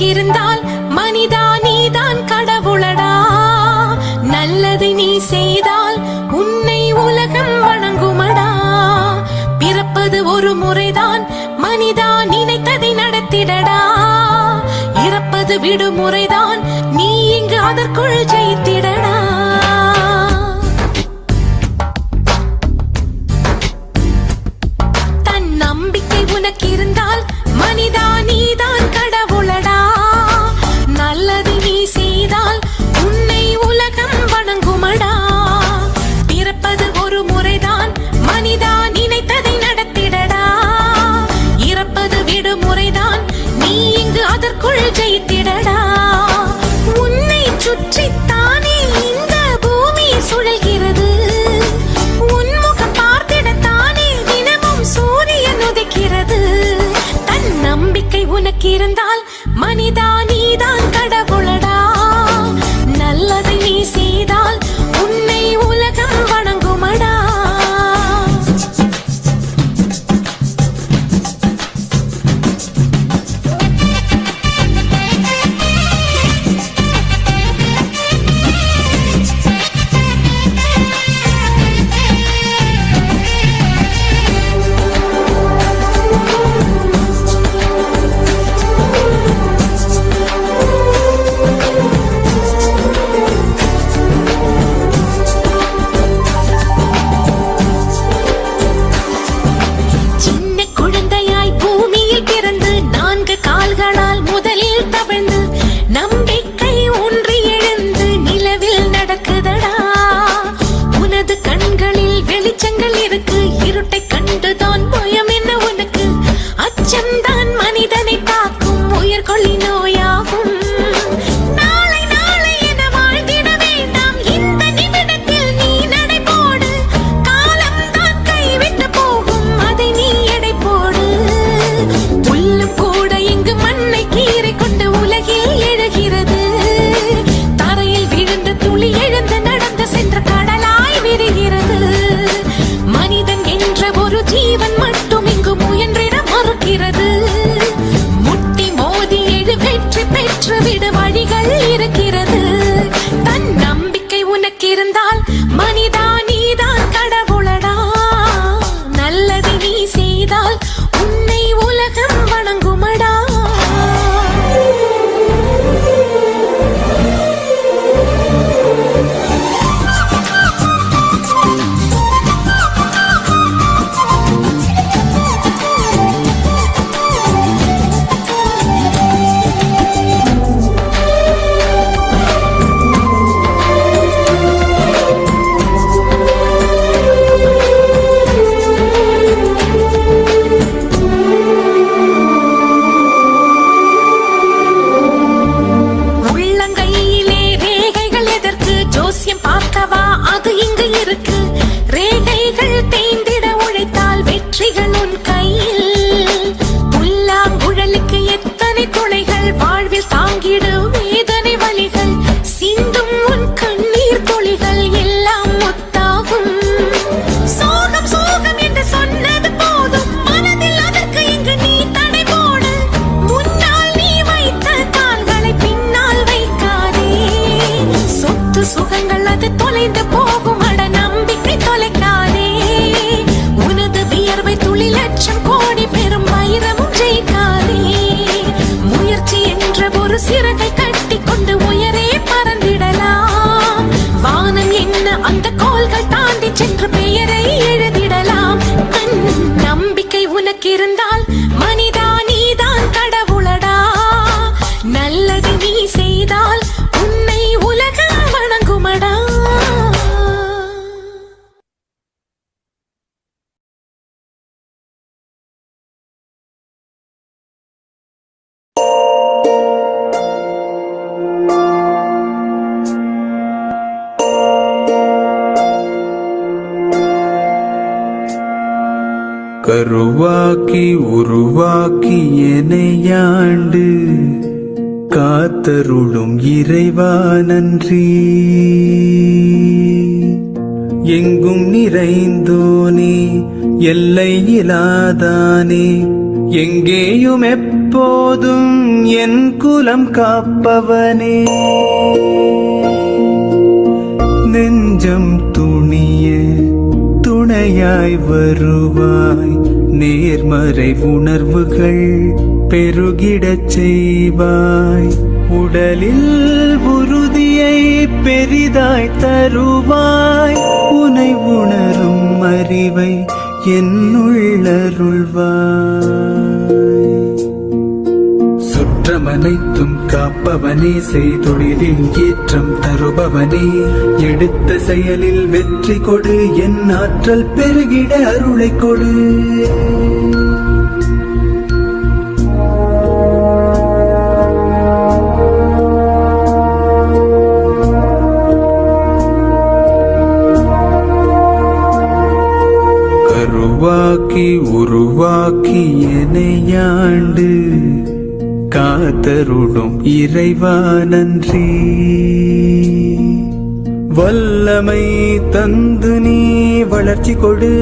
உனக்கிருந்தால் மனிதா நீதான் கடவுளடா. நல்லதை நீ செய்தால் உன்னை உலகம் வணங்குமடா. பிறப்பது ஒரு முறைதான் மனிதா, நினைத்ததை நடத்திடடா. இறப்பது விடுமுறைதான், நீ இங்கு அதற்குள் ஜெயித்திடடா. தன் நம்பிக்கை உனக்கிருந்தால் மனிதா நீதான் கடவுளடா. நல்லது நீ செய்தால் உன்னை உலகம் வணங்குமடா. பிறப்பது ஒரு முறைதான் மனிதா, நினைத்ததை நடத்திடடா. இறப்பது விடுமுறைதான், நீ இங்கு அதற்குள் ஜெயித்திடடா. உன்னை சுற்றித்தானே இந்த பூமி சுழல்கிறது. உன்முகம் பார்த்திடத்தானே தினமும் சூரியன் உதிக்கிறது. தன் நம்பிக்கை உனக்கிருந்தால் மனிதா நீதான் கடவுளடா. நல்லதை நீ செய்தால் உன்னை உலகம் வணங்குமடா. இருந்தால் மனிதா நீதான் கடவுளடா. நல்லதை நீ செய்தால் உன்னை உலகம் வணங்குமடா. சிறகை கட்டி கொண்டு உயரே பறந்திடலாம். வானம் என்ன அந்த கோள்கள் தாண்டி சென்று பெயரை எழுதிடலாம். தன் நம்பிக்கை உனக்கு இருந்தால் மனிதா நீதான் கடவுளடா. நல்லது நீ செய்தால் உன்னை உலகம் வணங்குமடா. கருவாக்கி உருவாக்கி எனையாண்டு காத்தருளும் இறைவா நன்றி. எங்கும் நிறைந்தோனே எல்லை இலாதானே எங்கேயும் எப்போதும் என் குலம் காப்பவனே, நெஞ்சம் துணிய துணையாய் வருவாய், நேர்மறை உணர்வுகள் பெருகிடச் செய்வாய், உடலில் உறுதியை பெரிதாய் தருவாய், உனை உணரும் அறிவை என்னுள்ளருள்வாய். சுற்றமனைத்தும் காப்பவனே, செய்தொழிலில் ஏற்றம் தருபவனே, எடுத்த செயலில் வெற்றி கொடு, என் ஆற்றல் பெருகிட அருளை கொடு. கருவாக்கி உருவாக்கி எனையாண்டு காத்தருடும் இறைவா நன்றி. வல்லமை தந்து நீ வளர்ச்சி கொடு,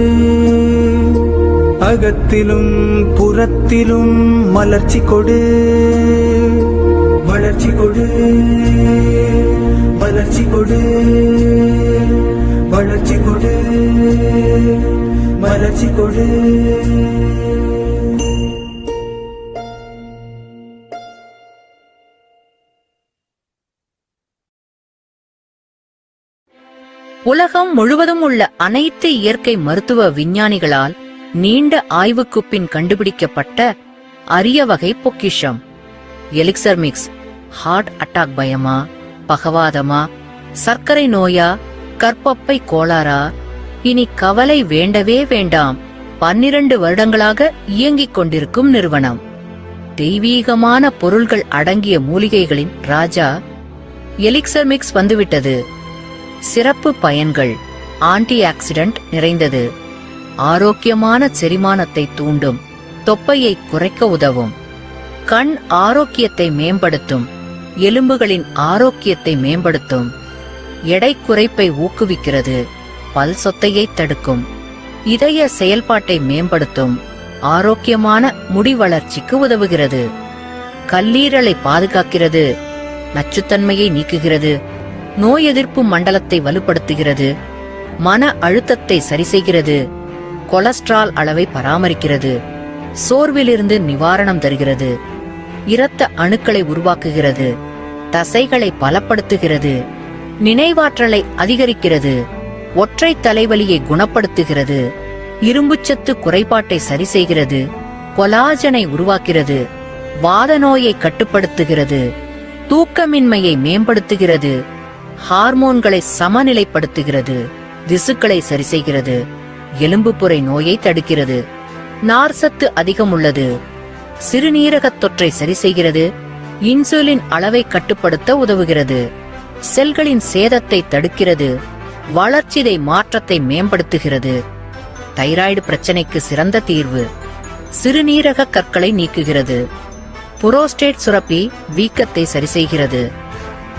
அகத்திலும் புறத்திலும் மலர்ச்சி கொடு, வளர்ச்சி கொடு, வளர்ச்சி கொடு, வளர்ச்சி கொடு, வளர்ச்சி கொடு. உலகம் முழுவதும் உள்ள அனைத்து இயற்கை மருத்துவ விஞ்ஞானிகளால் நீண்ட ஆய்வுக்கு பின் கண்டுபிடிக்கப்பட்ட அரிய வகை பொக்கிஷம் எலிக்சர் மிக்ஸ். ஹார்ட் அட்டாக் பயமா, பகவாதமா, சர்க்கரை நோயா, கர்ப்பப்பை கோளாறா? இனி கவலை வேண்டவே வேண்டாம். 12 வருடங்களாக இயங்கிக் கொண்டிருக்கும் நிறுவனம். தெய்வீகமான பொருள்கள் அடங்கிய மூலிகைகளின் ராஜா எலிக்சர் மிக்ஸ் வந்துவிட்டது. சிறப்பு பயன்கள்: ஆன்டி ஆக்சிடென்ட் நிறைந்தது, ஆரோக்கியமான செரிமானத்தை தூண்டும், தொப்பையை குறைக்க உதவும், கண் ஆரோக்கியத்தை மேம்படுத்தும், எலும்புகளின் ஆரோக்கியத்தை மேம்படுத்தும், எடை குறைப்பை ஊக்குவிக்கிறது, பல் சொத்தையை தடுக்கும், இதய செயல்பாட்டை மேம்படுத்தும், ஆரோக்கியமான முடி வளர்ச்சிக்கு உதவுகிறது, கல்லீரலை பாதுகாக்கிறது, நச்சுத்தன்மையை நீக்குகிறது, நோய் எதிர்ப்பு மண்டலத்தை வலுப்படுத்துகிறது, மன அழுத்தத்தை சரிசெய்கிறது, கொலஸ்ட்ரால் அளவை பராமரிக்கிறது, சோர்விலிருந்து நிவாரணம் தருகிறது, இரத்த அணுக்களை உருவாக்குகிறது, தசைகளை பலப்படுத்துகிறது, நினைவாற்றலை அதிகரிக்கிறது, ஒற்றை தலைவலியை குணப்படுத்துகிறது, இரும்புச்சத்து குறைபாட்டை சரிசெய்கிறது, கொலாஜனை உருவாக்கிறது, வாத நோயை கட்டுப்படுத்துகிறது, தூக்கமின்மையை மேம்படுத்துகிறது, ஹார்மோன்களை சமநிலைப்படுத்துகிறது, திசுக்களை சரிசெய்கிறது, எலும்புப்புரை நோயை தடுக்கிறது, நார்சத்து அதிகம் உள்ளது, சிறுநீரகத் தொற்றை சரிசெய்கிறது, இன்சுலின் அளவை கட்டுப்படுத்த உதவுகிறது, செல்களின் சேதத்தை தடுக்கிறது, வளர்ச்சிதை மாற்றத்தை மேம்படுத்துகிறது, தைராய்டு பிரச்சனைக்கு சிறந்த தீர்வு, சிறுநீரக கற்களை நீக்குகிறது, புரோஸ்டேட் சுரப்பி வீக்கத்தை சரிசெய்கிறது,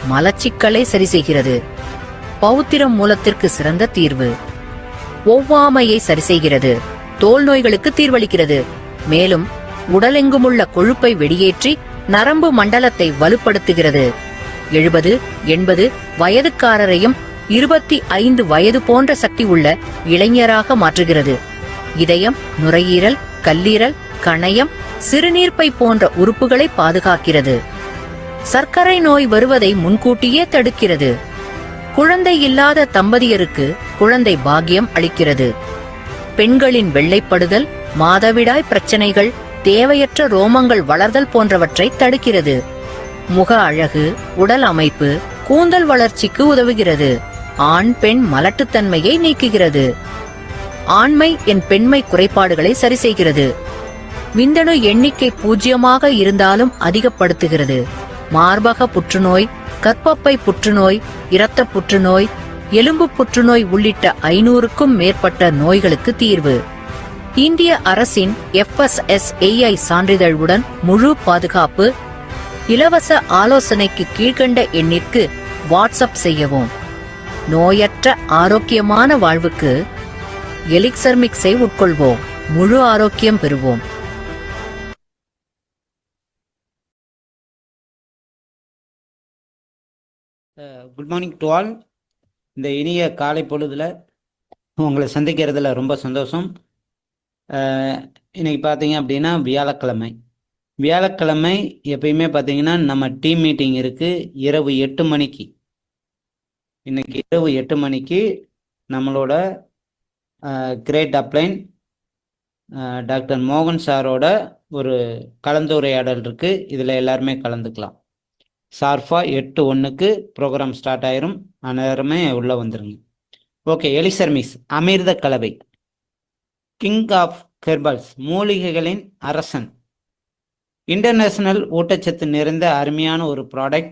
மலச்சிக்கலை சரிசெய்கிறது, பௌத்திரம் மூலத்திற்கு சிறந்த தீர்வு, ஒவ்வாமையை சரிசெய்கிறது, தோல் நோய்களுக்கு தீர்வளிக்கிறது, மேலும் உடலெங்குமுள்ள கொழுப்பை வெளியேற்றி நரம்பு மண்டலத்தை வலுப்படுத்துகிறது, 70-80 வயதுக்காரரையும் 25 வயது போன்ற சக்தி உள்ள இளைஞராக மாற்றுகிறது, இதயம், நுரையீரல், கல்லீரல், கணையம், சிறுநீர்ப்பை போன்ற உறுப்புகளை பாதுகாக்கிறது, சர்க்கரை நோய் வருவதை முன்கூட்டியே தடுக்கிறது, குழந்தை இல்லாத தம்பதியருக்கு குழந்தை பாக்கியம் அளிக்கிறது, பெண்களின் வெள்ளைப்படுதல், மாதவிடாய் பிரச்சனைகள், தேவையற்ற ரோமங்கள் வளர்தல் போன்றவற்றை தடுக்கிறது, முக அழகு, உடல் அமைப்பு, கூந்தல் வளர்ச்சிக்கு உதவுகிறது, ஆண் பெண் மலட்டுத்தன்மையை நீக்குகிறது, ஆண்மை என் பெண்மை குறைபாடுகளை சரிசெய்கிறது, விந்தணு எண்ணிக்கை 0 இருந்தாலும் அதிகப்படுத்துகிறது, மார்பக புற்றுநோய், கர்ப்பப்பை புற்றுநோய், இரத்த புற்றுநோய், எலும்பு புற்றுநோய் உள்ளிட்ட 500க்கும் மேற்பட்ட நோய்களுக்கு தீர்வு. இந்திய அரசின் FSSAI சான்றிதழுடன் முழு பாதுகாப்பு. இலவச ஆலோசனைக்கு கீழ்கண்ட எண்ணிற்கு வாட்ஸ்அப் செய்யவும். நோயற்ற ஆரோக்கியமான வாழ்வுக்கு எலிக்சர் மிக்ஸை உட்கொள்வோம். முழு ஆரோக்கியம் பெறுவோம். Good morning to all. இந்த இனிய காலை பொழுதில் உங்களை சந்திக்கிறதுல ரொம்ப சந்தோஷம். இன்னைக்கு பார்த்தீங்க அப்படின்னா வியாழக்கிழமை. வியாழக்கிழமை எப்பயுமே பார்த்தீங்கன்னா நம்ம டீம் மீட்டிங் இருக்குது இரவு 8 மணிக்கு. இன்னைக்கு இரவு 8 மணிக்கு நம்மளோட கிரேட் அப்ளைன் டாக்டர் மோகன் சாரோட ஒரு கலந்துரையாடல் இருக்குது. இதில் எல்லாருமே கலந்துக்கலாம். ஷார்ஃபா 8:01 ப்ரோக்ராம் ஸ்டார்ட் ஆயிரும். அந்நேரமே உள்ளே வந்துருங்க. ஓகே, எலிசர் மிஸ் அமிர்த கலவை, கிங் ஆஃப் ஹெர்பல்ஸ், மூலிகைகளின் அரசன், இன்டர்நேஷனல் ஊட்டச்சத்து நிறைந்த அருமையான ஒரு ப்ராடக்ட்.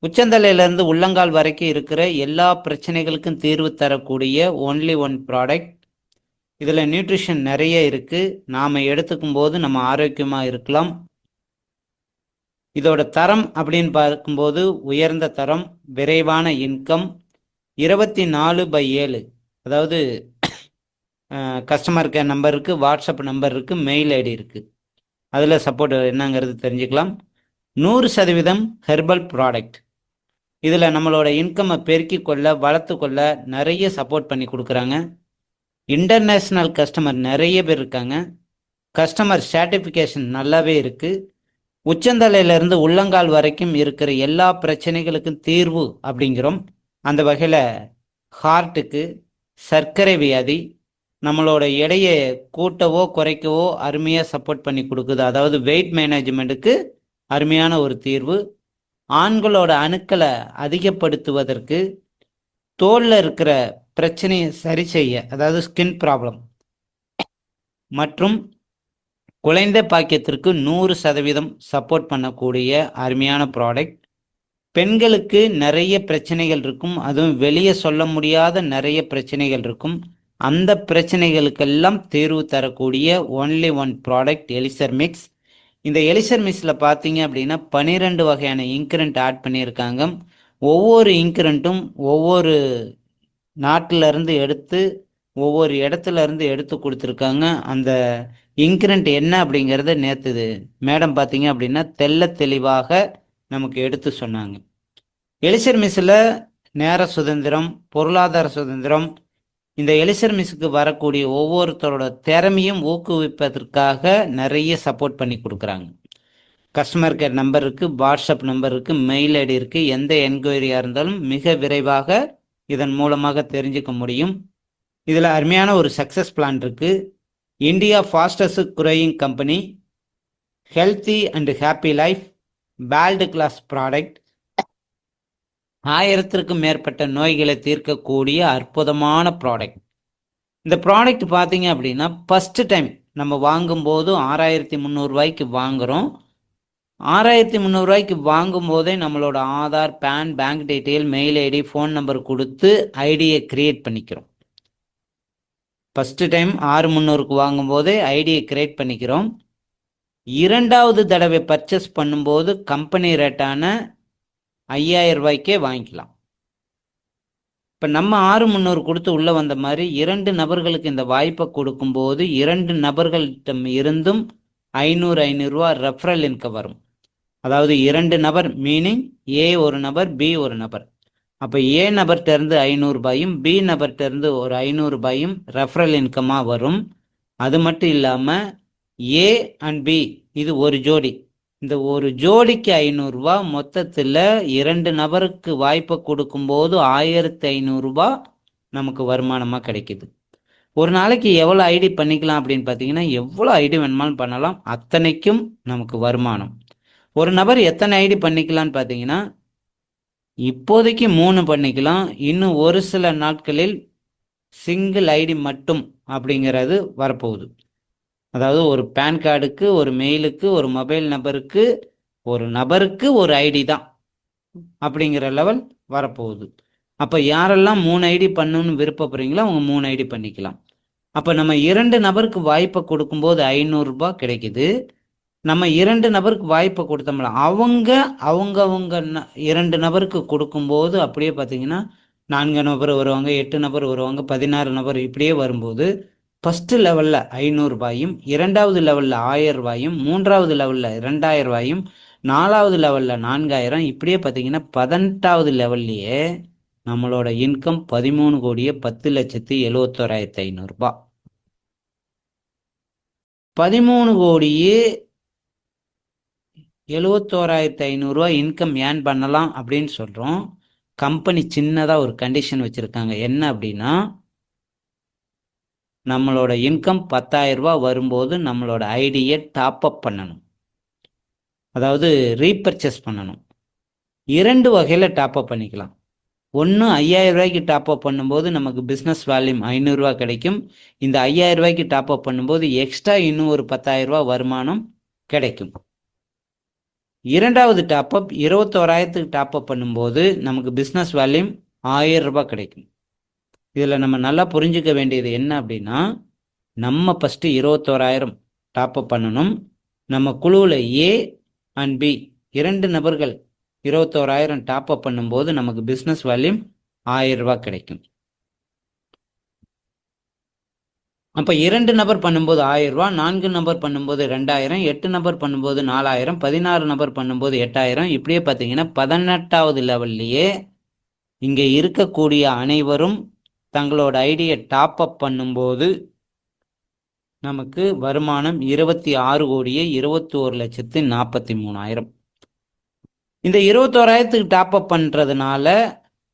உச்சந்தலையிலேருந்து உள்ளங்கால் வரைக்கும் இருக்கிற எல்லா பிரச்சனைகளுக்கும் தீர்வு தரக்கூடிய ஒன்லி ஒன் ப்ராடக்ட். இதில் நியூட்ரிஷன் நிறைய இருக்குது. நாம் எடுத்துக்கும் போது நம்ம ஆரோக்கியமாக இருக்கலாம். இதோட தரம் அப்படின்னு பார்க்கும்போது உயர்ந்த தரம், விரைவான இன்கம், 24/7, அதாவது கஸ்டமர் கேர் நம்பர் இருக்குது, வாட்ஸ்அப் நம்பர் இருக்குது, மெயில் ஐடி இருக்குது. அதில் சப்போர்ட் என்னங்கிறது தெரிஞ்சுக்கலாம். 100% ஹெர்பல் ப்ராடக்ட். இதில் நம்மளோட இன்கம்மை பெருக்கி கொள்ள, வளர்த்து கொள்ள நிறைய சப்போர்ட் பண்ணி கொடுக்குறாங்க. இன்டர்நேஷ்னல் கஸ்டமர் நிறைய பேர் இருக்காங்க. கஸ்டமர் சாட்டிஃபிகேஷன் நல்லாவே இருக்குது. உச்சந்தலையிலிருந்து உள்ளங்கால் வரைக்கும் இருக்கிற எல்லா பிரச்சனைகளுக்கும் தீர்வு அப்படிங்கிறோம். அந்த வகையில் ஹார்ட்டுக்கு, சர்க்கரை வியாதி, நம்மளோட எடையை கூட்டவோ குறைக்கவோ அருமையாக சப்போர்ட் பண்ணி கொடுக்குது. அதாவது வெயிட் மேனேஜ்மெண்ட்டுக்கு அருமையான ஒரு தீர்வு. ஆண்களோட அணுக்களை அதிகப்படுத்துவதற்கு, தோலில் இருக்கிற பிரச்சனையை சரி செய்ய, அதாவது ஸ்கின் ப்ராப்ளம் மற்றும் குழந்தை பாக்கியத்திற்கு 100% சப்போர்ட் பண்ணக்கூடிய அருமையான ப்ராடக்ட். பெண்களுக்கு நிறைய பிரச்சனைகள் இருக்கும், அதுவும் வெளியே சொல்ல முடியாத நிறைய பிரச்சனைகள் இருக்கும். அந்த பிரச்சனைகளுக்கெல்லாம் தீர்வு தரக்கூடிய only one product elixir mix. இந்த எலிசர் மிக்ஸில் பார்த்தீங்க அப்படின்னா 12 வகையான இன்க்ரண்ட் ஆட் பண்ணியிருக்காங்க. ஒவ்வொரு இன்க்ரண்ட்டும் ஒவ்வொரு நாட்டிலேருந்து எடுத்து ஒவ்வொரு இடத்துல இருந்து எடுத்து கொடுத்துருக்காங்க. அந்த இன்க்ரண்ட் என்ன அப்படிங்கிறத நேற்று மேடம் பார்த்தீங்க அப்படின்னா தெள்ள தெளிவாக நமக்கு எடுத்து சொன்னாங்க. எலிசர் மிஸ்ஸில் நேர சுதந்திரம், பொருளாதார சுதந்திரம், இந்த எலிசர் மிஸ்ஸுக்கு வரக்கூடிய ஒவ்வொருத்தரோட திறமையும் ஊக்குவிப்பதற்காக நிறைய சப்போர்ட் பண்ணி கொடுக்குறாங்க. கஸ்டமர் கேர் நம்பர் இருக்குது, வாட்ஸ்அப் நம்பர் இருக்குது, மெயில் ஐடி இருக்குது. எந்த என்கொயரியாக இருந்தாலும் மிக விரைவாக இதன் மூலமாக தெரிஞ்சுக்க முடியும். இதில் அருமையான ஒரு சக்ஸஸ் பிளான் இருக்குது. India fastest growing company, healthy and happy life, world class product, 1000க்கும் மேற்பட்ட நோய்களை தீர்க்கக்கூடிய அற்புதமான ப்ராடக்ட். இந்த ப்ராடக்ட் பார்த்தீங்க அப்படின்னா ஃபஸ்ட்டு டைம் நம்ம வாங்கும்போது 6300 வாங்குகிறோம். 6300 வாங்கும்போதே நம்மளோட Aadhaar, PAN, bank detail, mail ID, phone number கொடுத்து ஐடியை கிரியேட் பண்ணிக்கிறோம். ஃபஸ்ட்டு டைம் 6300 வாங்கும்போதே ஐடியை கிரியேட் பண்ணிக்கிறோம். 2வது தடவை பர்ச்சேஸ் பண்ணும்போது கம்பெனி ரேட்டான 5000 வாங்கிக்கலாம். இப்போ நம்ம 6300 கொடுத்து உள்ளே வந்த மாதிரி 2 நபர்களுக்கு இந்த வாய்ப்பை கொடுக்கும்போது 2 நபர்கள்ட்ட இருந்தும் 500 ரெஃபரல் இன்கம் வரும். அதாவது 2 நபர், மீனிங் ஏ ஒரு நபர், பி ஒரு நபர். அப்போ ஏ நபர்கிட்ட இருந்து 500 பி நபர்கிட்ட இருந்து ஒரு 500 ரெஃபரல் இன்கமாக வரும். அது மட்டும் இல்லாமல் ஏ அண்ட் பி இது ஒரு ஜோடி, இந்த ஒரு ஜோடிக்கு 500 மொத்தத்தில் 2 நபருக்கு வாய்ப்பை கொடுக்கும்போது 1500 நமக்கு வருமானமாக கிடைக்குது. ஒரு நாளைக்கு எவ்வளோ ஐடி பண்ணிக்கலாம் அப்படின்னு பார்த்தீங்கன்னா எவ்வளோ ஐடி வேணுமாலும் பண்ணலாம். அத்தனைக்கும் நமக்கு வருமானம். ஒரு நபர் எத்தனை ஐடி பண்ணிக்கலான்னு பார்த்தீங்கன்னா இப்போதைக்கு 3 பண்ணிக்கலாம். இன்னும் ஒரு சில நாட்களில் சிங்கிள் ஐடி மட்டும் அப்படிங்கிறது வரப்போகுது. அதாவது ஒரு பேன் கார்டுக்கு, ஒரு மெயிலுக்கு, ஒரு மொபைல் நம்பருக்கு, ஒரு நபருக்கு ஒரு ஐடி தான் அப்படிங்கிற லெவல் வரப்போகுது. அப்போ யாரெல்லாம் 3 ஐடி பண்ணணும்னு விருப்பப்படுறீங்களோ அவங்க 3 ஐடி பண்ணிக்கலாம். அப்போ நம்ம 2 நபருக்கு வாய்ப்பை கொடுக்கும்போது 500 கிடைக்குது. நம்ம 2 நபருக்கு வாய்ப்பை கொடுத்தோம்ல, அவங்க 2 நபருக்கு கொடுக்கும்போது அப்படியே பார்த்தீங்கன்னா 4 நபர் வருவாங்க, 8 நபர் வருவாங்க, 16 நபர், இப்படியே வரும்போது ஃபஸ்ட்டு லெவலில் 500 ரூபாயும், 2வது லெவலில் 1000 ரூபாயும், 3வது லெவலில் 2000 ரூபாயும், 4வது லெவலில் 4000, இப்படியே பார்த்தீங்கன்னா 18வது லெவல்லையே நம்மளோட இன்கம் 13,10,71,500 ரூபாய். 13,71,500 ரூபாய் இன்கம் ஏர்ன் பண்ணலாம் அப்படின்னு சொல்கிறோம். கம்பெனி சின்னதாக ஒரு கண்டிஷன் வச்சுருக்காங்க. என்ன அப்படின்னா, நம்மளோட இன்கம் 10,000 ரூபாய் வரும்போது நம்மளோட ஐடியை டாப் அப் பண்ணணும், அதாவது ரீபர்ச்சேஸ் பண்ணணும். 2 வகையில் டாப் அப் பண்ணிக்கலாம். ஒன்று 5,000 ரூபாய்க்கு டாப் அப் பண்ணும்போது நமக்கு பிஸ்னஸ் வேல்யூம் 500 ரூபாய் கிடைக்கும். இந்த 5,000 ரூபாய்க்கு டாப் அப் பண்ணும்போது எக்ஸ்ட்ரா இன்னும் ஒரு 10,000 ரூபாய் வருமானம் கிடைக்கும். 2வது டாப் அப் 21,000க்கு டாப் அப் பண்ணும்போது நமக்கு பிஸ்னஸ் வேல்யூம் 1000 ரூபாய் கிடைக்கும். இதில் நம்ம நல்லா புரிஞ்சுக்க வேண்டியது என்ன அப்படின்னா, நம்ம ஃபஸ்ட்டு 21,000 டாப் அப் பண்ணணும். நம்ம குழுவில் ஏ அண்ட் பி 2 நபர்கள் 21,000 டாப் அப் பண்ணும்போது நமக்கு பிஸ்னஸ் வேல்யூம் 1000 ரூபாய் கிடைக்கும். அப்போ 2 நபர் பண்ணும்போது 1000 ரூபாய், 4 நபர் பண்ணும்போது 2,000, 8 நபர் பண்ணும்போது 4,000, 16 நபர் பண்ணும்போது 8,000. இப்படியே பார்த்தீங்கன்னா 18வது லெவல்லையே இங்கே இருக்கக்கூடிய அனைவரும் தங்களோட ஐடியை டாப் அப் பண்ணும்போது நமக்கு வருமானம் 26,21,43,000. இந்த 21,000க்கு டாப் அப் பண்ணுறதுனால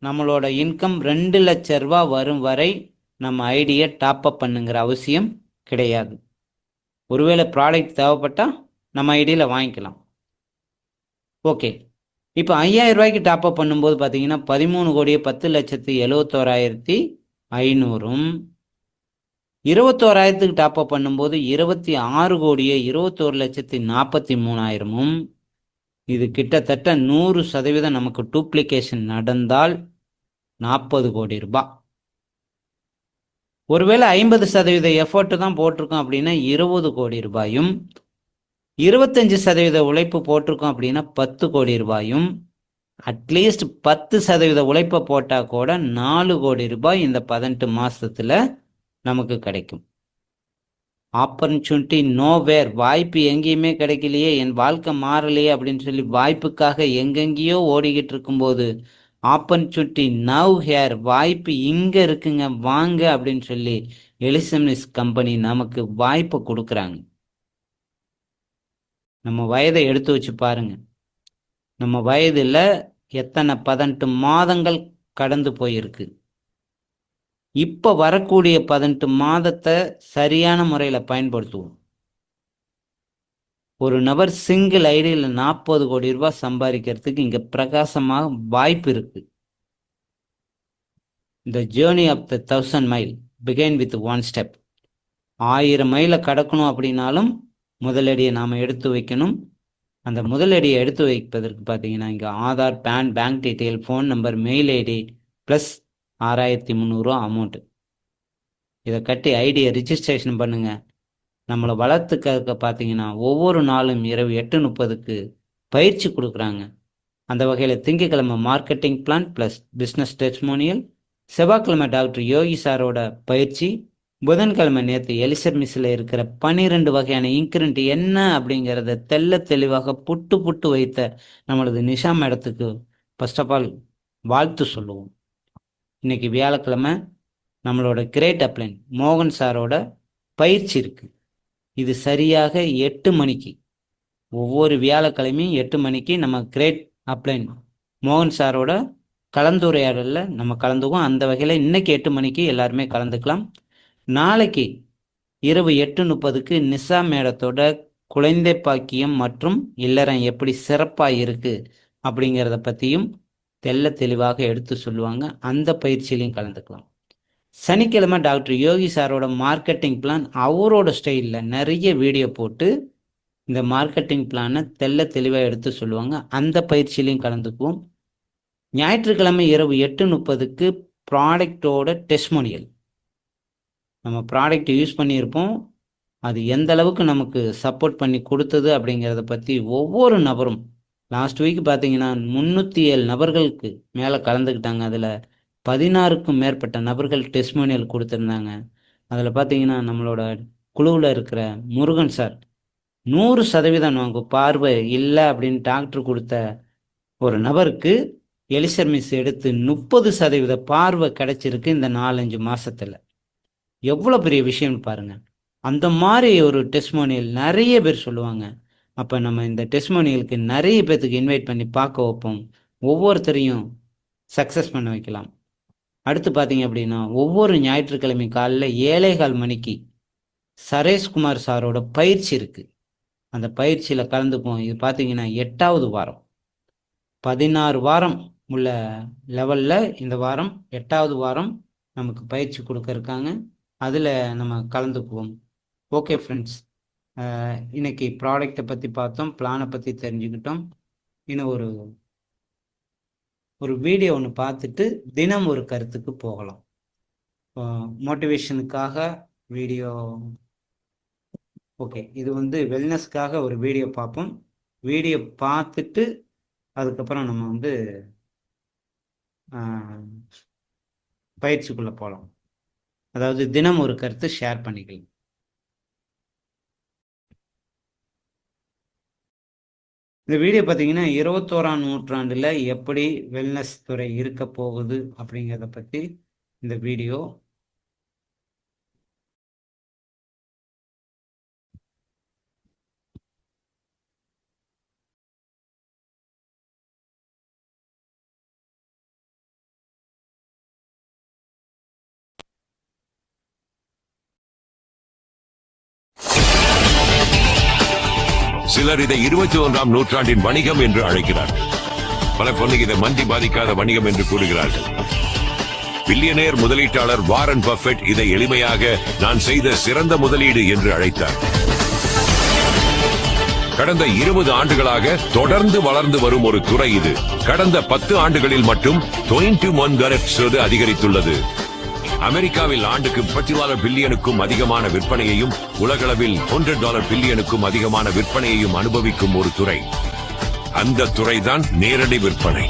நம்மளோட இன்கம் 2 லட்ச ரூபாய் வரும் வரை நம்ம ஐடியை டாப் அப் பண்ணுங்கிற அவசியம் கிடையாது. ஒருவேளை ப்ராடக்ட் தேவைப்பட்டால் நம்ம ஐடியில் வாங்கிக்கலாம். ஓகே, இப்போ 5,000 ரூபாய்க்கு டாப் அப் பண்ணும்போது பார்த்தீங்கன்னா 13,10,71,500ம், 21,000க்கு டாப் அப் பண்ணும்போது 26,21,43,000ம். இது கிட்டத்தட்ட 100% நமக்கு டூப்ளிகேஷன் நடந்தால் 40 கோடி ரூபாய். ஒருவேளை 50% எஃபர்ட் தான் போட்டிருக்கோம் அப்படின்னா 20 கோடி ரூபாயும், 25% உழைப்பு போட்டிருக்கோம் அப்படின்னா 10 கோடி ரூபாயும், அட்லீஸ்ட் 10% உழைப்பை போட்டால் கூட 4 கோடி ரூபாய் இந்த 18 மாதத்தில் நமக்கு கிடைக்கும். ஆப்பர்ச்சுனிட்டி நோவேர், வாய்ப்பு எங்கேயுமே கிடைக்கலையே, என் வாழ்க்கை மாறலையே அப்படின்னு சொல்லி வாய்ப்புக்காக எங்கெங்கேயோ ஓடிக்கிட்டு இருக்கும்போது ஆப்பர்ச்சுனிட்டி நவ் ஹேர், வாய்ப்பு இங்கே இருக்குங்க வாங்க அப்படின்னு சொல்லி எலிசமிஸ் கம்பெனி நமக்கு வாய்ப்பை கொடுக்குறாங்க. நம்ம வயதை எடுத்து வச்சு பாருங்க. நம்ம வயதில் எத்தனை 18 மாதங்கள் கடந்து போயிருக்கு. இப்போ வரக்கூடிய 18 மாதத்தை சரியான முறையில் பயன்படுத்துவோம். ஒரு நபர் சிங்கிள் ஐடியில் 40 கோடி ரூபாய் சம்பாதிக்கிறதுக்கு இங்கே பிரகாசமாக வாய்ப்பு இருக்கு. இந்த journey of the 1000 mile begin with 1 step. 1000 மைலை கடக்கணும் அப்படின்னாலும் முதலடியை நாம் எடுத்து வைக்கணும். அந்த முதலடியை எடுத்து வைப்பதற்கு பார்த்தீங்கன்னா இங்கே Aadhaar, PAN, bank detail, phone number, mail ID plus 6,300 ரூபா அமௌண்ட்டு. இதை கட்டி ஐடியை ரிஜிஸ்ட்ரேஷன் பண்ணுங்க. நம்மளை வளர்த்துக்க பார்த்தீங்கன்னா ஒவ்வொரு நாளும் இரவு 8:30க்கு பயிற்சி கொடுக்குறாங்க. அந்த வகையில் திங்கக்கிழமை marketing plan plus business testimonial, செவ்வாய்க்கிழமை டாக்டர் யோகி சாரோட பயிற்சி, புதன்கிழமை நேற்று எலிசமிஸில் இருக்கிற 12 வகையான இன்கிரிண்ட் என்ன அப்படிங்கிறத தெளிவாக புட்டு வைத்த நம்மளது நிஷா மேடத்துக்கு ஃபர்ஸ்ட் ஆஃப் ஆல் வாழ்த்து சொல்லுவோம். இன்னைக்கு வியாழக்கிழமை நம்மளோட கிரேட் அப்ளைன் மோகன் சாரோட பயிற்சி இருக்குது. இது சரியாக 8 மணிக்கு, ஒவ்வொரு வியாழக்கிழமையும் 8 மணிக்கு நம்ம கிரேட் அப்ளைன் மோகன் சாரோட கலந்துரையாடலில் நம்ம கலந்துக்குவோம். அந்த வகையில் இன்னைக்கு 8 மணிக்கு எல்லாருமே கலந்துக்கலாம். நாளைக்கு இரவு 8:30க்கு நிஷா மேடத்தோட குழந்தை பாக்கியம் மற்றும் இல்லறம் எப்படி சிறப்பாக இருக்குது அப்படிங்கிறத பற்றியும் தெளிவாக எடுத்து சொல்லுவாங்க. அந்த பயிற்சியிலையும் கலந்துக்கலாம். சனிக்கிழமை டாக்டர் யோகி சாரோட மார்க்கெட்டிங் பிளான் அவரோட ஸ்டைலில் நிறைய வீடியோ போட்டு இந்த மார்க்கெட்டிங் பிளானை தெளிவாக எடுத்து சொல்லுவாங்க. அந்த பயிற்சியிலையும் கலந்துக்குவோம். ஞாயிற்றுக்கிழமை இரவு 8:30க்கு ப்ராடக்டோட டெஸ்டிமோனியல். நம்ம ப்ராடக்ட் யூஸ் பண்ணியிருப்போம், அது எந்த அளவுக்கு நமக்கு சப்போர்ட் பண்ணி கொடுத்தது அப்படிங்கிறத பற்றி ஒவ்வொரு நபரும், லாஸ்ட் வீக் பார்த்தீங்கன்னா 307 நபர்களுக்கு மேலே கலந்துக்கிட்டாங்க. அதில் 16க்கும் மேற்பட்ட நபர்கள் டெஸ்டிமோனியல் கொடுத்துருந்தாங்க. அதில் பார்த்தீங்கன்னா நம்மளோட குழுவில் இருக்கிற முருகன் சார் 100% நமக்கு பார்வை இல்லை அப்படின்னு டாக்டர் கொடுத்த ஒரு நபருக்கு எலிசர் மிஸ் எடுத்து 30% பார்வை கிடைச்சிருக்கு இந்த 4-5 மாசத்துல. எவ்வளோ பெரிய விஷயம்னு பாருங்க. அந்த மாதிரி ஒரு டெஸ்டிமோனியல் நிறைய பேர் சொல்லுவாங்க. அப்போ நம்ம இந்த டெஸ்டிமோனியலுக்கு நிறைய பேர்த்துக்கு இன்வைட் பண்ணி பார்க்க வைப்போம். ஒவ்வொருத்தரையும் சக்ஸஸ் பண்ண வைக்கலாம். அடுத்து பார்த்தீங்க அப்படின்னா, ஒவ்வொரு ஞாயிற்றுக்கிழமை காலையில் 7:15 மணிக்கு சரேஷ்குமார் சாரோட பயிற்சி இருக்குது. அந்த பயிற்சியில் கலந்துப்போம். இது பார்த்தீங்கன்னா 8வது வாரம். 16 வாரம் உள்ள லெவலில் இந்த வாரம் 8வது வாரம் நமக்கு பயிற்சி கொடுக்க இருக்காங்க. அதில் நம்ம கலந்துக்குவோம். ஓகே ஃப்ரெண்ட்ஸ், இன்னைக்கு ப்ராடக்டை பற்றி பார்த்தோம், பிளானை பற்றி தெரிஞ்சுக்கிட்டோம். இன்னும் ஒரு வீடியோ ஒன்று பார்த்துட்டு தினம் ஒரு கருத்துக்கு போகலாம். மோட்டிவேஷனுக்காக வீடியோ ஓகே, இது வெல்னஸ்க்காக ஒரு வீடியோ பார்ப்போம். வீடியோ பார்த்துட்டு அதுக்கப்புறம் நம்ம பயிற்சிக்குள்ளே போகலாம். அதாவது தினம் ஒரு கருத்து ஷேர் பண்ணிக்கலாம். இந்த வீடியோ பார்த்தீங்கன்னா 21ஆம் நூற்றாண்டில் எப்படி வெல்னஸ் துறை இருக்க போகுது அப்படிங்கிறத பற்றி இந்த வீடியோ. சிலர் இதை 21ஆம் நூற்றாண்டின் வணிகம் என்று அழைக்கிறார்கள். பல பொண்ணுக்கு இதை மந்தி பாதிக்காத வணிகம் என்று கூறுகிறார்கள். பில்லியனேர் முதலீட்டாளர் வாரன் பஃபெட் இதை எளிமையாக நான் செய்த சிறந்த முதலீடு என்று அழைத்தார். கடந்த 20 ஆண்டுகளாக தொடர்ந்து வளர்ந்து வரும் ஒரு துறை இது. கடந்த 10 ஆண்டுகளில் மட்டும் 21% அதிகரித்துள்ளது. அமெரிக்காவில் ஆண்டுக்கு $10 பில்லியனுக்கும் அதிகமான விற்பனையையும் உலகளவில் $100 பில்லியனுக்கும் அதிகமான விற்பனையையும் அனுபவிக்கும் ஒரு துறை. அந்த துறைதான் நேரடி விற்பனை.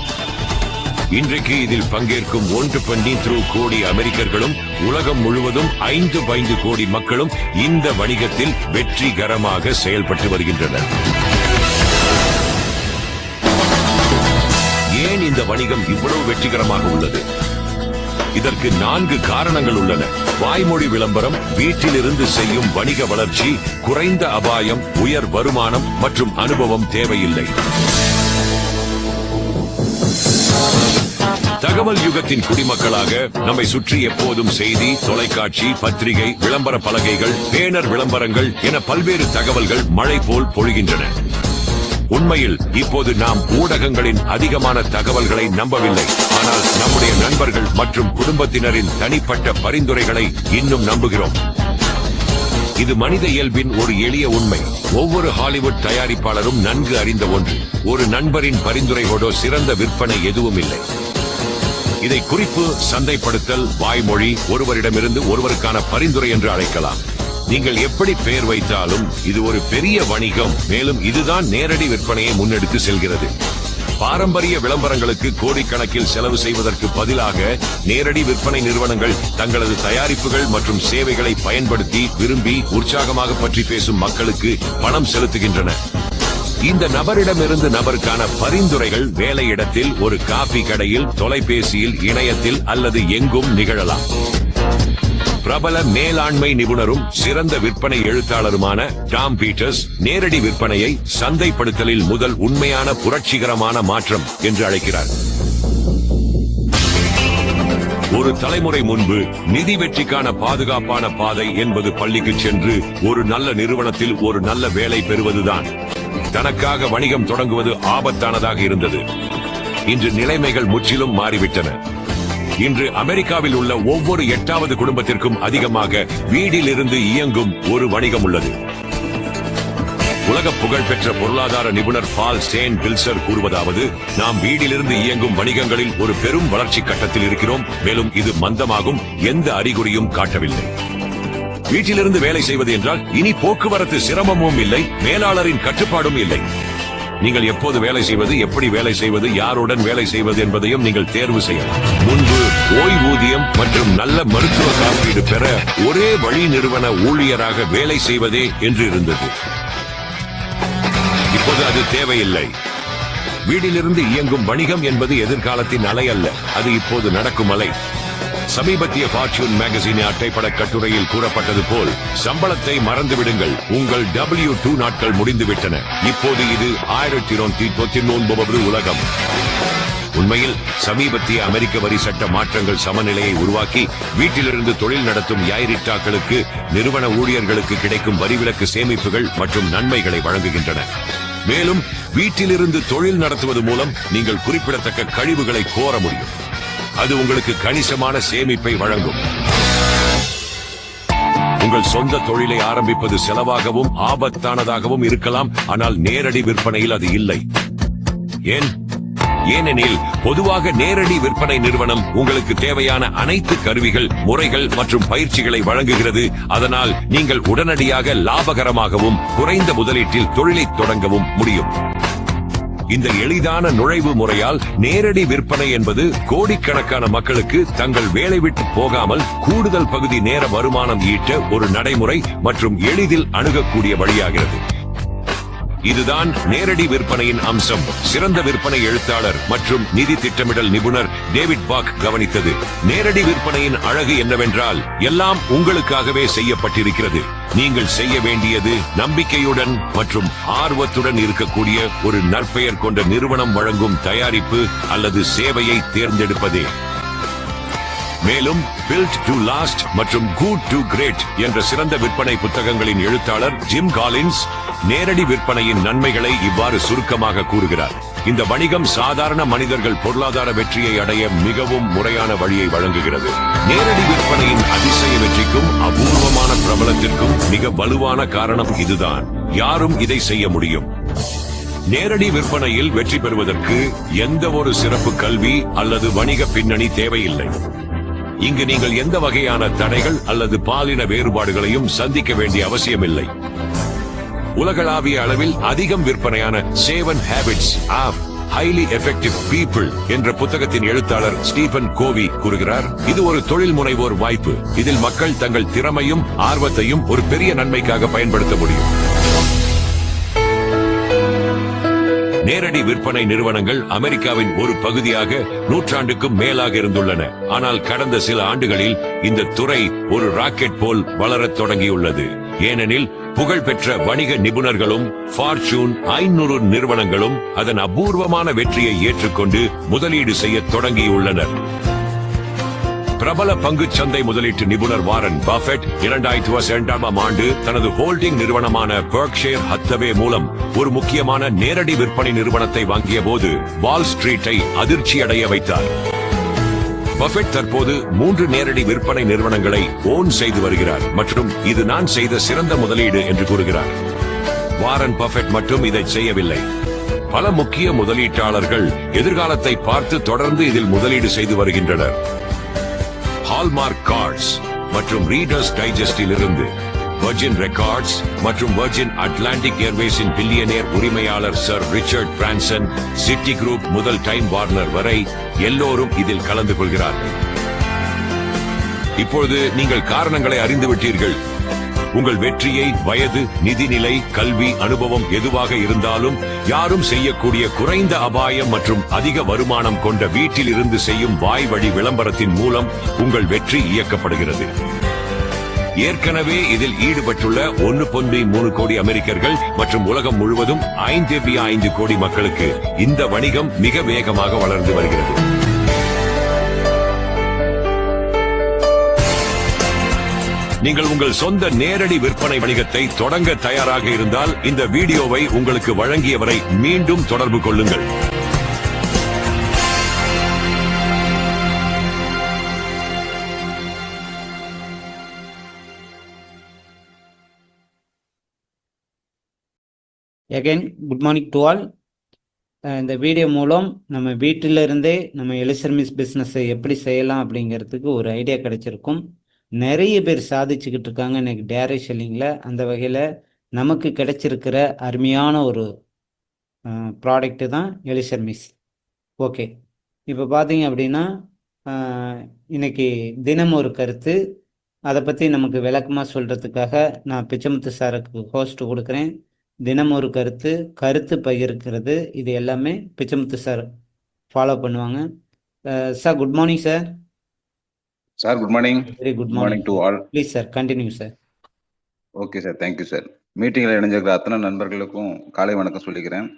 இன்றைக்கு இதில் பங்கேற்கும் 1.3 கோடி அமெரிக்கர்களும் உலகம் முழுவதும் 5 கோடி மக்களும் இந்த வணிகத்தில் வெற்றிகரமாக செயல்பட்டு வருகின்றனர். ஏன் இந்த வணிகம் இவ்வளவு வெற்றிகரமாக உள்ளது? இதற்கு 4 காரணங்கள் உள்ளன. வாய்மொழி விளம்பரம், வீட்டிலிருந்து செய்யும் வணிக வளர்ச்சி, குறைந்த அபாயம், உயர் வருமானம் மற்றும் அனுபவம் தேவையில்லை. தகவல் யுகத்தின் குடிமக்களாக நம்மை சுற்றி எப்போதும் செய்தி, தொலைக்காட்சி, பத்திரிகை, விளம்பர பலகைகள், பேனர் விளம்பரங்கள் என பல்வேறு தகவல்கள் மழை போல் பொழிகின்றன. உண்மையில் இப்போது நாம் ஊடகங்களின் அதிகமான தகவல்களை நம்பவில்லை, ஆனால் நம்முடைய நண்பர்கள் மற்றும் குடும்பத்தினரின் தனிப்பட்ட பரிந்துரைகளை இன்னும் நம்புகிறோம். இது மனித இயல்பின் ஒரு எளிய உண்மை. ஒவ்வொரு ஹாலிவுட் தயாரிப்பாளரும் நன்கு அறிந்த ஒன்று. ஒரு நண்பரின் பரிந்துரையோடு சிறந்த விற்பனை எதுவும் இல்லை. இதை குறிப்பு, சந்தைப்படுத்தல், வாய்மொழி, ஒருவரிடமிருந்து ஒருவருக்கான பரிந்துரை என்று அழைக்கலாம். நீங்கள் எப்படி பெயர் வைத்தாலும் இது ஒரு பெரிய வணிகம். மேலும் இதுதான் நேரடி விற்பனையை முன்னெடுத்து செல்கிறது. பாரம்பரிய விளம்பரங்களுக்கு கோடிக்கணக்கில் செலவு செய்வதற்கு பதிலாக நேரடி விற்பனை நிறுவனங்கள் தங்களது தயாரிப்புகள் மற்றும் சேவைகளை பயன்படுத்தி விரும்பி உற்சாகமாக பற்றி பேசும் மக்களுக்கு பணம் செலுத்துகின்றன. இந்த நபரிடமிருந்து நபருக்கான பரிந்துரைகள் வேலையிடத்தில், ஒரு காபி கடையில், தொலைபேசியில், இணையத்தில் அல்லது எங்கும் நிகழலாம். பிரபல மேலாண்மை நிபுணரும் சிறந்த விற்பனை எழுத்தாளருமான டாம் பீட்டர்ஸ் நேரடி விற்பனையை சந்தைப்படுத்தலில் முதல் உண்மையான புரட்சிகரமான மாற்றம் என்று அழைக்கிறார். ஒரு தலைமுறை முன்பு நிதி வெற்றிக்கான பாதுகாப்பான பாதை என்பது பள்ளிக்கு சென்று ஒரு நல்ல நிறுவனத்தில் ஒரு நல்ல வேலை பெறுவதுதான். தனக்காக வணிகம் தொடங்குவது ஆபத்தானதாக இருந்தது. இன்று நிலைமைகள் முற்றிலும் மாறிவிட்டன. இன்று அமெரிக்காவில் உள்ள ஒவ்வொரு 8வது குடும்பத்திற்கும் அதிகமாக வீட்டில் இருந்து இயங்கும் ஒரு வணிகம் உள்ளது. உலக புகழ்பெற்ற பொருளாதார நிபுணர் பால் ஸ்டேன் பில்சர் கூறுவதாவது, நாம் வீட்டிலிருந்து இயங்கும் வணிகங்களில் ஒரு பெரும் வளர்ச்சி கட்டத்தில் இருக்கிறோம், மேலும் இது மந்தமாகும் எந்த அறிகுறியும் காட்டவில்லை. வீட்டிலிருந்து வேலை செய்வது என்றால் இனி போக்குவரத்து சிரமமும் இல்லை, மேலாளரின் கட்டுப்பாடும் இல்லை. நீங்கள் எப்போது வேலை செய்வது, எப்படி வேலை செய்வது, யாருடன் வேலை செய்வது என்பதையும் நீங்கள் தேர்வு செய்யலாம். முன்பு ஓய்வூதியம் மற்றும் நல்ல மருத்துவ காப்பீடு பெற ஒரே வழி நிறுவன ஊழியராக வேலை செய்வதே என்று இருந்தது. இப்போது அது தேவையில்லை. வீட்டிலிருந்து இயங்கும் வணிகம் என்பது எதிர்காலத்தின் அலை அல்ல, அது இப்போது நடக்கும் அலை. சமீபத்திய ஃபார்ச்சூன் மேகசின் அட்டைப்பட கட்டுரையில் கூறப்பட்டது போல், சம்பளத்தை மறந்துவிடுங்கள், உங்கள் W2 நாட்கள் முடிந்துவிட்டன. இப்போது இது 1999 உலகம். உண்மையில் சமீபத்திய அமெரிக்க வரி சட்ட மாற்றங்கள் சமநிலையை உருவாக்கி வீட்டிலிருந்து தொழில் நடத்தும் யாயிரிட்டாக்களுக்கு நிறுவன ஊழியர்களுக்கு கிடைக்கும் வரிவிலக்கு சேமிப்புகள் மற்றும் நன்மைகளை வழங்குகின்றன. மேலும் வீட்டிலிருந்து தொழில் நடத்துவது மூலம் நீங்கள் குறிப்பிடத்தக்க கழிவுகளை கோர முடியும். அது உங்களுக்கு கணிசமான சேமிப்பை வழங்கும். உங்கள் சொந்த தொழிலை ஆரம்பிப்பது செலவாகவும் ஆபத்தானதாகவும் இருக்கலாம், ஆனால் நேரடி விற்பனையில் அது இல்லை. ஏனெனில் பொதுவாக நேரடி விற்பனை நிறுவனம் உங்களுக்கு தேவையான அனைத்து கருவிகள், முறைகள் மற்றும் பயிற்சிகளை வழங்குகிறது. அதனால் நீங்கள் உடனடியாக லாபகரமாகவும் குறைந்த முதலீட்டில் தொழிலை தொடங்கவும் முடியும். இந்த எளிதான நுழைவு முறையால் நேரடி விற்பனை என்பது கோடிக்கணக்கான மக்களுக்கு தங்கள் வேலை விட்டு போகாமல் கூடுதல் பகுதி நேர வருமானம் ஈட்ட ஒரு நடைமுறை மற்றும் எளிதில் அணுகக்கூடிய வழியாகிறது. இதுதான் நேரடி விற்பனையின் அம்சம். சிறந்த விற்பனை எழுத்தாளர் மற்றும் நிதி திட்டமிடல் நிபுணர் டேவிட் பாக் கவனித்தது. நேரடி விற்பனையின் அழகு என்னவென்றால், எல்லாம் உங்களுக்காகவே செய்யப்பட்டிருக்கிறது. நீங்கள் செய்ய வேண்டியது நம்பிக்கையுடன் மற்றும் ஆர்வத்துடன் இருக்கக்கூடிய ஒரு நற்பெயர் கொண்ட நிறுவனம் வழங்கும் தயாரிப்பு அல்லது சேவையை தேர்ந்தெடுப்பதே. மேலும் Built to Last மற்றும் Good to Great என்ற சிறந்த விற்பனை புத்தகங்களின் எழுத்தாளர் ஜிம் காலின்ஸ் நேரடி விற்பனையின் நன்மைகளை இவ்வாறு சுருக்கமாக கூறுகிறார். இந்த வணிகம் சாதாரண மனிதர்கள் பொருளாதார வெற்றியை அடைய மிகவும் முறையான வழியை வழங்குகிறது. நேரடி விற்பனையின் அதிசய வெற்றிக்கும் அபூர்வமான பிரபலத்திற்கும் மிக வலுவான காரணம் இதுதான். யாரும் இதை செய்ய முடியும். நேரடி விற்பனையில் வெற்றி பெறுவதற்கு எந்த ஒரு சிறப்பு கல்வி அல்லது வணிக பின்னணி தேவையில்லை. இங்கு நீங்கள் எந்த வகையான தடைகள் அல்லது பாலின வேறுபாடுகளையும் சந்திக்க வேண்டிய அவசியமில்லை. உலகளாவிய அளவில் அதிகம் விற்பனையான 7 Habits of Highly Effective People என்ற புத்தகத்தின் எழுத்தாளர் ஸ்டீபன் கோவி கூறுகிறார், இது ஒரு தொழில் முனைவோர் வாய்ப்பு. இதில் மக்கள் தங்கள் திறமையும் ஆர்வத்தையும் ஒரு பெரிய நன்மைக்காக பயன்படுத்த முடியும். நேரடி விற்பனை நிறுவனங்கள் அமெரிக்காவின் ஒரு பகுதியாக நூற்றாண்டுக்கும் மேலாக இருந்துள்ளன. ஆனால் கடந்த சில ஆண்டுகளில் இந்த துறை ஒரு ராக்கெட் போல் வளரத் தொடங்கியுள்ளது. ஏனெனில் புகழ்பெற்ற வணிக நிபுணர்களும் ஃபார்ச்சூன் 500 நிறுவனங்களும் அதன் அபூர்வமான வெற்றியை ஏற்றுக்கொண்டு முதலீடு செய்ய தொடங்கியுள்ளனர். பிரபல பங்குச் சந்தை முதலீட்டு நிபுணர் வாரன் பஃபெட் 2002ஆம் ஆண்டு தனது ஹோல்டிங் நிறுவனமான பெர்க்ஷைர் ஹத்தவே மூலம் ஒரு முக்கியமான நேரடி விற்பனை நிறுவனத்தை வாங்கிய போது வால் ஸ்ட்ரீட்டை அதிர்ச்சியடைய வைத்தார். பஃபெட் தற்போது 3 நேரடி விற்பனை நிறுவனங்களை ஓன் செய்து வருகிறார் மற்றும் இது நான் செய்த சிறந்த முதலீடு என்று கூறுகிறார். வாரன் பஃபெட் மட்டும் இதை செய்யவில்லை. பல முக்கிய முதலீட்டாளர்கள் எதிர்காலத்தை பார்த்து தொடர்ந்து இதில் முதலீடு செய்து வருகின்றனர். ஹால்மார்க் கார்ட்ஸ் மற்றும் ரீடர்ஸ் டைஜஸ்டில் இருந்து வர்ஜின் ரெக்கார்ட்ஸ் மற்றும் வர்ஜின் அட்லாண்டிக் ஏர்வேஸின் பில்லியனேர் உரிமையாளர் sir Richard Branson, city group முதல் டைம் வார்னர் வரை எல்லோரும் இதில் கலந்து கொள்கிறார்கள். இப்பொழுது நீங்கள் காரணங்களை அறிந்துவிட்டீர்கள். உங்கள் வெற்றியை வயது, நிதிநிலை, கல்வி, அனுபவம் எதுவாக இருந்தாலும் யாரும் செய்யக்கூடிய குறைந்த அபாயம் மற்றும் அதிக வருமானம் கொண்ட வீட்டில் இருந்து செய்யும் வாய்வழி விளம்பரத்தின் மூலம் உங்கள் வெற்றி இயக்கப்படுகிறது. ஏற்கனவே இதில் ஈடுபட்டுள்ள 1.3 கோடி அமெரிக்கர்கள் மற்றும் உலகம் முழுவதும் 5.5 கோடி மக்களுக்கு இந்த வணிகம் மிக வேகமாக வளர்ந்து வருகிறது. நீங்கள் உங்கள் சொந்த நேரடி விற்பனை வணிகத்தை தொடங்க தயாராக இருந்தால் இந்த வீடியோவை உங்களுக்கு வழங்கியவரை மீண்டும் தொடர்பு கொள்ளுங்கள். Again good morning to all. இந்த வீடியோ மூலம் நம்ம வீட்டிலிருந்தே நம்ம எலிசர்மிஸ் பிஸ்னஸை எப்படி செய்யலாம் அப்படிங்கிறதுக்கு ஒரு ஐடியா கிடைச்சிருக்கும். நிறைய பேர் சாதிச்சுக்கிட்டு இருக்காங்க இன்னைக்கு டேரக்ட் செல்லிங்கில். அந்த வகையில் நமக்கு கிடைச்சிருக்கிற அருமையான ஒரு ப்ராடக்ட்டு தான் எலிசர்மிஸ். ஓகே, இப்போ பார்த்தீங்க அப்படின்னா இன்னைக்கு தினம் ஒரு கருத்து, அதை பற்றி நமக்கு விளக்கமாக சொல்கிறதுக்காக நான் பிச்சமுத்து சாருக்கு ஹோஸ்ட் கொடுக்குறேன். தினம் ஒரு கருத்து, கருத்து பகிர்க்கிறது, இது எல்லாமே பிச்சமுத்து சார் ஃபாலோ பண்ணுவாங்க. Sir good morning sir. Sir good morning. Very good good morning morning to sir. All. Please sir continue sir. Okay sir, thank you sir. மீட்டிங்கில் இணைஞ்சிருக்கிற அத்தனை நண்பர்களுக்கும் காலை வணக்கம் சொல்லிக்கிறேன்.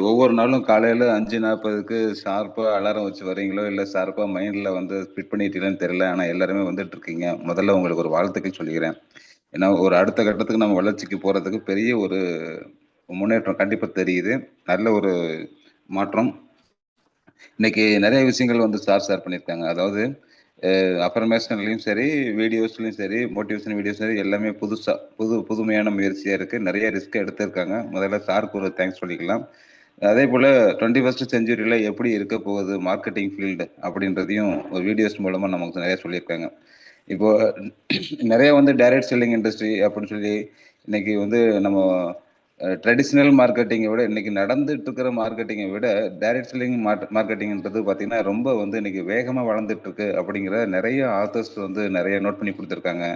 ஒவ்வொரு நாளும் காலையில் 5:40க்கு ஷார்ப்பாக அலாரம் வச்சு வரீங்களோ இல்லை ஷார்ப்பாக மைண்டில் வந்து ஃபிட் பண்ணிட்டீங்கன்னு தெரியல, ஆனால் எல்லாருமே வந்துட்டு இருக்கீங்க. முதல்ல உங்களுக்கு ஒரு வாழ்த்துக்கள் சொல்லிக்கிறேன். ஏன்னா ஒரு அடுத்த கட்டத்துக்கு நம்ம வளர்ச்சிக்கு போகிறதுக்கு பெரிய ஒரு முன்னேற்றம் கண்டிப்பாக தெரியுது. நல்ல ஒரு மாற்றம். இன்னைக்கு நிறைய விஷயங்கள் வந்து ஷேர் பண்ணியிருக்காங்க. அதாவது அஃபர்மேஷன்லையும் சரி, வீடியோஸ்லையும் சரி, மோட்டிவேஷன் வீடியோஸ் சரி, எல்லாமே புதுமையான முயற்சியாக இருக்குது. நிறைய ரிஸ்க் எடுத்திருக்காங்க. முதல்ல சாருக்கு ஒரு தேங்க்ஸ் சொல்லிக்கலாம். அதே போல் 21st செஞ்சுரியில் எப்படி இருக்க போகுது மார்க்கெட்டிங் ஃபீல்டு அப்படின்றதையும் ஒரு வீடியோஸ் மூலமாக நமக்கு நிறைய சொல்லியிருக்காங்க. இப்போ நிறைய வந்து டைரக்ட் செல்லிங் இண்டஸ்ட்ரி அப்படின்னு சொல்லி இன்னைக்கு வந்து நம்ம ட்ரெடிஷ்னல் மார்க்கெட்டிங்கை விட இன்னைக்கு நடந்துட்டு இருக்கிற மார்க்கெட்டிங்கை விட டைரக்ட் செல்லிங் மார்க்கெட்டிங்ன்றது பார்த்தீங்கன்னா ரொம்ப வந்து இன்னைக்கு வேகமாக வளர்ந்துட்டு இருக்கு அப்படிங்கிற நிறைய ஆத்தர்ஸ் வந்து நிறைய நோட் பண்ணி கொடுத்துருக்காங்க.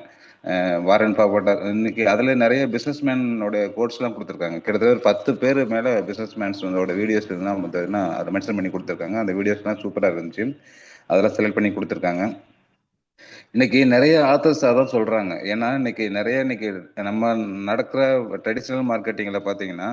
வாரன் பாபட்டர் இன்னைக்கு அதில் நிறைய பிஸ்னஸ்மேனோட கோட்ஸ்லாம் கொடுத்துருக்காங்க. கிட்டத்தட்ட ஒரு 10 பேர் மேலே பிஸ்னஸ்மேன்ஸோட வீடியோஸ் எல்லாம் பார்த்தீங்கன்னா அதை மென்ஷன் பண்ணி கொடுத்துருக்காங்க. அந்த வீடியோஸ்லாம் சூப்பராக இருந்துச்சு. அதெல்லாம் செலக்ட் பண்ணி கொடுத்துருக்காங்க. இன்னைக்கு நிறைய ஆத்தர்ஸ் அதான் சொல்றாங்க. ஏன்னா இன்னைக்கு நம்ம நடக்கிற ட்ரெடிஷ்னல் மார்க்கெட்டிங்ல பாத்தீங்கன்னா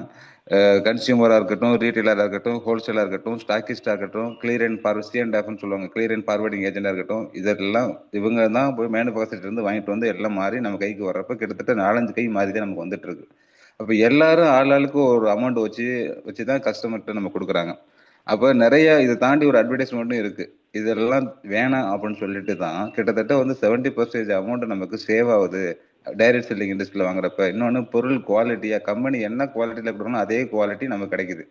கன்சியூமரா இருக்கட்டும், ரீட்டைலரா இருக்கட்டும், ஹோல்சேலா இருக்கட்டும், ஸ்டாக்கிஸ்டா இருக்கட்டும், கிளியர் அண்ட் பார்வர்ட் C&Fன்னு சொல்லுவாங்க, கிளியர் அண்ட் ஃபார்வர்டிங் ஏஜென்டா இருக்கட்டும், இதெல்லாம் இவங்க தான் போய் மேனுஃபேக்சர் இருந்து வாங்கிட்டு வந்து எல்லாம் மாறி நம்ம கைக்கு வர்றப்ப கிட்டத்தட்ட 4-5 கை மாறி தான் நமக்கு வந்துட்டு இருக்கு. அப்ப எல்லாரும் ஆளுக்கு ஒரு அமௌண்ட் வச்சுதான் கஸ்டமர்கிட்ட நம்ம கொடுக்குறாங்க. அப்ப நிறைய இதை தாண்டி ஒரு அட்வர்டைஸ்மெண்ட்டும் இருக்கு. இதெல்லாம் வேணாம் அப்படின்னு சொல்லிட்டு தான் கிட்டத்தட்ட வந்து 70% அமௌண்ட் நமக்கு சேவ் ஆகுது டைரக்ட் செல்லிங் இண்டஸ்ட்ரியில் வாங்குறப்ப. இன்னொன்று பொருள் குவாலிட்டியா, கம்பெனி என்ன குவாலிட்டியில் கொடுக்கணும் அதே குவாலிட்டி நமக்கு கிடைக்குது.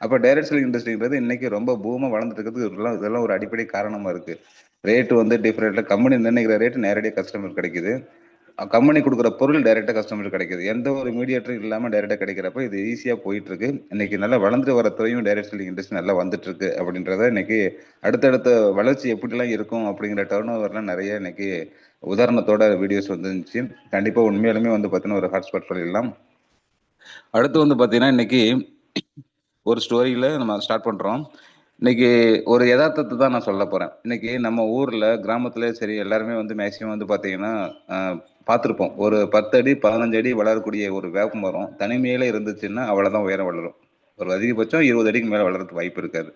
அப்போ டைரக்ட் செல்லிங் இண்டஸ்ட்ரிங்கிறது இன்னைக்கு ரொம்ப பூமாக வளர்ந்துட்டு இருக்கிறது. இதெல்லாம் ஒரு அடிப்படை காரணமா இருக்கு. ரேட்டு வந்து டிஃப்ரெண்ட்ல கம்பெனி நிர்ணயிக்கிற ரேட்டு நேரடியாக கஸ்டமர் கிடைக்குது. கம்பெனி கொடுக்குற பொருள் டைரெக்டாக கஸ்டமருக்கு கிடைக்குது. எந்த ஒரு மீடியேட்டரும் இல்லாமல் டைரெக்டாக கிடைக்கிறப்ப இது ஈஸியாக போயிட்டு இருக்கு. இன்னைக்கு நல்லா வளர்ந்து வர துறையும் டைரக்ட் செல்லிங் இண்டஸ்ட்ரி நல்லா வந்துட்டு இருக்கு அப்படின்றத இன்னைக்கு அடுத்தடுத்த வளர்ச்சி எப்படிலாம் இருக்கும் அப்படிங்கிற டர்ன் ஓவர்லாம் நிறைய இன்னைக்கு உதாரணத்தோட வீடியோஸ் வந்துருந்துச்சு. கண்டிப்பாக உண்மையாலுமே வந்து பார்த்தீங்கன்னா ஒரு ஹாட்ஸ்பாட் சொல்லிடலாம். அடுத்து வந்து பார்த்தீங்கன்னா இன்னைக்கு ஒரு ஸ்டோரியில நம்ம ஸ்டார்ட் பண்றோம். இன்னைக்கு ஒரு யதார்த்தத்தை தான் நான் சொல்ல போறேன். இன்னைக்கு நம்ம ஊர்ல கிராமத்துல சரி எல்லாருமே வந்து மேக்சிமம் வந்து பாத்தீங்கன்னா பார்த்துருப்போம். ஒரு 10 அடி 15 அடி வளரக்கூடிய ஒரு வேப்ப மரம் தனிமையில இருந்துச்சுன்னா அவ்வளவுதான் உயரம் வளரும். ஒரு அதிகபட்சம் 20 அடிக்கு மேல வளர்றதுக்கு வாய்ப்பு இருக்காது.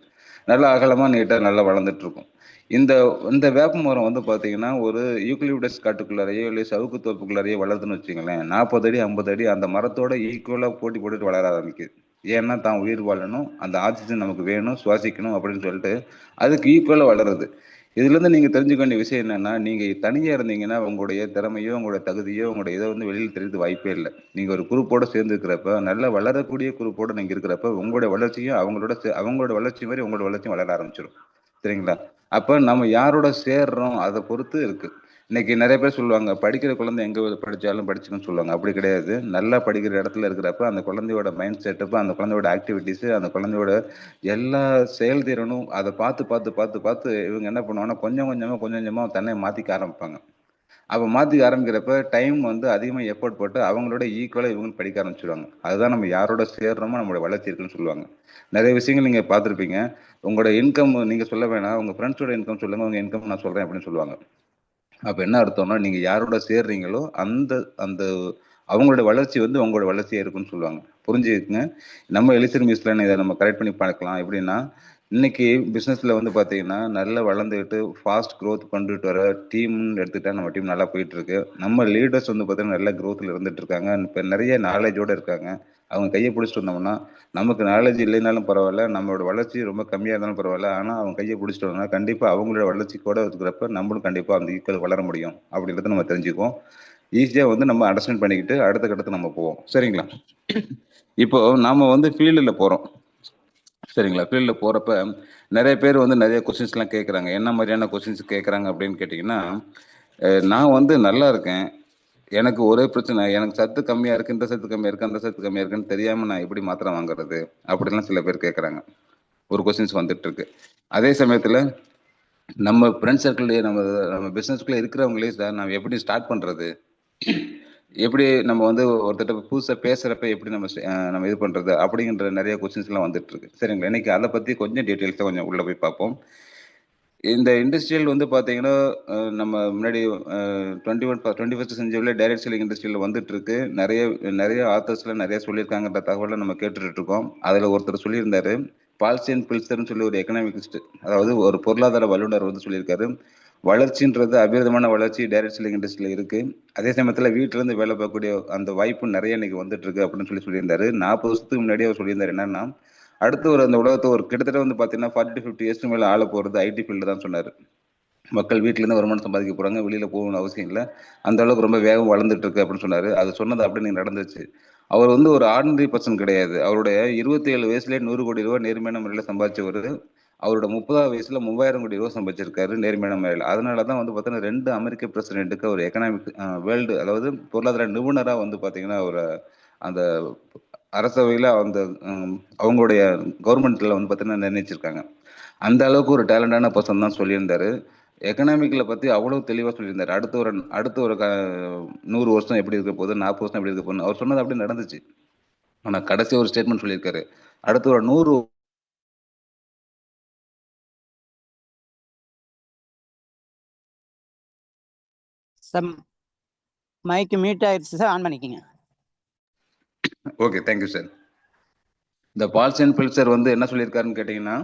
நல்லா அகலமா நீட்டா நல்லா வளர்ந்துட்டு இருக்கும். இந்த இந்த வேப்ப மரம் வந்து பாத்தீங்கன்னா ஒரு யூக்லிப்டஸ் காட்டுக்குள்ளாரையோ இல்லை சவுக்கு தோப்புக்குள்ளாரையோ வளர்த்துன்னு வச்சுங்களேன், 40 அடி 50 அடி அந்த மரத்தோட ஈக்குவலா போட்டி போட்டுட்டு வளர ஆரம்பிக்குது. ஏன்னா தான் உயிர் வாழணும், அந்த ஆக்சிஜன் நமக்கு வேணும், சுவாசிக்கணும் அப்படின்னு சொல்லிட்டு அதுக்கு ஈக்குவலா வளருது. இதுல இருந்து நீங்க தெரிஞ்சுக்க வேண்டிய விஷயம் என்னன்னா, நீங்க தனியா இருந்தீங்கன்னா உங்களுடைய திறமையோ உங்களுடைய தகுதியோ உங்களுடைய இதை வந்து வெளியில் தெரிஞ்சு வாய்ப்பே இல்லை. நீங்க ஒரு குரூப்போட சேர்ந்து இருக்கிறப்ப, நல்லா வளரக்கூடிய குரூப்போட நீங்க இருக்கிறப்ப உங்களுடைய வளர்ச்சியும் அவங்களோட வளர்ச்சி மாதிரி உங்களோட வளர்ச்சியும் வளர ஆரம்பிச்சிடும். சரிங்களா? அப்ப நம்ம யாரோட சேர்றோம் அதை பொறுத்து இருக்கு. இன்னைக்கு நிறைய பேர் சொல்லுவாங்க படிக்கிற குழந்தை எங்க படிச்சாலும் படிச்சுன்னு சொல்லுவாங்க. அப்படி கிடையாது. நல்லா படிக்கிற இடத்துல இருக்கிறப்ப அந்த குழந்தையோட மைண்ட் செட்டப், அந்த குழந்தையோட ஆக்டிவிட்டிஸ், அந்த குழந்தையோட எல்லா செயல்திறனும் அதை பார்த்து பார்த்து பார்த்து பார்த்து இவங்க என்ன பண்ணுவாங்கன்னா கொஞ்சம் கொஞ்சமா தன்னை மாத்திக்க ஆரம்பிப்பாங்க. அப்ப மாத்திக்க ஆரம்பிக்கிறப்ப டைம் வந்து அதிகமா எஃபோர்ட் போட்டு அவங்களோட ஈக்குவலா இவங்க படிக்க ஆரம்பிச்சிடுவாங்க. அதுதான் நம்ம யாரோட சேர்றோமோ நம்மளோட வளர்ச்சி இருக்குன்னு சொல்லுவாங்க. நிறைய விஷயங்கள் நீங்க பார்த்துருப்பீங்க. உங்களோட இன்கம் நீங்க சொல்ல வேணாம், உங்க ஃப்ரெண்ட்ஸோட இன்கம் சொல்லுங்க, உங்க இன்கம் நான் சொல்றேன் அப்படின்னு சொல்லுவாங்க. அப்ப என்ன அர்த்தம்னா நீங்க யாரோட சேர்றீங்களோ அந்த அந்த அவங்களோட வளர்ச்சி வந்து உங்களோட வளர்ச்சியா இருக்குன்னு சொல்லுவாங்க. புரிஞ்சுக்குங்க. நம்ம எலிசர் மிஸ்ல இதை நம்ம கரெக்ட் பண்ணி பார்க்கலாம். எப்படின்னா இன்னைக்கு பிசினஸ்ல வந்து பாத்தீங்கன்னா நல்லா வளர்ந்துட்டு ஃபாஸ்ட் க்ரோத் கொண்டுட்டு வர டீம்னு எடுத்துட்டா நம்ம டீம் நல்லா போயிட்டு இருக்கு. நம்ம லீடர்ஸ் வந்து பாத்தீங்கன்னா நல்ல க்ரோத்ல இருந்துட்டு இருக்காங்க. இப்ப நிறைய நாலேஜோட இருக்காங்க. அவங்க கையை பிடிச்சிட்டு வந்தோம்னா நமக்கு நாலேஜ் இல்லைனாலும் பரவாயில்ல, நம்மளோட வளர்ச்சி ரொம்ப கம்மியா இருந்தாலும் பரவாயில்ல, ஆனா அவங்க கையை பிடிச்சிட்டு வந்தோம்னா கண்டிப்பா அவங்களோட வளர்ச்சி கூட இருக்கிறப்ப நம்மளும் கண்டிப்பா அந்த ஈக்குவல் வளர முடியும் அப்படின்றத நம்ம தெரிஞ்சுக்குவோம். ஈஸியா வந்து நம்ம அண்டர்ஸ்டாண்ட் பண்ணிக்கிட்டு அடுத்த கட்டத்துக்கு நம்ம போவோம். சரிங்களா? இப்போ நாம வந்து ஃபீல்டுல போறோம். சரிங்களா? ஃபீல்டில் போகிறப்ப நிறைய பேர் வந்து நிறைய கொஸ்டின்ஸ்லாம் கேட்குறாங்க. என்ன மாதிரியான கொஸ்டின்ஸ் கேட்குறாங்க அப்படின்னு கேட்டிங்கன்னா, நான் வந்து நல்லா இருக்கேன், எனக்கு ஒரே பிரச்சனை, எனக்கு சத்து கம்மியாக இருக்குது, இந்த சத்து கம்மியாக இருக்குது, அந்த சத்து கம்மியாக இருக்குன்னு தெரியாமல் நான் எப்படி மாத்திரை வாங்குறது அப்படின்லாம் சில பேர் கேட்குறாங்க. ஒரு கொஸ்டின்ஸ் வந்துட்டு இருக்கு. அதே சமயத்தில் நம்ம ஃப்ரெண்ட் சர்க்கிள்லேயே நம்ம பிஸ்னஸ்குள்ளே இருக்கிறவங்களே சார் நான் எப்படி ஸ்டார்ட் பண்ணுறது, எப்படி நம்ம வந்து ஒருத்தட்ட புதுசா பேசுறப்ப எப்படி நம்ம இது பண்றது அப்படிங்கிற நிறைய கொஸ்டின்ஸ் எல்லாம் வந்துட்டு இருக்கு. சரிங்களா? இன்னைக்கு அதை பத்தி கொஞ்சம் டீட்டெயில்ஸா கொஞ்சம் உள்ள போய் பார்ப்போம். இந்த இண்டஸ்ட்ரியல் வந்து பாத்தீங்கன்னா நம்ம முன்னாடி 21st செஞ்சுரியில டைரக்ட் செல்லிங் இண்டஸ்ட்ரியில் வந்துட்டு இருக்கு. நிறைய நிறைய ஆத்தர்ஸ்ல நிறைய சொல்லியிருக்காங்கன்ற தகவலை நம்ம கேட்டுட்டு இருக்கோம். அதுல ஒருத்தர் சொல்லியிருந்தாரு, பால்சியன் பில்சர்னு சொல்லி ஒரு எக்கனாமிக்ஸ்ட், அதாவது ஒரு பொருளாதார வல்லுநர் வந்து சொல்லியிருக்காரு, வளர்ச்சின்றது அபரிதமான வளர்ச்சி டைரக்ட் செல்லிங் இண்டஸ்ட்ரியில் இருக்கு. அதே சமயத்துல வீட்டுல இருந்து வேலை பார்க்கக்கூடிய அந்த வாய்ப்பு நிறைய இன்னைக்கு வந்துட்டு இருக்கு அப்படின்னு சொல்லியிருந்தாரு. 40 வருஷத்துக்கு முன்னாடியே அவர் சொல்லியிருந்தாரு என்னன்னா, அடுத்து ஒரு அந்த உலகத்தை ஒரு கிட்டத்தட்ட வந்து பாத்தீங்கன்னா 40 to 50 இயர்ஸ்க்கு மேல ஆள போறது ஐடி ஃபீல்டு தான் சொன்னாரு. மக்கள் வீட்டுல இருந்து வருமானம் சம்பாதிக்க போறாங்க, வெளியில போகணும்னு அவசியம் இல்லை, அந்த அளவுக்கு ரொம்ப வேகம் வளர்ந்துட்டு இருக்கு அப்படின்னு சொன்னாரு. அது சொன்னது அப்படி நடந்துச்சு. அவர் வந்து ஒரு ஆர்டினரி பர்சன் கிடையாது. அவருடைய 27 வயசுலயே 100 கோடி ரூபாய் நேர்மையான முறையில சம்பாதிச்சவர். அவரோட 30வது வயசுல 3000 கோடி ரூபாய் சம்பாதிச்சிருக்காரு நேர்மையான முறையில். அதனாலதான் வந்து பாத்தீங்கன்னா 2 அமெரிக்க பிரசிடென்ட்டுக்கு ஒரு எக்கனாமிக் வேர்ல்டு, அதாவது பொருளாதார நிபுணரா வந்து பாத்தீங்கன்னா ஒரு அந்த அரசவையில அந்த அவங்களுடைய கவர்மெண்ட்ல வந்து பாத்தீங்கன்னா நிர்ணயிச்சிருக்காங்க. அந்த அளவுக்கு ஒரு டேலண்டான பர்சன் தான் சொல்லியிருந்தாரு. எக்கனாமிக்ல பத்தி அவ்வளவு தெளிவா சொல்லியிருந்தாரு. அடுத்த ஒரு 100 வருஷம் எப்படி இருக்க போகுது, 40 வருஷம் எப்படி இருக்க போகுது அவர் சொன்னது அப்படி நடந்துச்சு. ஆனா கடைசி ஒரு ஸ்டேட்மெண்ட் சொல்லியிருக்காரு, அடுத்த ஒரு 100 சார் மைக்கு மியூட் ஆயிடுச்சு சார், ஆன் பண்ணிக்கங்க. Okay, thank you sir. இந்த பால்சன் பில்சர் வந்து என்ன சொல்லியிருக்காருன்னு கேட்டீங்கன்னா,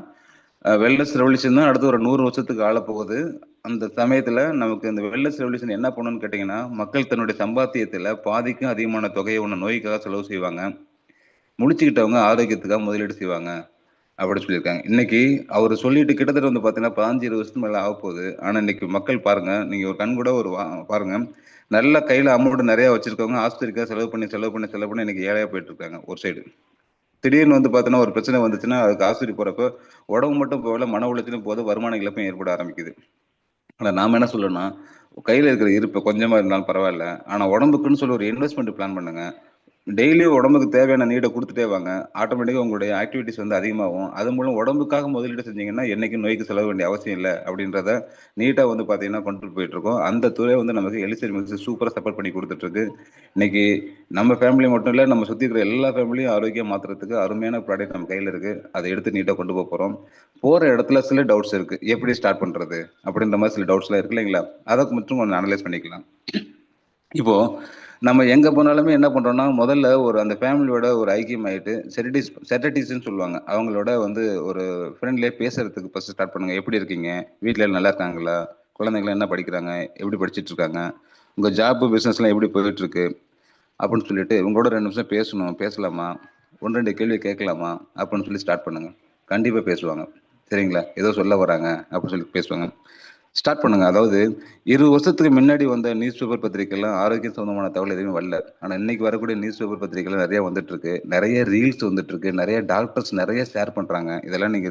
வெல்னஸ் ரெவல்யூஷன் தான் அடுத்து ஒரு 100 வருஷத்துக்கு ஆள போகுது. அந்த சமயத்துல நமக்கு இந்த வெல்னஸ் ரெவல்யூஷன் என்ன பண்ணணும்னு கேட்டீங்கன்னா, மக்கள் தன்னுடைய சம்பாத்தியத்துல பாதிக்கும் அதிகமான தொகையை ஒன்று நோய்க்காக செலவு செய்வாங்க, முடிச்சுக்கிட்டவங்க ஆரோக்கியத்துக்காக முதலீடு செய்வாங்க அப்படின்னு சொல்லியிருக்காங்க. இன்னைக்கு அவர் சொல்லிட்டு கிட்டத்தட்ட வந்து பாத்தீங்கன்னா 15-20 வருஷத்துக்கு மேல ஆக போகுது. ஆனா இன்னைக்கு மக்கள் பாருங்க, நீங்க ஒரு கண் கூட பாருங்க, நல்ல கையில அமௌண்ட் நிறைய வச்சிருக்கவங்க ஆஸ்பத்திரிக்காக செலவு பண்ணி இன்னைக்கு ஏழையா போயிட்டு இருக்காங்க ஒரு சைடு. திடீர்னு வந்து பாத்தீங்கன்னா ஒரு பிரச்சனை வந்துச்சுன்னா அதுக்கு ஆஸ்பத்திரி போறப்ப உடம்பு மட்டும் போகல, மன உளைச்சலும் போது, வருமான இழப்பும் ஏற்பட ஆரம்பிக்குது. ஆனா நாம என்ன சொல்லணும்னா, கையில இருக்கிற இருப்பு கொஞ்சமா இருந்தாலும் பரவாயில்ல, ஆனா உடம்புக்குன்னு சொல்லி ஒரு இன்வெஸ்ட்மெண்ட் பிளான் பண்ணுங்க. டெய்லி உடம்புக்கு தேவையான நீடை கொடுத்துட்டே வாங்க, ஆட்டோமேட்டிக்கா உங்களுடைய ஆக்டிவிட்டிஸ் வந்து அதிகமாகும். அது மூலம் உடம்புக்காக முதலீடு செஞ்சீங்கன்னா என்னைக்கும் நோய்க்கு செலவு வேண்டிய அவசியம் இல்லை அப்படின்றத நீட்டா வந்து பாத்தீங்கன்னா கொண்டு போயிட்டு இருக்கோம். அந்த துறை வந்து நமக்கு எலிசரி மிக்ஸ் சூப்பரா சப்போர்ட் பண்ணி கொடுத்துட்டு இருக்கு. இன்னைக்கு நம்ம ஃபேமிலி மட்டும் இல்ல, நம்ம சுத்தி இருக்கிற எல்லா ஃபேமிலியும் ஆரோக்கியம் மாத்துறதுக்கு அருமையான ப்ராடக்ட் நம்ம கையில இருக்கு. அதை எடுத்து நீட்டா கொண்டு போக போறோம். போற இடத்துல சில டவுட்ஸ் இருக்கு, எப்படி ஸ்டார்ட் பண்றது அப்படின்ற மாதிரி சில டவுட்ஸ் எல்லாம் இருக்கு இல்லைங்களா? அதை மட்டும் கொஞ்சம் அனலைஸ் பண்ணிக்கலாம். இப்போ நம்ம எங்க போனாலுமே என்ன பண்றோம்னா, முதல்ல ஒரு அந்த ஃபேமிலியோட ஒரு ஐக்கியம் ஆயிட்டு செட்டடிஸ்ன்னு சொல்லுவாங்க, அவங்களோட வந்து ஒரு ஃப்ரெண்ட்லியே பேசுறதுக்கு ஃபர்ஸ்ட் ஸ்டார்ட் பண்ணுங்க. எப்படி இருக்கீங்க, வீட்டுல எல்லாம் நல்லா இருக்காங்களா, குழந்தைங்களாம் என்ன படிக்கிறாங்க, எப்படி படிச்சுட்டு இருக்காங்க, உங்க ஜாப் பிசினஸ் எல்லாம் எப்படி போயிட்டு இருக்கு அப்படின்னு சொல்லிட்டு உங்களோட 2 நிமிஷம் பேசணும், பேசலாமா, 1-2 கேள்வி கேட்கலாமா அப்படின்னு சொல்லி ஸ்டார்ட் பண்ணுங்க. கண்டிப்பா பேசுவாங்க. சரிங்களா? ஏதோ சொல்ல வராங்க அப்படின்னு சொல்லி பேசுவாங்க. ஸ்டார்ட் பண்ணுங்க. அதாவது 20 வருஷத்துக்கு முன்னாடி வந்த நியூஸ் பேப்பர் பத்திரிகைலாம் ஆரோக்கியம் சம்பந்தமான தகவல் எதுவுமே வரல. ஆனா இன்னைக்கு வரக்கூடிய நியூஸ் பேப்பர் பத்திரிகைகள் நிறைய வந்துட்டு இருக்கு, நிறைய ரீல்ஸ் வந்துட்டு இருக்கு, நிறைய டாக்டர்ஸ் நிறைய ஷேர் பண்றாங்க. இதெல்லாம் நீங்க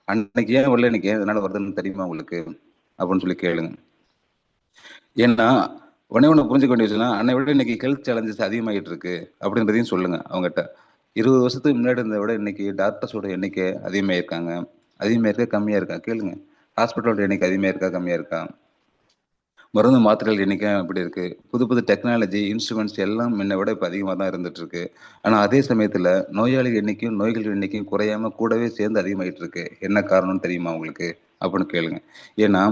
அன்னைக்கு ஏன் வரல, இன்னைக்கு ஏன் இதனால வருதுன்னு தெரியுமா உங்களுக்கு அப்படின்னு சொல்லி கேளுங்க. ஏன்னா ஒண்ணு புரிஞ்சுக்க வேண்டிய விஷயம், அன்னை விட இன்னைக்கு ஹெல்த் சேலஞ்சஸ் அதிகமாகிட்டு இருக்கு அப்படின்றதையும் சொல்லுங்க அவங்ககிட்ட. 20 வருஷத்துக்கு முன்னாடி இருந்ததை விட இன்னைக்கு டாக்டர்ஸோட எண்ணிக்கை அதிகமாயிருக்காங்க, அதிகமா இருக்கா கம்மியா இருக்கா கேளுங்க. ஹாஸ்பிட்டலோட எண்ணிக்கை அதிகமா இருக்கா கம்மியா இருக்கா, மருந்து மாத்திரைகள் எண்ணிக்கை எப்படி இருக்கு, புது புது டெக்னாலஜி இன்ஸ்ட்ருமெண்ட்ஸ் எல்லாம் முன்ன விட இப்ப அதிகமா தான் இருந்துட்டு இருக்கு. ஆனா அதே சமயத்துல நோயாளிகள் எண்ணிக்கையும் நோய்கள் எண்ணிக்கையும் குறையாம கூடவே சேர்ந்து அதிகமாயிட்டு இருக்கு. என்ன காரணம்னு தெரியுமா உங்களுக்கு அப்படின்னு கேளுங்க. ஏன்னா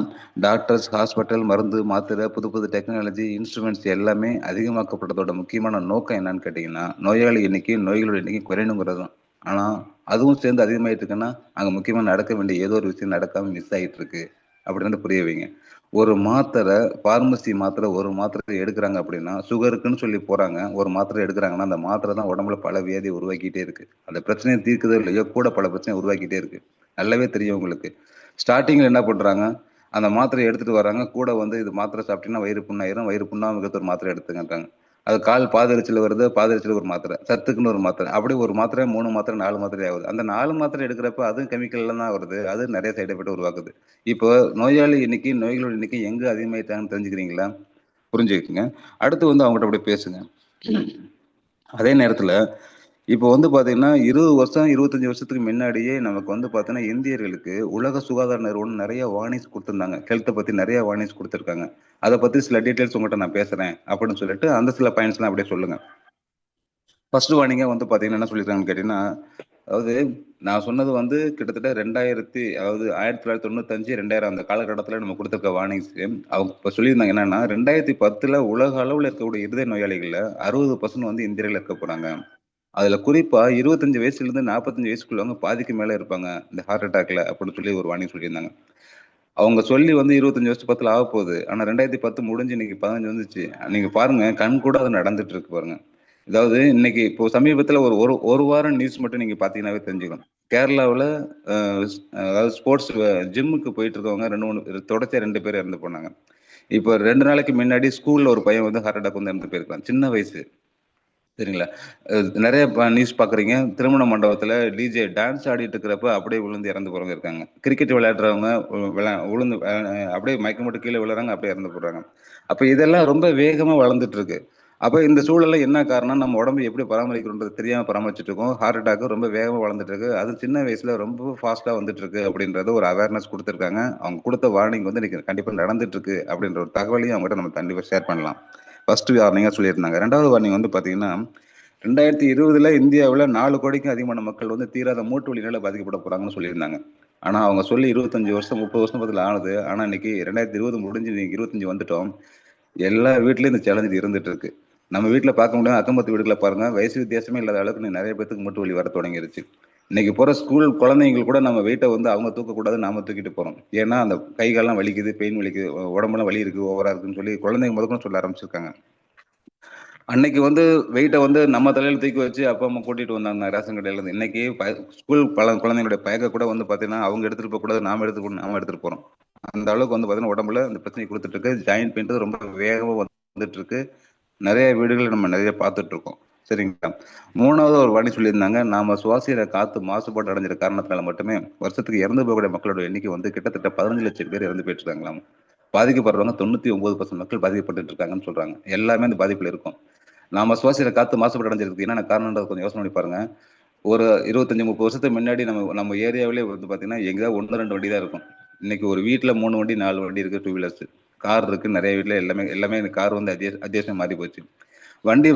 டாக்டர்ஸ், ஹாஸ்பிட்டல், மருந்து மாத்திரை, புது புது டெக்னாலஜி இன்ஸ்ட்ருமெண்ட்ஸ் எல்லாமே அதிகமாக்கப்பட்டதோட முக்கியமான நோக்கம் என்னன்னு கேட்டீங்கன்னா, நோயாளி எண்ணிக்கையும் நோய்களோட எண்ணிக்கையும் குறையணுங்கிறது. ஆனா அதுவும் சேர்ந்து அதிகமாயிட்டு இருக்குன்னா அங்க முக்கியமா நடக்க வேண்டிய ஏதோ ஒரு விஷயம் நடக்காம மிஸ் ஆயிட்டு இருக்கு அப்படின்னு புரிய வைங்க. ஒரு மாத்திரை, பார்மசி மாத்திரை, ஒரு மாத்திரை எடுக்கிறாங்க அப்படின்னா, சுகருக்குன்னு சொல்லி போறாங்க, ஒரு மாத்திரை எடுக்கிறாங்கன்னா அந்த மாத்திரை தான் உடம்புல பல வியாதியை உருவாக்கிட்டே இருக்கு. அந்த பிரச்சனையை தீர்க்குதோ இல்லையோ கூட பல பிரச்சனை உருவாக்கிட்டே இருக்கு. நல்லாவே தெரியும் உங்களுக்கு. ஸ்டார்டிங்ல என்ன பண்றாங்க, அந்த மாத்திரையை எடுத்துட்டு வராங்க, கூட வந்து இது மாத்திரை சாப்பிட்டீங்கன்னா வயிறு புண்ணாயிரும், வயிறு புண்ணாம ஒரு மாத்திரை எடுத்துக்கிட்டாங்க. அது கால் பாதரிச்சல் வருது, பாதரிச்சல் ஒரு மாத்திரை, சத்துக்குன்னு ஒரு மாத்திரை, அப்படி ஒரு மாத்திரை 3 மாத்திரை 4 மாத்திரை ஆகுது. அந்த 4 மாத்திரை எடுக்கிறப்ப அதுவும் கெமிக்கல் தான் வருது, அது நிறைய சைடு எஃபெக்ட் உருவாக்குது. இப்போ நோயாளி எண்ணிக்கை நோய்களோட எண்ணிக்கை எங்க அதிகமாயிட்டாங்கன்னு தெரிஞ்சுக்கிறீங்களா? புரிஞ்சுக்கங்க. அடுத்து வந்து அவங்ககிட்ட அப்படி பேசுங்க. அதே நேரத்துல இப்போ வந்து பாத்தீங்கன்னா 20 வருஷம் 25 வருஷத்துக்கு முன்னாடியே நமக்கு வந்து பாத்தீங்கன்னா இந்தியர்களுக்கு உலக சுகாதார நிறுவனம் நிறைய வார்னிங்ஸ் கொடுத்திருந்தாங்க. ஹெல்த்தை பத்தி நிறைய வார்னிங்ஸ் கொடுத்திருக்காங்க. அதை பத்தி சில டீடைல்ஸ் உங்கள்கிட்ட நான் பேசுறேன் அப்படின்னு சொல்லிட்டு அந்த சில பாயிண்ட்ஸ்லாம் அப்படியே சொல்லுங்க. ஃபர்ஸ்ட் வார்னிங்கே வந்து பாத்தீங்கன்னா என்ன சொல்லியிருக்காங்கன்னு கேட்டீங்கன்னா, அதாவது நான் சொன்னது வந்து கிட்டத்தட்ட 1995 2000 அந்த காலகட்டத்தில் நம்ம கொடுத்துருக்க வார்னிங்ஸ். அவங்க இப்போ சொல்லியிருந்தாங்க என்னன்னா 2010 உலக அளவில் இருக்கக்கூடிய இருதய நோயாளிகள்ல 60% வந்து இந்தியர்கள் இருக்க போறாங்க. அதுல குறிப்பா 25 வயசுல இருந்து 45 வயசுக்குள்ளவங்க பாதிக்கு மேல இருப்பாங்க இந்த ஹார்ட் அட்டாக்ல அப்படின்னு சொல்லி ஒரு வார்னிங் சொல்லியிருந்தாங்க. அவங்க சொல்லி வந்து 25 வருஷத்து 10 ஆக போகுது. ஆனா 2010 முடிஞ்சு இன்னைக்கு 15 வந்துச்சு. நீங்க பாருங்க கண் கூட அது நடந்துட்டு இருக்கு பாருங்க. அதாவது இன்னைக்கு இப்போ சமீபத்துல ஒரு ஒரு ஒரு வாரம் நியூஸ் மட்டும் நீங்க பாத்தீங்கன்னாவே தெரிஞ்சுக்கணும். கேரளாவுல அதாவது ஸ்போர்ட்ஸ் ஜிம்முக்கு போயிட்டு இருக்கவங்க 2 தொடர்ச்சியா 2 பேர் இறந்து போனாங்க. இப்போ 2 நாளைக்கு முன்னாடி ஸ்கூல்ல ஒரு பையன் வந்து ஹார்ட் அட்டாக் வந்து இறந்து போயிருக்கான். சின்ன வயசு. சரிங்களா? நிறைய நியூஸ் பாக்குறீங்க. திருமண மண்டபத்துல டிஜே டான்ஸ் ஆடிட்டு இருக்கிறப்ப அப்படியே விழுந்து இறந்து போறவங்க இருக்காங்க. கிரிக்கெட் விளையாடுறவங்க விழுந்து அப்படியே மயக்கம் போட்டு கீழே விழுறாங்க, அப்படியே இறந்து போடுறாங்க. அப்ப இதெல்லாம் ரொம்ப வேகமா வளர்ந்துட்டு இருக்கு. அப்ப இந்த சூழல்ல என்ன காரணம்? நம்ம உடம்பு எப்படி பராமரிக்கணுன்றது தெரியாம பராமரிச்சுட்டு இருக்கோம். ஹார்ட் அட்டாக் ரொம்ப வேகமா வளர்ந்துட்டு இருக்கு. அது சின்ன வயசுல ரொம்ப ஃபாஸ்டா வந்துட்டு இருக்கு அப்படின்றது ஒரு அவேர்னஸ் கொடுத்துருக்காங்க. அவங்க கொடுத்த வார்னிங் வந்து இன்னைக்கு கண்டிப்பா நடந்துட்டு இருக்கு அப்படின்ற ஒரு தகவலையும் அவங்ககிட்ட நம்ம கண்டிப்பா ஷேர் பண்ணலாம். ஃபர்ஸ்ட் வார்னிங்கா சொல்லியிருந்தாங்க. 2வது வார்னிங் வந்து பாத்தீங்கன்னா 2020 இந்தியாவில் 4 கோடிக்கும் அதிகமான மக்கள் வந்து தீராத மூட்டு வலினால பாதிக்கப்பட போறாங்கன்னு சொல்லியிருந்தாங்க. ஆனா அவங்க சொல்லி 25 வருஷம் 30 வருஷம் பதில் ஆனது. ஆனா இன்னைக்கு 2020 முடிஞ்சு இன்னைக்கு 25 வந்துட்டோம். எல்லா வீட்லயும் இந்த சேலஞ்ச் இருந்துட்டு இருக்கு. நம்ம வீட்டுல பார்க்க முடியாது, அக்கம்பத்து வீடுகளை பாருங்க, வயசு வித்தியாசமே இல்லாத அளவுக்கு நிறைய பேத்துக்கு மூட்டு வலி வர தொடங்கிருச்சு. இன்னைக்கு போற ஸ்கூல் குழந்தைங்க கூட நம்ம வெயிட்டை வந்து அவங்க தூக்கக்கூடாது, நாம தூக்கிட்டு போறோம். ஏன்னா அந்த கை காலெல்லாம் வலிக்குது, பெயின் வலிக்குது, உடம்பெல்லாம் வலி இருக்கு, ஓவரா இருக்குன்னு சொல்லி குழந்தைங்க முதல்ல சொல்ல ஆரம்பிச்சிருக்காங்க. அன்னைக்கு வந்து வெயிட்டை வந்து நம்ம தலையில தூக்கி வச்சு அப்பா அம்மா கூட்டிட்டு வந்தாங்க ரேஷன் கடையில இருந்து. இன்னைக்கு ஸ்கூல் பல குழந்தைங்களுடைய பயக்க கூட வந்து பாத்தீங்கன்னா அவங்க எடுத்துட்டு போக கூடாது, நாம எடுத்துட்டு போறோம். அந்த அளவுக்கு வந்து பாத்தீங்கன்னா உடம்புல அந்த பிரச்சனை கொடுத்துட்டு இருக்கு. ஜாயின்ட் பெயின் ரொம்ப வேகமா வந்துட்டு இருக்கு. நிறைய வீடுகள் நம்ம நிறைய பார்த்துட்டு இருக்கோம். சரிங்களா? 3வது ஒரு வார்னிங் சொல்லியிருந்தாங்க. நாம சுவாசிக்கிற காத்து மாசுபாடு அடைஞ்சிற காரணத்தினால மட்டுமே வருஷத்துக்கு இறந்து போகக்கூடிய மக்களோட எண்ணிக்கை வந்து கிட்டத்தட்ட 15 லட்சம் பேர் இறந்து போயிட்டு இருக்காங்களாம். பாதிக்கப்படுறவங்க 99% மக்கள் பாதிக்கப்பட்டு இருக்காங்கன்னு சொல்றாங்க. எல்லாமே அந்த பாதிப்புல இருக்கும். நாம சுவாசிக்கிற காத்து மாசுபாடு அடைஞ்சிருக்கு. என்னென்ன காரணம்ன்றது கொஞ்சம் யோசனை பண்ணி பாருங்க. ஒரு 25 30 வருஷத்துக்கு முன்னாடி நம்ம ஏரியாவிலே வந்து பாத்தீங்கன்னா எங்கேயாவது 1 2 வண்டி தான் இருக்கும். இன்னைக்கு ஒரு வீட்டுல 3 வண்டி 4 வண்டி இருக்கு. 2 வீலர்ஸ் கார் இருக்கு. நிறைய வீட்டுல எல்லாமே கார் வந்து அத்தியாவசியம் மாறி போச்சு. வண்டி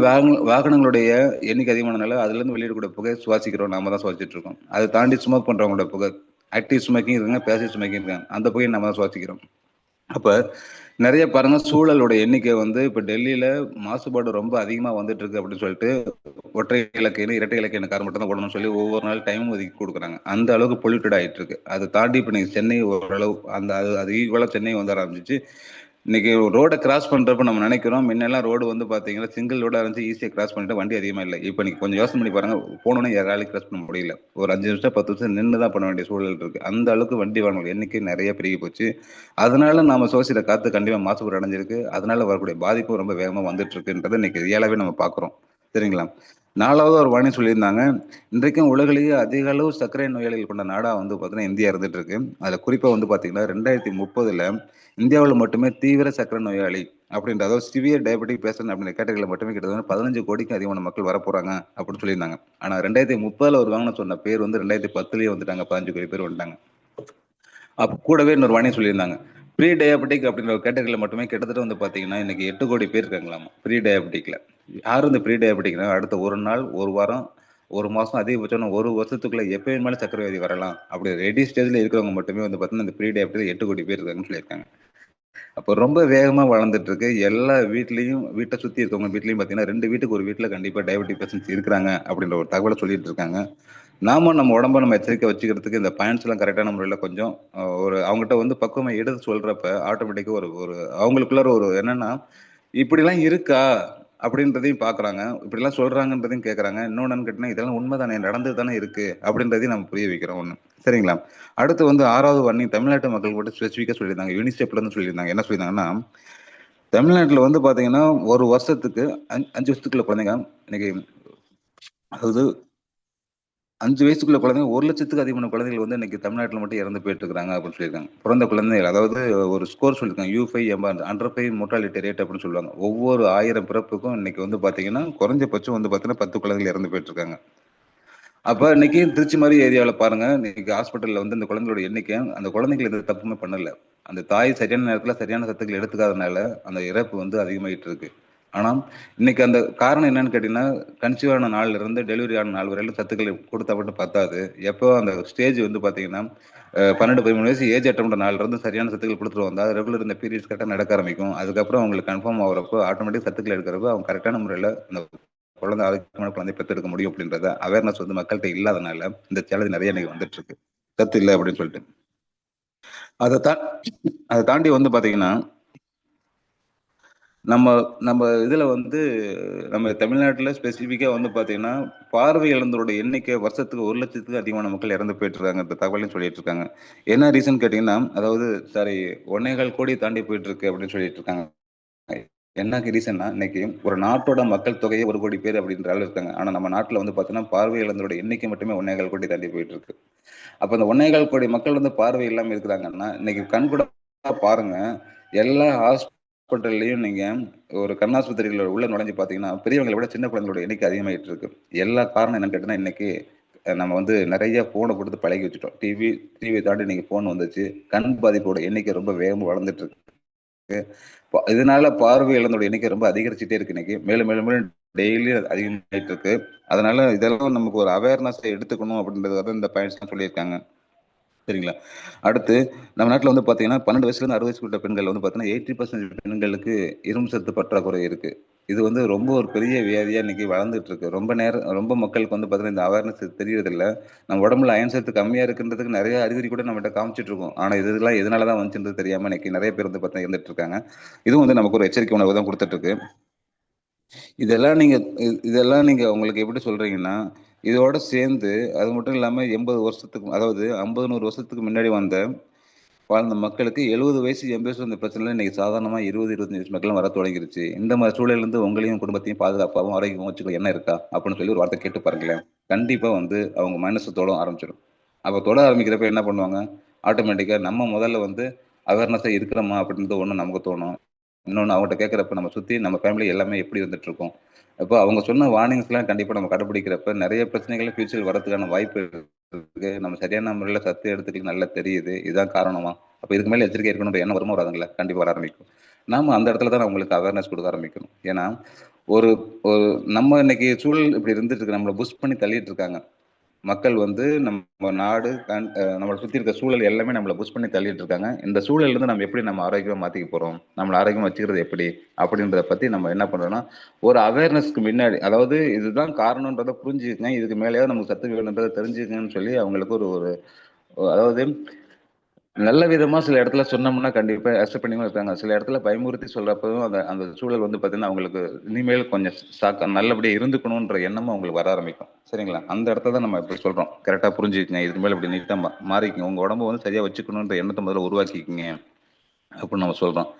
வாகனங்களுடைய எண்ணிக்கை அதிகமானனால அதுல இருந்து வெளியிடக்கூடிய புகை சுவாசிக்கிறோம், நாம தான் சுவாசிச்சுட்டு இருக்கோம். அதை தாண்டி ஸ்மோக் பண்றவங்களோட புகை, ஆக்டிவ் ஸ்மோக்கிங் இருக்காங்க, பேசிவ் ஸ்மோக்கிங் இருக்காங்க, அந்த புகையை நம்ம தான் சுவாசிக்கிறோம். அப்ப நிறைய பாருங்க சூழலோட எண்ணிக்கை வந்து இப்ப டெல்லியில மாசுபாடு ரொம்ப அதிகமா வந்துட்டு இருக்கு அப்படின்னு சொல்லிட்டு ஒற்றை இலக்கைன்னு இரட்டை இலக்கைன்னு கார் மட்டும் தான் போடணும்னு சொல்லி ஒவ்வொரு நாள் டைம் ஒதுக்கி கொடுக்குறாங்க. அந்த அளவுக்கு பொல்யூட்டட் ஆயிட்டு இருக்கு. அதை தாண்டி இப்ப நீங்க சென்னை ஓரளவு அந்த அது ஈக்குவலா சென்னை வந்து ஆரம்பிச்சு. இன்னைக்கு ரோடை கிராஸ் பண்றப்ப நம்ம நினைக்கிறோம் முன்னெல்லாம் ரோடு வந்து பாத்தீங்கன்னா சிங்கிள் ரோடா இருந்துச்சு, ஈஸியா கிராஸ் பண்ணிட்டு வண்டி அதிகமா இல்லை. இப்ப நீங்க கொஞ்சம் யோசனை பண்ணி பாருங்க, போனோன்னு யாராலையும் கிராஸ் பண்ண முடியல. ஒரு 5 நிமிஷம் 10 நிமிஷம் நின்று தான் பண்ண வேண்டிய சூழல் இருக்கு. அந்த அளவுக்கு வண்டி வாகனங்கள் எண்ணிக்கை நிறைய பெருகி போச்சு. அதனால நாம சுவாசிக்கிற காத்து கண்டிப்பா மாசுபாடு அடைஞ்சிருக்கு. அதனால வரக்கூடிய பாதிப்பும் ரொம்ப வேகமா வந்துட்டு இருக்குன்றதை இன்னைக்கு ரியலாவே நம்ம பாக்குறோம். சரிங்களா? 4வது ஒரு வார்னிங் சொல்லியிருந்தாங்க. இன்றைக்கும் உலகிலேயே அதிக அளவு சர்க்கரை நோயாளிகள் கொண்ட நாடா வந்து பாத்தீங்கன்னா இந்தியா இருந்துட்டு இருக்கு. அதுல குறிப்பா வந்து பாத்தீங்கன்னா 2030 இந்தியாவில் மட்டுமே தீவிர சர்க்கரை நோயாளி அப்படின்ற, அதாவது சிவியர் டயபெட்டிக் பேஷண்ட் அப்படின்ற கேட்டகரியில் மட்டுமே கிட்டத்தட்ட 15 கோடிக்கும் அதிகமான மக்கள் வரப்போறாங்க அப்படின்னு சொல்லியிருந்தாங்க. ஆனா 2030 வருவாங்கன்னு சொன்ன பேர் வந்து 2010லயே வந்துட்டாங்க. 15 கோடி பேர் வந்துட்டாங்க. அப்ப கூடவே இன்னொரு வார்னிங் சொல்லியிருந்தாங்க. ப்ரீ டயபெட்டிக் அப்படின்ற ஒரு கேட்டகரியில் மட்டுமே கிட்டத்தட்ட வந்து பாத்தீங்கன்னா இன்னைக்கு 8 கோடி பேர் இருக்காங்களாமா ப்ரீ டயபெட்டிக்ல. யாரும் இந்த ப்ரீ டயபெட்டிக்னா அடுத்த ஒரு நாள், ஒரு வாரம், ஒரு மாசம், அதிகபட்சம் ஒரு வருஷத்துக்குள்ள எப்ப வேணுமாலும் சர்க்கரை வியாதி வரலாம். அப்படி ரெடி ஸ்டேஜ்ல இருக்கிறவங்க மட்டுமே வந்து பாத்தீங்கன்னா இந்த ப்ரீ டயபெட்டிக் 8 கோடி பேர் இருக்காங்கன்னு சொல்லியிருக்காங்க. அப்போ ரொம்ப வேகமா வளர்ந்துட்டு இருக்கு. எல்லா வீட்லயும் வீட்டை சுத்தி இருக்கவங்க வீட்லயும் பாத்தீங்கன்னா 2 வீட்டுக்கு ஒரு வீட்டுல கண்டிப்பா டயபெட்டிக் பேஷன்ஸ் இருக்கிறாங்க அப்படின்ற ஒரு தகவலை சொல்லிட்டு இருக்காங்க. நாம நம்ம உடம்ப நம்ம எச்சரிக்கை வச்சுக்கிறதுக்கு இந்த பாயிண்ட்ஸ் எல்லாம் கரெக்டான முறையில கொஞ்சம் ஒரு அவங்ககிட்ட வந்து பக்குவமா எடுத்து சொல்றப்ப ஆட்டோமேட்டிக்கா ஒரு ஒரு அவங்களுக்குள்ள ஒரு என்னன்னா இப்படி எல்லாம் இருக்கா அப்படின்றதையும் பாக்குறாங்க, இப்படி எல்லாம் சொல்றாங்கன்றதையும் கேட்கறாங்க. இன்னொன்னு கேட்டீங்கன்னா இதெல்லாம் உண்மைதானே, நடந்து தானே இருக்கு அப்படின்றதையும் நம்ம புரிய வைக்கிறோம் ஒண்ணு. சரிங்களா? அடுத்து வந்து 6வது வார்னிங் தமிழ்நாட்டு மக்கள் கூட ஸ்பெசிஃபிக்கா சொல்லியிருந்தாங்க. யூனிசெப்ல இருந்து சொல்லியிருந்தாங்க. என்ன சொல்லியிருந்தாங்கன்னா, தமிழ்நாட்டுல வந்து பாத்தீங்கன்னா ஒரு வருஷத்துக்கு 5 வருஷத்துக்குள்ள குழந்தைங்க இன்னைக்கு, அதாவது 5 வயசுக்குள்ள குழந்தைங்க 1,00,000த்துக்கு அதிகமான குழந்தைகள் வந்து இன்னைக்கு தமிழ்நாட்டில் மட்டும் இறந்து போயிட்டு இருக்காங்க அப்படின்னு சொல்லியிருக்காங்க. பிறந்த குழந்தைகள், அதாவது ஒரு ஸ்கோர் சொல்லியிருக்காங்க, U5 அண்டர் 5 மோர்டாலிட்டி ரேட் அப்படின்னு சொல்லுவாங்க. ஒவ்வொரு 1000 பிறப்புக்கும் இன்னைக்கு வந்து பாத்தீங்கன்னா குறைஞ்சபட்சம் வந்து பாத்தீங்கன்னா 10 குழந்தைகள் இறந்து போயிட்டு இருக்காங்க. அப்ப இன்னைக்கு திருச்சி மாதிரி ஏரியாவில் பாருங்க, இன்னைக்கு ஹாஸ்பிட்டல்ல வந்து இந்த குழந்தைகளோட எண்ணிக்கை, அந்த குழந்தைகள் எந்த தப்புமே பண்ணல. அந்த தாய் சரியான நேரத்துல சரியான சத்துக்கள் எடுத்துக்காதனால அந்த இறப்பு வந்து அதிகமாயிட்டு இருக்கு. ஆனா இன்னைக்கு அந்த காரணம் என்னன்னு கேட்டீங்கன்னா, கன்சீவ் ஆன நாள்ல இருந்து டெலிவரி ஆன நாள் வரையிலும் சத்துக்கள் கொடுத்தா மட்டும் பத்தாது. எப்போ அந்த ஸ்டேஜ் வந்து பாத்தீங்கன்னா 12, 13 வயசு ஏஜ் அட்டம் பண்ண நாள்ல இருந்து சரியான சத்துக்கள் கொடுத்துட்டு வந்தா ரெகுலர் இந்த பீரியட்ஸ் கரெக்டாக நடக்க ஆரம்பிக்கும். அதுக்கப்புறம் அவங்களுக்கு கன்ஃபார்ம் ஆகுறப்போ ஆட்டோமேட்டிக் சத்துக்கள் எடுக்கிறப்போ அவங்க கரெக்டான முறையில் அந்த குழந்தை ஆரோக்கியமான குழந்தை பெற்றெடுக்க முடியும் அப்படின்றத அவேர்னஸ் வந்து மக்கள்கிட்ட இல்லாதனால இந்த சேலஞ்ச் நிறைய இன்னைக்கு வந்துட்டு இருக்கு. சத்து இல்லை அப்படின்னு சொல்லிட்டு அதை தா அதை தாண்டி வந்து பாத்தீங்கன்னா நம்ம நம்ம இதுல வந்து நம்ம தமிழ்நாட்டுல ஸ்பெசிஃபிக்கா வந்து பாத்தீங்கன்னா பார்வை இழந்தோட எண்ணிக்கை வருஷத்துக்கு 1,00,000த்துக்கு அதிகமான மக்கள் இறந்து போயிட்டு இருக்காங்க. இந்த தகவலையும் சொல்லிட்டு இருக்காங்க. என்ன ரீசன் கேட்டீங்கன்னா, அதாவது சாரி 1.25 கோடி தாண்டி போயிட்டு இருக்கு அப்படின்னு சொல்லிட்டு இருக்காங்க. என்ன ரீசன்னா, இன்னைக்கு ஒரு நாட்டோட மக்கள் தொகையே 1 கோடி பேர் அப்படின்ற அளவு இருக்காங்க. ஆனா நம்ம நாட்டுல வந்து பாத்தீங்கன்னா பார்வை இழந்தோட எண்ணிக்கை மட்டுமே 1.25 கோடி தாண்டி போயிட்டு இருக்கு. அப்ப அந்த 1.25 கோடி மக்கள் வந்து பார்வை இல்லாம இருக்கிறாங்கன்னா, இன்னைக்கு கண்கூட பாருங்க, எல்லா ஹாஸ்பிட்டல்லையும் நீங்க ஒரு கண்ணாஸ்பத்திரியில உள்ள நுழைஞ்சு பாத்தீங்கன்னா பெரியவங்களை விட சின்ன குழந்தைகளோட எண்ணிக்கை அதிகமாயிட்டு இருக்கு. எல்லா காரணம் என்னன்னு கேட்டீங்கன்னா, இன்னைக்கு நம்ம வந்து நிறைய போனை கொடுத்து பழகி வச்சுட்டோம். டிவி தாண்டி இன்னைக்கு போன் வந்துச்சு. கண் பாதிப்போட எண்ணிக்கை ரொம்ப வேகமா வளர்ந்துட்டு இருக்கு. இதனால பார்வை இழந்தோட எண்ணிக்கை ரொம்ப அதிகரிச்சுட்டே இருக்கு. இன்னைக்கு மேலும் மேலும் மேலும் டெய்லி அதிகமாயிட்டு இருக்கு. அதனால இதெல்லாம் நமக்கு ஒரு அவேர்னஸ் எடுத்துக்கணும் அப்படின்றது இந்த பாயிண்ட்ஸ் சொல்லியிருக்காங்க. சரிங்களா? அடுத்து நம்ம நாட்டுல வந்து பாத்தீங்கன்னா 12 வயசுல இருந்து 60 வயசுக்குள்ள பெண்கள் வந்து பாத்தீங்கன்னா 80% பெண்களுக்கு இரும்பு சத்து பற்றாக்குறை இருக்கு. இது வந்து ரொம்ப ஒரு பெரிய வியாதியா இன்னைக்கு வளர்ந்துட்டு இருக்கு. ரொம்ப மக்களுக்கு வந்து பாத்தீங்கன்னா இந்த அவேர்னஸ் தெரியறது இல்ல. நம்ம உடம்புல அயன் சத்து கம்மியா இருக்குன்றதுக்கு நிறைய அறிகுறி கூட நம்மகிட்ட காமிச்சிட்டு இருக்கோம். ஆனா இதெல்லாம் எதனாலதான் வந்துச்சுன்றது தெரியாம இன்னைக்கு நிறைய பேர் வந்து பாத்தீங்கன்னா இருந்துட்டு இருக்காங்க. இதுவும் வந்து நமக்கு ஒரு எச்சரிக்கை உணர்வு தான் கொடுத்துட்டு இருக்கு. இதெல்லாம் நீங்க இதெல்லாம் நீங்க உங்களுக்கு எப்படி சொல்றீங்கன்னா, இதோட சேர்ந்து அது மட்டும் இல்லாம 80 வருஷத்துக்கு, அதாவது 50, 100 வருஷத்துக்கு முன்னாடி வாழ்ந்த மக்களுக்கு 70 வயசு 80 வயசு இந்த பிரச்சனை இன்னைக்கு சாதாரணமா 20, 25 வயசு மக்களும் வர தொடங்கிருச்சு. இந்த மாதிரி சூழல்ல இருந்து உங்களையும் குடும்பத்தையும் பாதுகாப்பாகவும் ஆரோக்கியமாகவும் வச்சுக்க என்ன இருக்கா அப்படின்னு சொல்லி ஒரு வார்த்தை கேட்டு பாருங்களேன். கண்டிப்பா வந்து அவங்க மனசு தொட ஆரம்பிச்சிடும். அப்ப தொட ஆரம்பிக்கிறப்ப என்ன பண்ணுவாங்க, ஆட்டோமேட்டிக்கா நம்ம முதல்ல வந்து அவேர்னஸா இருக்கிறோமா அப்படின்றது ஒண்ணு நமக்கு தோணும். இன்னொன்னு அவங்ககிட்ட கேட்கறப்ப நம்ம சுத்தி நம்ம ஃபேமிலி எல்லாமே எப்படி வந்துட்டு இருக்கோம். அப்போ அவங்க சொன்ன வார்னிங்ஸ் எல்லாம் கண்டிப்பா நம்ம கடைபிடிக்கிறப்ப நிறைய பிரச்சனைகள் ஃபியூச்சர் வரதுக்கான வாய்ப்பு இருக்கு. நம்ம சரியான முறையில சத்து எடுத்துக்கலாம் நல்லா தெரியுது. இதுதான் காரணமா? அப்ப இதுக்கு மேல எச்சரிக்கை இருக்கணும்ன்ற எண்ணம் வருமா வராதுங்களா? கண்டிப்பா வர ஆரம்பிக்கும். நாம அந்த இடத்துல தான் அவங்களுக்கு அவேர்னஸ் கொடுக்க ஆரம்பிக்கணும். ஏன்னா ஒரு ஒரு நம்ம இன்னைக்கு சூழல் இப்படி இருந்துட்டு இருக்கு. நம்மளை புஷ் பண்ணி தள்ளிட்டு இருக்காங்க. மக்கள் வந்து நம்ம நாடு நம்மளை சுத்தி இருக்க சூழல் எல்லாமே நம்மளை புஷ் பண்ணி தள்ளிட்டு இருக்காங்க. இந்த சூழல்ல இருந்து நம்ம எப்படி நம்ம ஆரோக்கியமா மாத்திக்க போறோம், நம்மள ஆரோக்கியமா வச்சுக்கிறது எப்படி அப்படின்றத பத்தி நம்ம என்ன பண்றோம்னா, ஒரு அவேர்னஸ்க்கு முன்னாடி, அதாவது இதுதான் காரணம்ன்றதை புரிஞ்சுக்கங்க, இதுக்கு மேலேயாவது நமக்கு சத்து வேணுன்றதை தெரிஞ்சுக்கங்கன்னு சொல்லி அவங்களுக்கு ஒரு ஒரு அதாவது நல்ல விதமா சில இடத்துல சொன்னோம்னா கண்டிப்பா அக்செப்ட் பண்ணியும் இருக்காங்க. சில இடத்துல பயமுறுத்தி சொல்றப்பவும் அந்த அந்த சூழல் வந்து பாத்தீங்கன்னா அவங்களுக்கு இனிமேல் கொஞ்சம் நல்லபடியா இருந்துக்கணும்ன்ற எண்ணமும் அவங்களுக்கு வர ஆரம்பிக்கும். சரிங்களா? அந்த இடத்துல தான் நம்ம இப்படி சொல்றோம். கரெக்டா புரிஞ்சுக்கங்க, இதுக்கு மேல இப்படி நீட்டா மாறிக்கங்க, உங்க உடம்பு வந்து சரியா வச்சுக்கணும்ன்ற எண்ணத்தை முதல்ல உருவாக்கிக்கங்க அப்படின்னு நம்ம சொல்றோம்.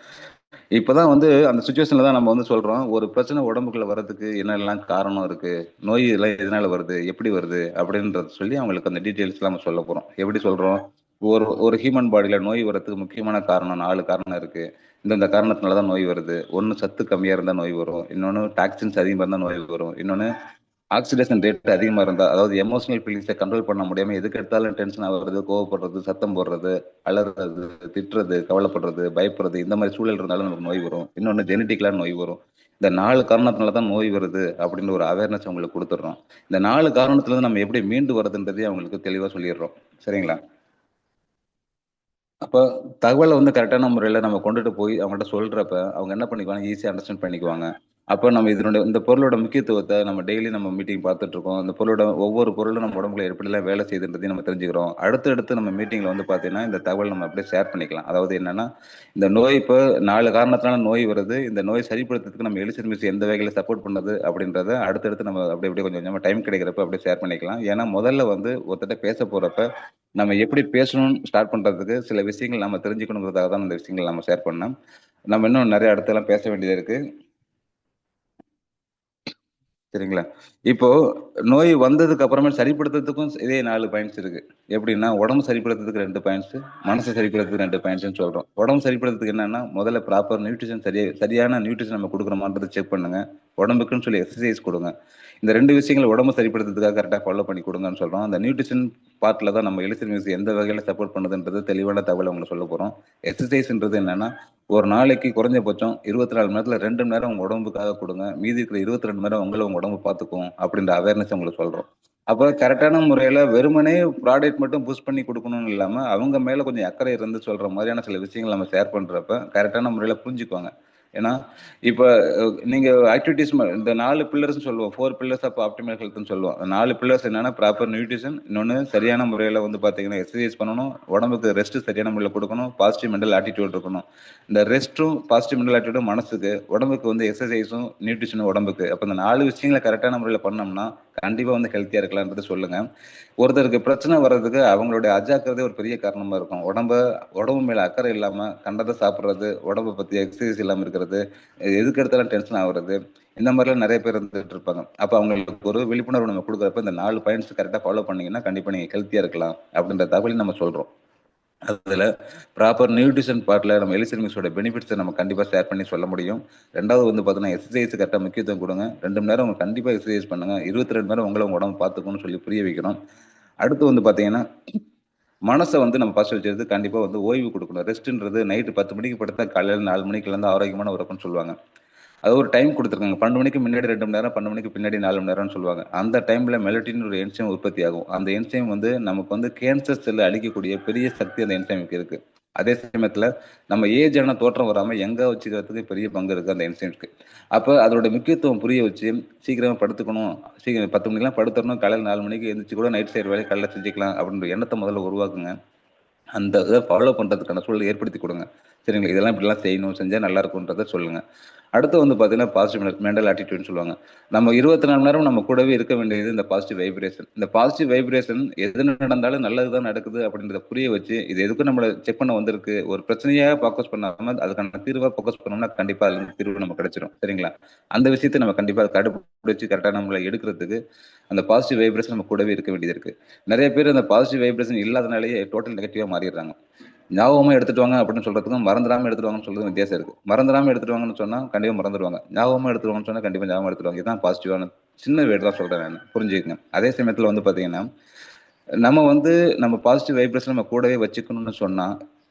இப்பதான் வந்து அந்த சுச்சுவேஷன்ல தான் நம்ம வந்து சொல்றோம், ஒரு பிரச்சனை உடம்புக்குள்ள வர்றதுக்கு என்னெல்லாம் காரணம் இருக்கு, நோய் எல்லாம் எதனால வருது, எப்படி வருது அப்படின்றத சொல்லி அவங்களுக்கு அந்த டீட்டெயில்ஸ் எல்லாம் நம்ம சொல்ல போறோம். எப்படி சொல்றோம், ஒரு ஒரு ஹியூமன் பாடியில நோய் வர்றதுக்கு முக்கியமான காரணம் 4 காரணம் இருக்கு. இந்த காரணத்தினாலதான் நோய் வருது. ஒண்ணு சத்து கம்மியா இருந்தா நோய் வரும், இன்னொன்னு டாக்ஸின்ஸ் அதிகமா இருந்தா நோய் வரும், இன்னொன்னு ஆக்சிடேஷன் ரேட் அதிகமா இருந்தா, அதாவது எமோஷனல் ஃபீலிங்ஸை கண்ட்ரோல் பண்ண முடியாம எதுக்கு எடுத்தாலும் டென்ஷன் ஆகுறது, கோவப்படுறது, சத்தம் போடுறது, அலறது, திட்டுறது, கவலைப்படுறது, பயப்படுறது, இந்த மாதிரி சூழல் இருந்தாலும் நமக்கு நோய் வரும். இன்னொன்னு ஜெனட்டிக்கலா நோய் வரும். இந்த 4 காரணத்தினாலதான் நோய் வருது அப்படின்னு ஒரு அவேர்னஸ் அவங்களுக்கு கொடுத்துடுறோம். இந்த 4 காரணத்துல இருந்து நம்ம எப்படி மீண்டு வர்றதுன்றதையும் அவங்களுக்கு தெளிவா சொல்லிடுறோம். சரிங்களா? அப்ப தகவலை வந்து கரெக்டான முறையில நம்ம கொண்டுட்டு போய் அவங்கள்ட்ட சொல்றப்ப அவங்க என்ன பண்ணிக்குவாங்க, ஈஸியா அண்டர்ஸ்டாண்ட் பண்ணிக்குவாங்க. அப்ப நம்ம இதனுடைய இந்த பொருளோட முக்கியத்துவத்தை நம்ம டெய்லி நம்ம மீட்டிங் பார்த்துட்டு இருக்கோம். இந்த பொருளோட ஒவ்வொரு பொருளும் நம்ம உடம்புல எப்படிலாம் வேலை செய்யுதுன்றதையும் நம்ம தெரிஞ்சுக்கிறோம். அடுத்தடுத்து நம்ம மீட்டிங்ல வந்து பாத்தீங்கன்னா இந்த தகவல் நம்ம அப்படியே ஷேர் பண்ணிக்கலாம். அதாவது என்னன்னா, இந்த நோய் இப்போ 4 காரணத்தினால நோய் வருது, இந்த நோய் சரிப்படுத்துறதுக்கு நம்ம எலிசர்மிஸ் எந்த வகையில சப்போர்ட் பண்ணுது அப்படின்றத அடுத்தடுத்து நம்ம அப்படி அப்படியே கொஞ்சம் கொஞ்சமா டைம் கிடைக்கிறப்ப அப்படியே ஷேர் பண்ணிக்கலாம். ஏன்னா முதல்ல வந்து ஒருத்தட்ட பேச போறப்ப நம்ம எப்படி பேசணும்னு ஸ்டார்ட் பண்றதுக்கு சில விஷயங்கள் நம்ம தெரிஞ்சுக்கணுங்கிறதுக்காக தான் இந்த விஷயங்கள் நம்ம ஷேர் பண்ணோம். நம்ம இன்னும் நிறைய இடத்தெல்லாம் பேச வேண்டியது இருக்கு. சரிங்களா? இப்போ நோய் வந்ததுக்கு அப்புறமே சரிப்படுத்துறதுக்கும் இதே 4 பாயிண்ட்ஸ் இருக்கு. எப்படின்னா, உடம்பு சரிப்படுத்துறதுக்கு 2 பாயிண்ட்ஸ், மனசு சரிப்படுத்துறதுக்கு 2 பாயிண்ட்ஸ்ன்னு சொல்றோம். உடம்பு சரிப்படுத்துறதுக்கு என்னன்னா, முதல்ல ப்ராப்பர் நியூட்ரிஷன் சரியான நியூட்ரிஷன் நம்ம குடுக்குறோமான்றத செக் பண்ணுங்க. உடம்புக்குன்னு சொல்லி எக்சர்சைஸ் குடுங்க. இந்த 2 விஷயங்கள உடம்பு சரிப்படுத்துறதுக்காக கரெக்ட்டா ஃபாலோ பண்ணி குடுங்கன்னு சொல்றோம். அந்த நியூட்ரிஷன் பார்ட்ல தான் நம்ம எலிசல் மியூசிக் எந்த வகையில சப்போர்ட் பண்ணுதுன்றது தெளிவான தகவல உங்களுக்கு சொல்லப் போறோம். எக்சர்சைஸ்ன்றது என்னன்னா, ஒரு நாளைக்கு குறைஞ்சபட்சம் 24 மணி நேரத்துல 2 மணி நேரம் உங்க உடம்புக்காக கொடுங்க. மீதி இருக்கிற 22 மணி நேரம் உங்க உடம்பு பார்த்துக்கும் அப்படின்ற அவேர்னஸ் உங்களுக்கு சொல்றோம். அப்ப கரெக்டான முறையில வெறுமனே ப்ராடக்ட் மட்டும் புஷ் பண்ணி கொடுக்கணும்னு இல்லாம, அவங்க மேல கொஞ்சம் அக்கறை இருந்து சொல்ற மாதிரியான சில விஷயங்கள் நம்ம ஷேர் பண்றப்ப கரெக்டான முறையில புரிஞ்சுக்குவாங்க. ஏன்னா, இப்ப நீங்க ஆக்டிவிட்டீஸ் இந்த 4 பில்லர்ஸ்ன்னு சொல்லுவோம். 4 பில்லர்ஸ் ஆஃப் ஆப்டிமல் ஹெல்த்ன்னு சொல்லுவோம். 4 பில்லர்ஸ் என்னன்னா, ப்ராப்பர் நியூட்ரிஷன், இன்னொன்னு சரியான முறையில வந்து பாத்தீங்கன்னா எக்சர்சைஸ் பண்ணணும், உடம்புக்கு ரெஸ்ட் சரியான முறையில கொடுக்கணும், பாசிட்டிவ் மென்டல் ஆட்டிடியூட் இருக்கணும். இந்த ரெஸ்ட்டும் பாசிட்டிவ் மென்டல் ஆட்டிடியூடும் மனசுக்கு, உடம்புக்கு வந்து எக்சர்சைஸும் நியூட்ரிஷனும் உடம்புக்கு. அப்ப இந்த 4 விஷயங்களை கரெக்டான முறையில பண்ணோம்னா கண்டிப்பா வந்து ஹெல்த்தியா இருக்கலாம்ன்றது சொல்லுங்க. ஒருத்தருக்கு பிரச்சனை வர்றதுக்கு அவங்களுடைய அஜாக்கிரதை ஒரு பெரிய காரணமா இருக்கும். உடம்பு மேல அக்கறை இல்லாம கண்டதை சாப்பிடுறது, உடம்பை பத்தி எக்ஸசைஸ் இல்லாம இருக்கிறது, எதுக்கு எடுத்தாலும் டென்ஷன் ஆகுறது, இந்த மாதிரிலாம் நிறைய பேர் இருந்துட்டு இருப்பாங்க. அப்ப அவங்களுக்கு ஒரு விழிப்புணர்வு நம்ம கொடுக்குறப்ப இந்த 4 பாயிண்ட்ஸ் கரெக்டா ஃபாலோ பண்ணீங்கன்னா கண்டிப்பா நீங்க ஹெல்த்தியா இருக்கலாம் அப்படின்ற தகவலையும் நம்ம சொல்றோம். அதுல ப்ராப்பர் நியூட்ரிஷன் பார்ட்ல நம்ம எலிசல் மிக்ஸோட பெனிஃபிட்ஸை நம்ம கண்டிப்பா ஷேர் பண்ணி சொல்ல முடியும். ரெண்டாவது வந்து பாத்தீங்கன்னா எக்ஸசைஸ் கரெக்டா முக்கியத்துவம் கொடுங்க. 2 மணி நேரம் கண்டிப்பா எக்ஸசைஸ் பண்ணுங்க. 22 மணி நேரம் உங்க உடம்பு பார்த்துக்கணும்னு சொல்லி புரிய வைக்கணும். அடுத்து வந்து பாத்தீங்கன்னா, மனசை வந்து நம்ம ஃபர்ஸ்ட் வச்சிருந்து கண்டிப்பா வந்து ஓய்வு கொடுக்கணும். ரெஸ்ட்ன்றது நைட்டு 10 மணிக்கு படுத்தா காலையில 4 மணிக்கு இருந்து ஆரோக்கியமான உறக்கம்னு சொல்லுவாங்க. அது ஒரு டைம் கொடுத்துருக்காங்க. 12 மணிக்கு முன்னாடி 2 மணி நேரம், 12 மணிக்கு பின்னாடி 4 மணி நேரம்னு சொல்லுவாங்க. அந்த டைம்ல மெலட்டின் ஒரு என்சைம் உற்பத்தி ஆகும். அந்த என்சைம் வந்து நமக்கு வந்து கேன்சர் செல்லை அழிக்கக்கூடிய பெரிய சக்தி அந்த என்சைமுக்கு இருக்கு. அதே சமயத்துல நம்ம ஏஜ் ஆன தோற்றம் வராம எங்க வச்சுக்கிறதுக்கு பெரிய பங்கு இருக்கு அந்த என்சைம்ஸ்க்கு. அப்ப அதோட முக்கியத்துவம் புரிய வச்சு சீக்கிரமா படுத்துக்கணும், சீக்கிரம் 10 மணிக்கெல்லாம் படுத்துடணும், காலையில் 4 மணிக்கு எழுந்திரிச்சு கூட நைட் செய்யற வேலையை காலையில் செஞ்சுக்கலாம் அப்படின்ற எண்ணத்தை முதல்ல உருவாக்குங்க. அந்த இதை ஃபாலோ பண்றதுக்கான சூழலை ஏற்படுத்தி கொடுங்க. சரிங்களா? இதெல்லாம் இப்படிலாம் செய்யணும், செஞ்சா நல்லா இருக்கும்ன்றத சொல்லுங்க. அடுத்து வந்து பாத்தீங்கன்னா பாசிட்டிவ் மென்டல் ஆட்டிடியூட்னு சொல்லுவாங்க. நம்ம 24 மணி நேரம் நம்ம கூடவே இருக்க வேண்டியது இந்த பாசிட்டிவ் வைப்ரேஷன். இந்த பாசிட்டிவ் வைப்ரேஷன் எது நடந்தாலும் நல்லதுதான் நடக்குது அப்படின்றத புரிய வச்சு, இது எதுக்கும் நம்மளை செக் பண்ண வந்திருக்கு, ஒரு பிரச்சனையா ஃபோக்கஸ் பண்ணாம அதுக்கான தீர்வா ஃபோக்கஸ் பண்ணோம்னா கண்டிப்பா அதுல தீர்வு நமக்கு கிடைச்சிடும். சரிங்களா? அந்த விஷயத்தை நம்ம கண்டிப்பா கடைபிடிச்சு கரெக்டா நம்மளை எடுக்கிறதுக்கு அந்த பாசிட்டிவ் வைப்ரேஷன் நம்ம கூடவே இருக்க வேண்டியது இருக்கு. நிறைய பேர் அந்த பாசிட்டிவ் வைப்ரேஷன் இல்லாதனாலேயே டோட்டல் நெகட்டிவா மாறிடுறாங்க. ஞாபகமா எடுத்துட்டு வாங்க அப்படின்னு சொல்றதுக்கும் மறந்துடாம எடுத்துட்டு வாங்கன்னு சொல்றது வித்தியாசம் இருக்கு. மறந்துடாம எடுத்துட்டு வாங்கன்னு சொன்னா கண்டிப்பா மறந்துடுவாங்க. ஞாபகமா எடுத்துட்டு வாங்கன்னு சொன்னா கண்டிப்பா ஞாபகம் எடுத்துருவாங்க. இதுதான் பாசிட்டிவான சின்ன வேர்டு தான் சொல்றேன் நான், புரிஞ்சுக்கங்க. அதே சமயத்துல வந்து பாத்தீங்கன்னா, நம்ம வந்து நம்ம பாசிட்டிவ் வைப்ரேஷன் நம்ம கூடவே வச்சுக்கணும்னு சொன்னா,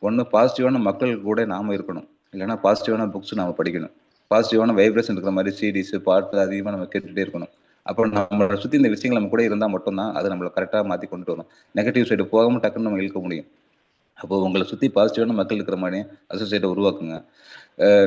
ஒண்ணு பாசிட்டிவான மக்கள் கூட நாம இருக்கணும், இல்லைன்னா பாசிட்டிவான புக்ஸ் நாம படிக்கணும். பாசிட்டிவான வைப்ரேஷன் இருக்கிற மாதிரி சீரிஸ் பாட்டு அதிகமா நம்ம கேட்டுட்டே இருக்கணும். அப்போ நம்மளை சுத்தி இந்த விஷயங்கள் நம்ம கூட இருந்தா மட்டும்தான் அது நம்மளை கரெக்டா மாத்தி கொண்டு வரும். நெகட்டிவ் சைடு போகாம டக்குன்னு நம்ம இழுக்க முடியும். அப்போ உங்களை சுத்தி பாசிட்டிவான மக்கள் இருக்கிற மாதிரி அசோசியேட்டை உருவாக்குங்க.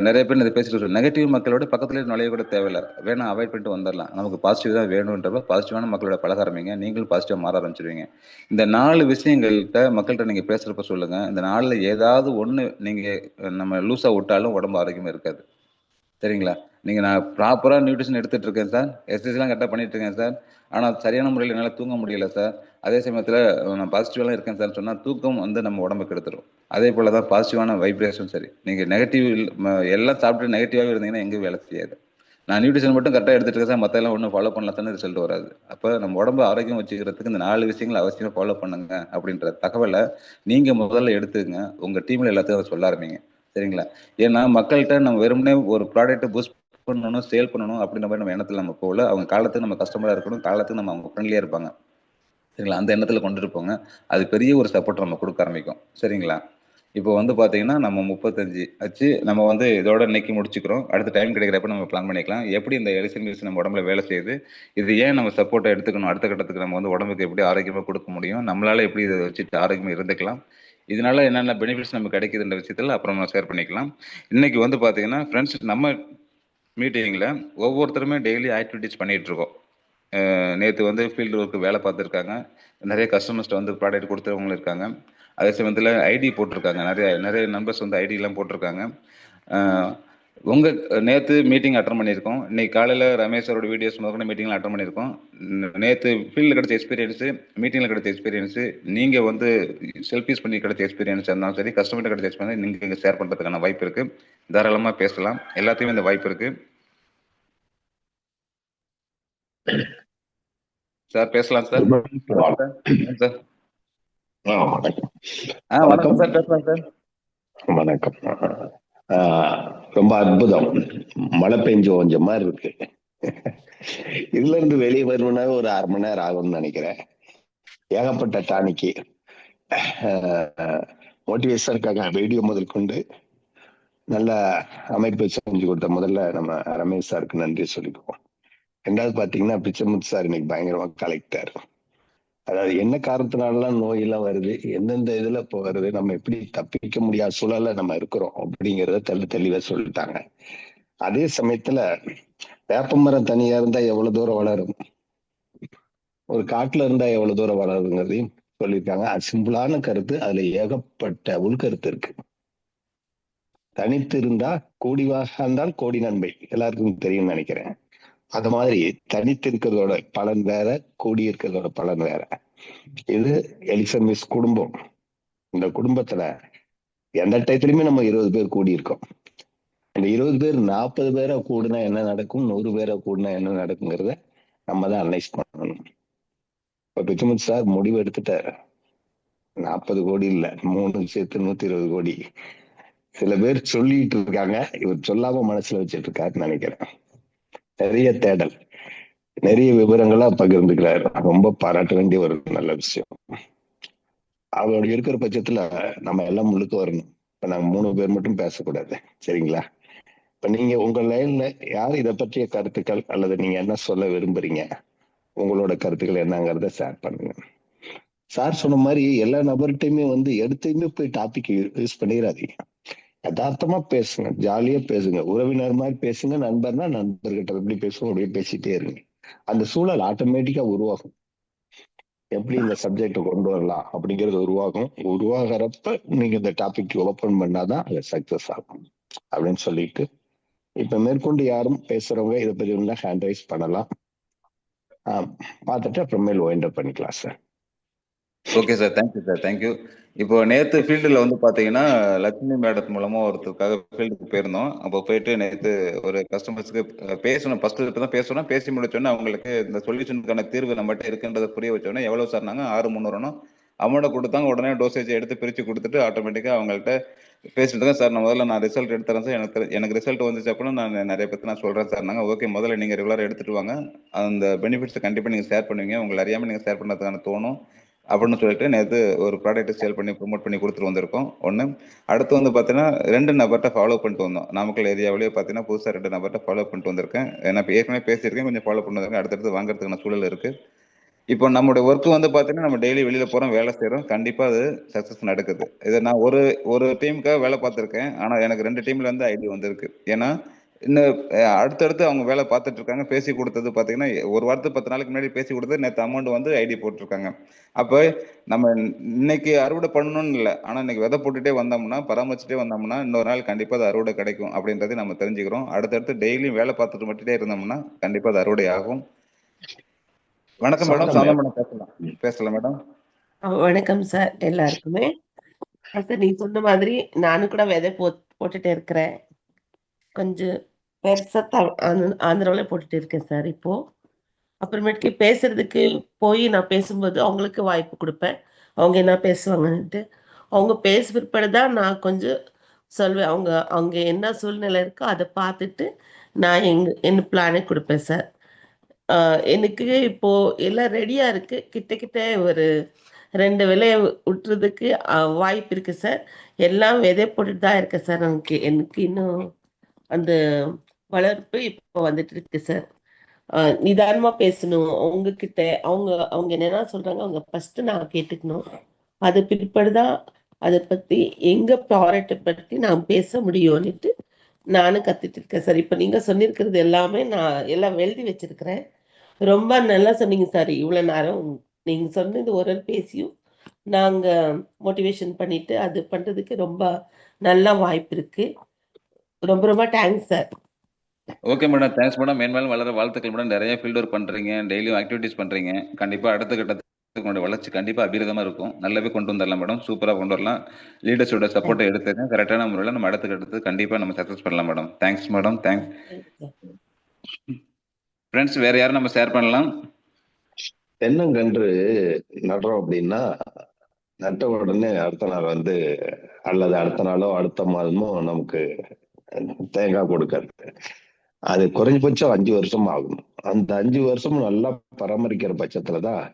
நிறைய பேர் இதை பேசிட்டு நெகட்டிவ் மக்களோட பக்கத்துல நுழைய கூட தேவையில்லை, வேணா அவாய்ட் பண்ணிட்டு வந்துடலாம். நமக்கு பாசிட்டிவ் தான் வேணுன்றப்ப பாசிட்டிவான மக்களோட பழக ஆரம்பிங்க, நீங்களும் பாசிட்டிவா மாற ஆரம்பிச்சிருவீங்க. இந்த 4 விஷயங்கள்கிட்ட மக்கள்கிட்ட நீங்க பேசுறப்ப சொல்லுங்க. இந்த 4ல ஏதாவது ஒண்ணு நீங்க நம்ம லூஸா விட்டாலும் உடம்பு ஆரோக்கியமா இருக்காது. சரிங்களா? நீங்க நான் ப்ராப்பரா நியூட்ரிஷன் எடுத்துட்டு இருக்கேன் சார், எக்ஸசைஸ்லாம் கரெக்டாக பண்ணிட்டு இருக்கேன் சார், ஆனால் சரியான முறையில் என்னால் தூங்க முடியல சார், அதே சமயத்தில் நான் பாசிட்டிவாலாம் இருக்கேன் சார் சொன்னால் தூக்கம் வந்து நம்ம உடம்புக்கு எடுத்துரும். அதே போல தான் பாசிட்டிவான வைப்ரேஷன். சரி, நீங்கள் நெகட்டிவ் எல்லாம் சாப்பிட்டு நெகட்டிவாகவே இருந்தீங்கன்னா எங்கேயும் வேலை செய்யாது. நான் நியூட்ரிஷன் மட்டும் கரெக்டாக எடுத்துட்டு இருக்கேன் சார், மற்றெல்லாம் ஒன்றும் ஃபாலோ பண்ணல தானே ரிசல்ட் வராது. அப்போ நம்ம உடம்பு ஆரோக்கியம் வச்சுக்கிறதுக்கு இந்த 4 விஷயங்களை அவசியம் ஃபாலோ பண்ணுங்க அப்படின்ற தகவலை நீங்கள் முதல்ல எடுத்துங்க. உங்கள் டீமில் எல்லாத்தையும் அதை சொல்ல ஆரம்பிங்க. சரிங்களா? ஏன்னா மக்கள்கிட்ட நம்ம வெறுமனே ஒரு ப்ராடக்ட்டை பூஸ்ட் பண்ணணும், சேல் பண்ணணும் அப்படின்ற மாதிரி நம்ம எண்ணத்துல நம்ம போகல. அவங்க காலத்துக்கு நம்ம கஸ்டமரா இருக்கணும், காலத்துக்கு நம்ம அவங்க ஃப்ரெண்ட்லியா இருப்பாங்க. சரிங்களா? அந்த எண்ணத்துல கொண்டு இருப்போங்க. அது பெரிய ஒரு சப்போர்ட் நம்ம கொடுக்க ஆரம்பிக்கும். சரிங்களா? இப்போ வந்து பாத்தீங்கன்னா நம்ம 35 வச்சு நம்ம வந்து இதோட இன்னைக்கு முடிச்சுக்கிறோம். அடுத்த டைம் கிடைக்கிறப்ப நம்ம பிளான் பண்ணிக்கலாம். எப்படி இந்த எலிசல் மியூசிக் நம்ம உடம்புல வேலை செய்யுது, இது ஏன் நம்ம சப்போர்ட்டை எடுத்துக்கணும், அடுத்த கட்டத்துக்கு நம்ம வந்து உடம்புக்கு எப்படி ஆரோக்கியமா கொடுக்க முடியும், நம்மளால எப்படி இதை வச்சுட்டு ஆரோக்கியமா இருந்துக்கலாம், இதனால என்னென்ன பெனிஃபிட்ஸ் நமக்கு கிடைக்குதுன்ற விஷயத்துல அப்புறம் நம்ம ஷேர் பண்ணிக்கலாம். இன்னைக்கு வந்து பாத்தீங்கன்னா ஃப்ரெண்ட்ஸ், நம்ம மீட்டிங்ல ஒவ்வொருத்தருமே டெய்லி ஆக்டிவிட்டிஸ் பண்ணிட்டு இருக்கோம். நேற்று வந்து ஃபீல்டு ஒர்க்கு வேலை பார்த்துருக்காங்க, நிறைய கஸ்டமர்ஸ்ட்டு வந்து ப்ராடக்ட் கொடுத்தவங்களும் இருக்காங்க. அதே சமயத்தில் ஐடி போட்டிருக்காங்க, நிறைய நம்பர்ஸ் வந்து ஐடியெலாம் போட்டிருக்காங்க. உங்கள் நேற்று மீட்டிங் அட்டன் பண்ணியிருக்கோம். இன்னைக்கு காலையில் ரமேஷரோட வீடியோஸ் முதல்ல மீட்டிங்கில் அட்டன் பண்ணியிருக்கோம். நேற்று ஃபீல்டில் கிடைச்ச எக்ஸ்பீரியன்ஸு, மீட்டிங்கில் கிடைச்ச எக்ஸ்பீரியன்ஸு, நீங்கள் வந்து செல்ஃப் யூஸ் பண்ணி கிடைச்ச எக்ஸ்பீரியன்ஸ் இருந்தாலும் சரி, கஸ்டமர்கிட்ட கிடைச்ச எக்ஸ்பீரியன்ஸ் நீங்கள் இங்கே ஷேர் பண்ணுறதுக்கான வாய்ப்பு இருக்குது. தாராளமாக பேசலாம், எல்லாத்தையுமே இந்த வாய்ப்பு இருக்குது. சார் பேசலாம் சார். வணக்கம் சார். வணக்கம். வணக்கம் சார், பேசலாம் சார். வணக்கம். ரொம்ப அற்புதம். மழை பெஞ்சு கொஞ்சம் மாதிரி இருக்கு. இதுல இருந்து வெளியே வரணும்னா ஒரு 1/2 மணி நேரம் ஆகும்னு நினைக்கிறேன். ஏகப்பட்ட டானிக்கு மோட்டிவேஷனுக்காக வீடியோ முதல் கொண்டு நல்ல அமைப்பு செஞ்சு கொடுத்த முதல்ல நம்ம ரமேஷ் சாருக்கு நன்றி சொல்லிக்குவோம். ரெண்டாவது பாத்தீங்கன்னா பிச்சமுத்து சார் இன்னைக்கு பயங்கரமா கலெக்டர். அதாவது என்ன காரணத்தினாலாம் நோய் எல்லாம் வருது, எந்தெந்த இதுல இப்போ வருது, நம்ம எப்படி தப்பிக்க முடியாத சூழல்ல நம்ம இருக்கிறோம் அப்படிங்கறத தெளிவா சொல்லிட்டாங்க. அதே சமயத்துல வேப்பமரம் தனியா இருந்தா எவ்வளவு தூரம் வளரும், ஒரு காட்டுல இருந்தா எவ்வளவு தூரம் வளருங்கிறதையும் சொல்லியிருக்காங்க. அது சிம்பிளான கருத்து, அதுல ஏகப்பட்ட உள்கருத்து இருக்கு. தனித்து இருந்தா கூடி வாழ்ந்தால் கோடி நன்மை, எல்லாருக்கும் தெரியும்னு நினைக்கிறேன். அது மாதிரி தனித்து இருக்கிறதோட பலன் வேற, கூடி இருக்கிறதோட பலன் வேற. இது எலிசன் மிஸ் குடும்பம். இந்த குடும்பத்துல எந்த டயத்துலயுமே நம்ம 20 பேர் கூடி இருக்கோம். இந்த 20 பேர் 40 பேரை கூடுனா என்ன நடக்கும், 100 பேரை கூடுனா என்ன நடக்குங்கிறத நம்ம தான் அனலைஸ் பண்ணணும். இப்ப பிச்சமுத்து சார் முடிவு எடுத்துட்டாரு. 40 கோடி இல்ல, 3 சேர்த்து 120 கோடி. சில பேர் சொல்லிட்டு இருக்காங்க, இவர் சொல்லாம மனசுல வச்சிட்டு இருக்காருன்னு நினைக்கிறேன். நிறைய தேடல், நிறைய விவரங்களா பகிர்ந்துக்கிறாரு. ரொம்ப பாராட்ட வேண்டிய ஒரு நல்ல விஷயம். அவரோட இருக்கிற பட்சத்துல நம்ம எல்லாம் முழுக்க வரணும். இப்ப நாங்க 3 பேர் மட்டும் பேசக்கூடாது, சரிங்களா? இப்ப நீங்க உங்க லைன்ல யார் இதை பற்றிய கருத்துக்கள் அல்லது நீங்க என்ன சொல்ல விரும்புறீங்க, உங்களோட கருத்துக்கள் என்னங்கிறத ஷேர் பண்ணுங்க. சார் சொன்ன மாதிரி எல்லா நபர்கிட்டையுமே எடுத்தையுமே போய் டாபிக் யூஸ் பண்ணிடாதீங்க. யதார்த்தமா பேசுங்க, ஜாலியா பேசுங்க, உறவினர் மாதிரி பேசுங்க, நண்பர்னா நண்பர்கிட்ட எப்படி பேசுவோம் அப்படியே பேசிட்டே இருங்க. அந்த சூழல் ஆட்டோமேட்டிக்கா உருவாகும். எப்படி இந்த சப்ஜெக்ட கொண்டு வரலாம் அப்படிங்கிறது உருவாகும். உருவாகிறப்ப நீங்க இந்த டாபிக் ஓபன் பண்ணாதான் அது சக்சஸ் ஆகும் அப்படின்னு சொல்லிட்டு, இப்ப மேற்கொண்டு யாரும் பேசுறவங்க இதை பத்தி ஹேண்ட் ரைஸ் பண்ணலாம். பார்த்துட்டு அப்புறமேல் வைண்ட் அப் பண்ணிக்கலாம் sir. Okay sir, thank you sir, thank you. இப்போ நேத்து ஃபீல்டுல பாத்தீங்கன்னா லட்சுமி மேடம் மூலமா ஒருத்தருக்காக ஃபீல்டுக்கு போயிருந்தோம். அப்போ போயிட்டு நேத்து ஒரு கஸ்டமர்ஸ்க்கு பேசணும், ஃபர்ஸ்ட் தான் பேசணும். பேசி முடிச்சோன்னே அவங்களுக்கு இந்த சொல்யூஷனுக்கான தீர்வு நம்மகிட்ட இருக்குன்றதை புரிய வச்சோன்னே எவ்வளவு சார்னாங்க, 6,300 அமௌண்ட் கொடுத்தாங்க. உடனே டோசேஜ் எடுத்து பிரிச்சு கொடுத்துட்டு ஆட்டோமேட்டிக்கா அவங்கள்ட்ட பேசிட்டு இருக்கேன். சார் நான் ரிசல்ட் எடுத்துறேன் சார், எனக்கு ரிசல்ட் வந்துச்சு அப்படின்னா நான் நிறைய பேருக்கு நான் சொல்றேன் சார். நாங்க ஓகே, முதல்ல நீங்க ரெகுலரா எடுத்துட்டு வாங்க, அந்த பெனிஃபிட்ஸ் கண்டிப்பா நீங்க ஷேர் பண்ணுவீங்க, உங்களை அறியாம நீங்க ஷேர் பண்ணதுக்கான தோணும் அப்படின்னு சொல்லிட்டு நேற்று ஒரு ப்ராடக்ட் சேல் பண்ணி ப்ரொமோட் பண்ணி கொடுத்துட்டு வந்திருக்கோம். ஒன்று. அடுத்து பார்த்தீங்கன்னா 2 நபர்கிட்ட ஃபாலோ பண்ணிட்டு வந்தோம். நாமக்கல் ஏரியாவிலேயே பார்த்தீங்கன்னா புதுசாக 2 நபர்கிட்ட ஃபாலோ பண்ணிட்டு வந்திருக்கேன். நான் ஏற்கனவே பேசியிருக்கேன், கொஞ்சம் ஃபாலோ பண்ணிருக்கேன். அடுத்தடுத்து வாங்குறதுக்கான சூழல் இருக்கு. இப்போ நம்மளுடைய ஒர்க் பார்த்தீங்கன்னா நம்ம டெய்லி வெளியில போறோம், வேலை செய்யறோம், கண்டிப்பா அது சக்சஸ் நடக்குது. இதை நான் ஒரு டீமுக்காக வேலை பார்த்துருக்கேன், ஆனா எனக்கு 2 டீம்ல இருந்து ஐடி வந்திருக்கு. ஏன்னா இன்னும் அடுத்தடுத்து அவங்க வேலை பார்த்துட்டு இருக்காங்க. பேசி கொடுத்தது பார்த்தீங்கன்னா ஒரு வாரத்துக்கு 10 நாளைக்கு முன்னாடி பேசி கொடுத்தது நேற்று அமௌண்ட் ஐடி போட்டிருக்காங்க. அப்போ நம்ம இன்னைக்கு அறுவடை பண்ணணும்னு இல்லை, ஆனா இன்னைக்கு விதை போட்டுட்டே வந்தோம்னா, பராமரிச்சுட்டே வந்தோம்னா இன்னொரு நாள் கண்டிப்பா அது அறுவடை கிடைக்கும் அப்படின்றத நம்ம தெரிஞ்சுக்கிறோம். அடுத்தடுத்து டெய்லியும் வேலை பார்த்துட்டு மட்டுட்டே இருந்தோம்னா கண்டிப்பா அது அறுவடை ஆகும். வணக்கம் மேடம், சாந்தா மேடம் பேசலாம் மேடம். வணக்கம் சார் எல்லாருக்குமே. சார் நீங்க சொன்ன மாதிரி நானும் கூட விதை போட்டுட்டே இருக்கிறேன். கொஞ்சம் பெருசா ஆந்திராவில போட்டுட்டு இருக்கேன் சார். இப்போ அப்புறமேட்டுக்கு பேசுறதுக்கு போய் நான் பேசும்போது அவங்களுக்கு வாய்ப்பு கொடுப்பேன், அவங்க என்ன பேசுவாங்கன்ட்டு. அவங்க பேச பிற்பாடுதான் நான் கொஞ்சம் சொல்வேன். அவங்க என்ன சூழ்நிலை இருக்கோ அதை பார்த்துட்டு நான் என்ன பிளானே கொடுப்பேன் சார். எனக்கு இப்போ எல்லாம் ரெடியா இருக்கு. கிட்ட ஒரு 2 விலையை விட்டுறதுக்கு வாய்ப்பு இருக்கு சார். எல்லாம் விதை போட்டுட்டு தான் இருக்கேன் சார். எனக்கு இன்னும் அந்த வளர்ப்பு இப்போ வந்துட்டு இருக்கு சார். நிதானமா பேசணும் உங்ககிட்ட. அவங்க என்னென்ன சொல்றாங்க அவங்க ஃபர்ஸ்ட் நான் கேட்டுக்கணும். அது பிற்பாடுதான் அதை பத்தி எங்க ப்ராடக்டை பத்தி நான் பேச முடியும்னுட்டு நானும் கத்துட்டு இருக்கேன் சார். இப்ப நீங்க சொல்லியிருக்கிறது எல்லாமே நான் எல்லாம் எழுதி வச்சிருக்கிறேன். ரொம்ப நல்லா சொன்னீங்க சார். இவ்வளவு நேரம் நீங்க சொன்னது ஒரு பேசியும் நாங்க மோட்டிவேஷன் பண்ணிட்டு அது பண்றதுக்கு ரொம்ப நல்ல வாய்ப்பு இருக்கு. ரொம்ப ரொம்ப thanks sir. Okay madam, thanks madam. மேன்மேலும் வளர வாழ்த்துக்கள் மேடம். நிறைய ஃபீல்ட் ஒர்க் பண்றீங்க, டெய்லியும் ஆக்டிவிட்டிஸ் பண்றீங்க. கண்டிப்பா அடுத்த கட்டத்துக்கு உங்களோட வளர்ச்சி கண்டிப்பா அபீரதமா இருக்கும். நல்லாவே கொண்டு வந்துடலாம் மேடம், சூப்பரா கொண்டு வரலாம். லீடர்ஸோட சப்போர்ட்டை எடுத்துங்க, கரெக்டான முறையில் நம்ம அடுத்த கட்டத்துக்கு கண்டிப்பா நம்ம சக்சஸ் பண்ணலாம் madam. Thanks madam, thanks. Friends வேற யாரும் நம்ம ஷேர் பண்ணலாம்? தென்னங்கன்று நடுறோம் அப்படின்னா நட்ட உடனே அடுத்த நாள் வந்து அல்லது அடுத்த நாளோ அடுத்த மாதமோ நமக்கு தேங்காய் கொடுக்காது. அது குறைஞ்சபட்சம் 5 வருஷம் ஆகும். அந்த 5 வருஷமும் நல்லா பராமரிக்கிற பட்சத்துலதான்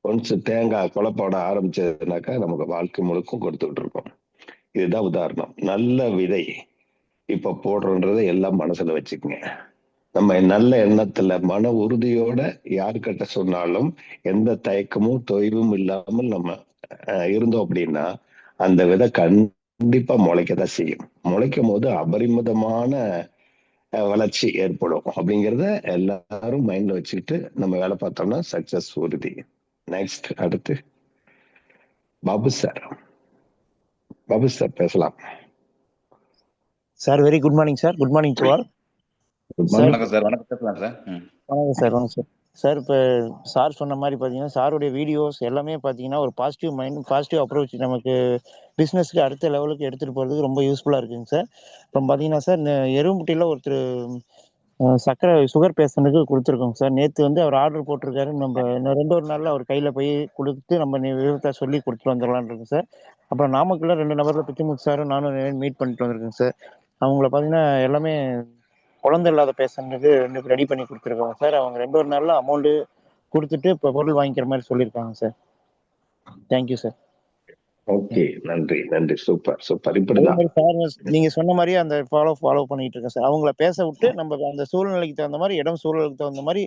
ஒன்ஸ் தேங்காய் குழப்போட ஆரம்பிச்சதுனாக்கா நமக்கு வாழ்க்கை முழுக்கும் கொடுத்துட்டு இருக்கோம். இதுதான் உதாரணம். நல்ல விதை இப்ப போடுறோன்றதை எல்லாம் மனசுல வச்சுக்கோங்க. நம்ம நல்ல எண்ணத்துல மன உறுதியோட யாருக்கிட்ட சொன்னாலும் எந்த தயக்கமும் தொய்வும் இல்லாமல் நம்ம இருந்தோம் அப்படின்னா அந்த விதை கண்டிப்பா முளைக்கதான் செய்யும். முளைக்கும் போது அபரிமிதமான வளர்ச்சி ஏற்படும். அப்படிங்கிறத எல்லாரும் மைண்ட்ல வச்சுக்கிட்டு நம்ம வேலை பார்த்தோம்னா சக்சஸ் உறுதி. நெக்ஸ்ட் அடுத்து பாபு சார். பாபு சார் பேசலாம். Sir very good morning sir. Good morning to all. வணக்கம் சார். வணக்கம் பேசலாம் சார். வணக்கம் சார். வணக்கம் சார். சார் இப்போ சார் சொன்ன மாதிரி பார்த்தீங்கன்னா சாருடைய வீடியோஸ் எல்லாமே பார்த்தீங்கன்னா ஒரு பாசிட்டிவ் மைண்ட், பாசிட்டிவ் அப்ரோச் நமக்கு பிஸ்னஸ்க்கு அடுத்த லெவலுக்கு எடுத்துகிட்டு போகிறதுக்கு ரொம்ப யூஸ்ஃபுல்லாக இருக்குங்க சார். இப்போ பார்த்தீங்கன்னா சார் இந்த எரும்புட்டியில் ஒருத்தர் சர்க்கரை சுகர் பேஷண்ட்டுக்கு கொடுத்துருக்கோங்க சார். நேற்று வந்து அவர் ஆர்டர் போட்டிருக்காரு. நம்ம இன்னும் 2 நாளில் அவர் கையில் போய் கொடுத்து நம்ம விவரத்தை சொல்லி கொடுத்துட்டு வந்துடலான் இருக்குங்க சார். அப்புறம் நாமக்கல்ல 2 நபரில் பிச்சைமுத்து சாரும் நானும் மீட் பண்ணிட்டு வந்திருக்கேங்க சார். அவங்கள பார்த்தீங்கன்னா எல்லாமே குழந்தை இல்லாத பேஷண்ட்டுக்கு ரெடி பண்ணி கொடுத்துருக்காங்க சார். அவங்க 2 நாளில் அமௌண்ட்டு கொடுத்துட்டு இப்போ பொருள் வாங்கிக்கிற மாதிரி சொல்லியிருக்காங்க சார். Thank you sir. ஓகே, நன்றி நன்றி. Super super. இப்படிதான் சார் நீங்க சொன்ன மாதிரியே அந்த ஃபாலோ பண்ணிட்டு இருக்கேன் சார். அவங்கள பேச விட்டு நம்ம அந்த சூழ்நிலைக்கு தகுந்த மாதிரி இடம் சூழலுக்கு தகுந்த மாதிரி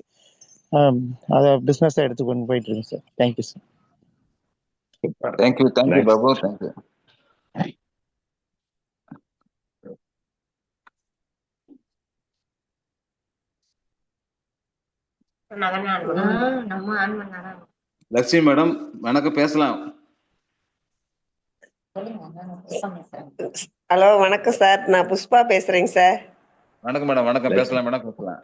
அதை பிஸ்னஸை எடுத்து கொண்டு போயிட்டு இருக்கேன் sir. Thank you sir. Thank you Babu. Thank you. Lakshmi madam வணக்கம், பேசலாம். ஹலோ வணக்கம் சார். நான் புஷ்பா பேசுறேங்க சார். வணக்கம் மேடம். வணக்கம், பேசலாம் மேடம். பேசலாம்.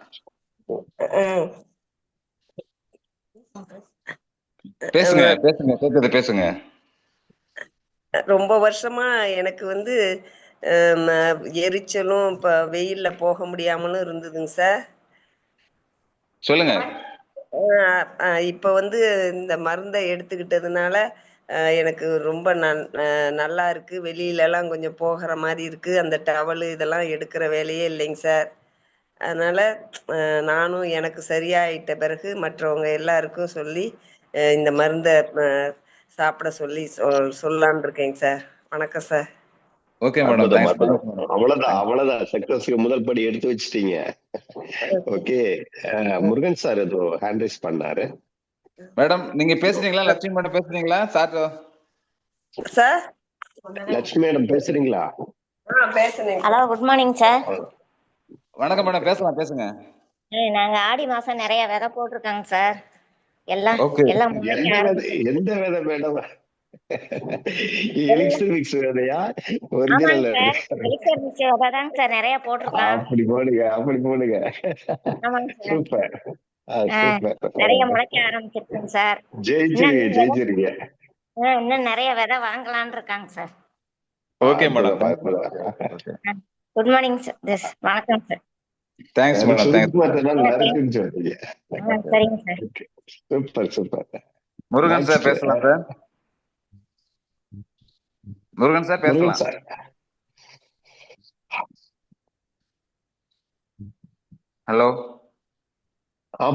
பேசுங்க பேசுங்க, கேக்குது, பேசுங்க. ரொம்ப வருஷமா எனக்கு வந்து எரிச்சலும் இப்ப வெயில்ல போக முடியாமலும் இருந்ததுங்க சார். சொல்லுங்க. இப்ப வந்து இந்த மருந்தை எடுத்துக்கிட்டதுனால எனக்கு ரொம்ப நல்லா இருக்கு. வெளியில எல்லாம் கொஞ்சம் போகிற மாதிரி இருக்கு. அந்த டவலு இதெல்லாம் எடுக்கிற வேலையே இல்லைங்க சார். அதனால நானும் எனக்கு சரியாயிட்ட பிறகு மற்றவங்க எல்லாருக்கும் சொல்லி இந்த மருந்தை சாப்பிட சொல்லி சொல்லலான் இருக்கேங்க சார். வணக்கம் சார். Okay madam. அவ்வளவுதான் சக்சஸ்க்கு முதல் படி எடுத்து வச்சிட்டீங்க. ஓகே, முருகன் சார் ஏதோ ஹேண்ட் ரைஸ் பண்ணாரு. மேடம் நீங்க பேசுறீங்களா? லட்சுமி மேடம் பேசுறீங்களா? சார் லட்சுமி மேடம் பேசுறீங்களா? பேசுறேன். Hello, good morning sir. வணக்கம் மேடம், பேசலாம், பேசுங்க. நாங்க ஆடி மாசம் நிறைய விதை போட்டிருக்காங்க சார். எல்லாம் எந்த விதை மேடம்? எலிக்சர் மிக்ஸ் விதையா? ஒரிஜினல் விதைதாங்க சார் நிறைய போட்டிருக்காங்க. அப்படி போடுங்க. Super super. நிறைய முளைக்க ஆரம்பிச்சிருக்குங்க சார். ஜெயிச்சிருங்க. இன்னும் நிறைய விதை வாங்கலாம்னு இருக்காங்க sir. Okay madam. Good morning sir. வணக்கம் சார். Thanks madam. சரிங்க sir. Super super. Murugan sir பேசலாம் சார். முருகன் சார் பேசலாம் சார். ஹலோ,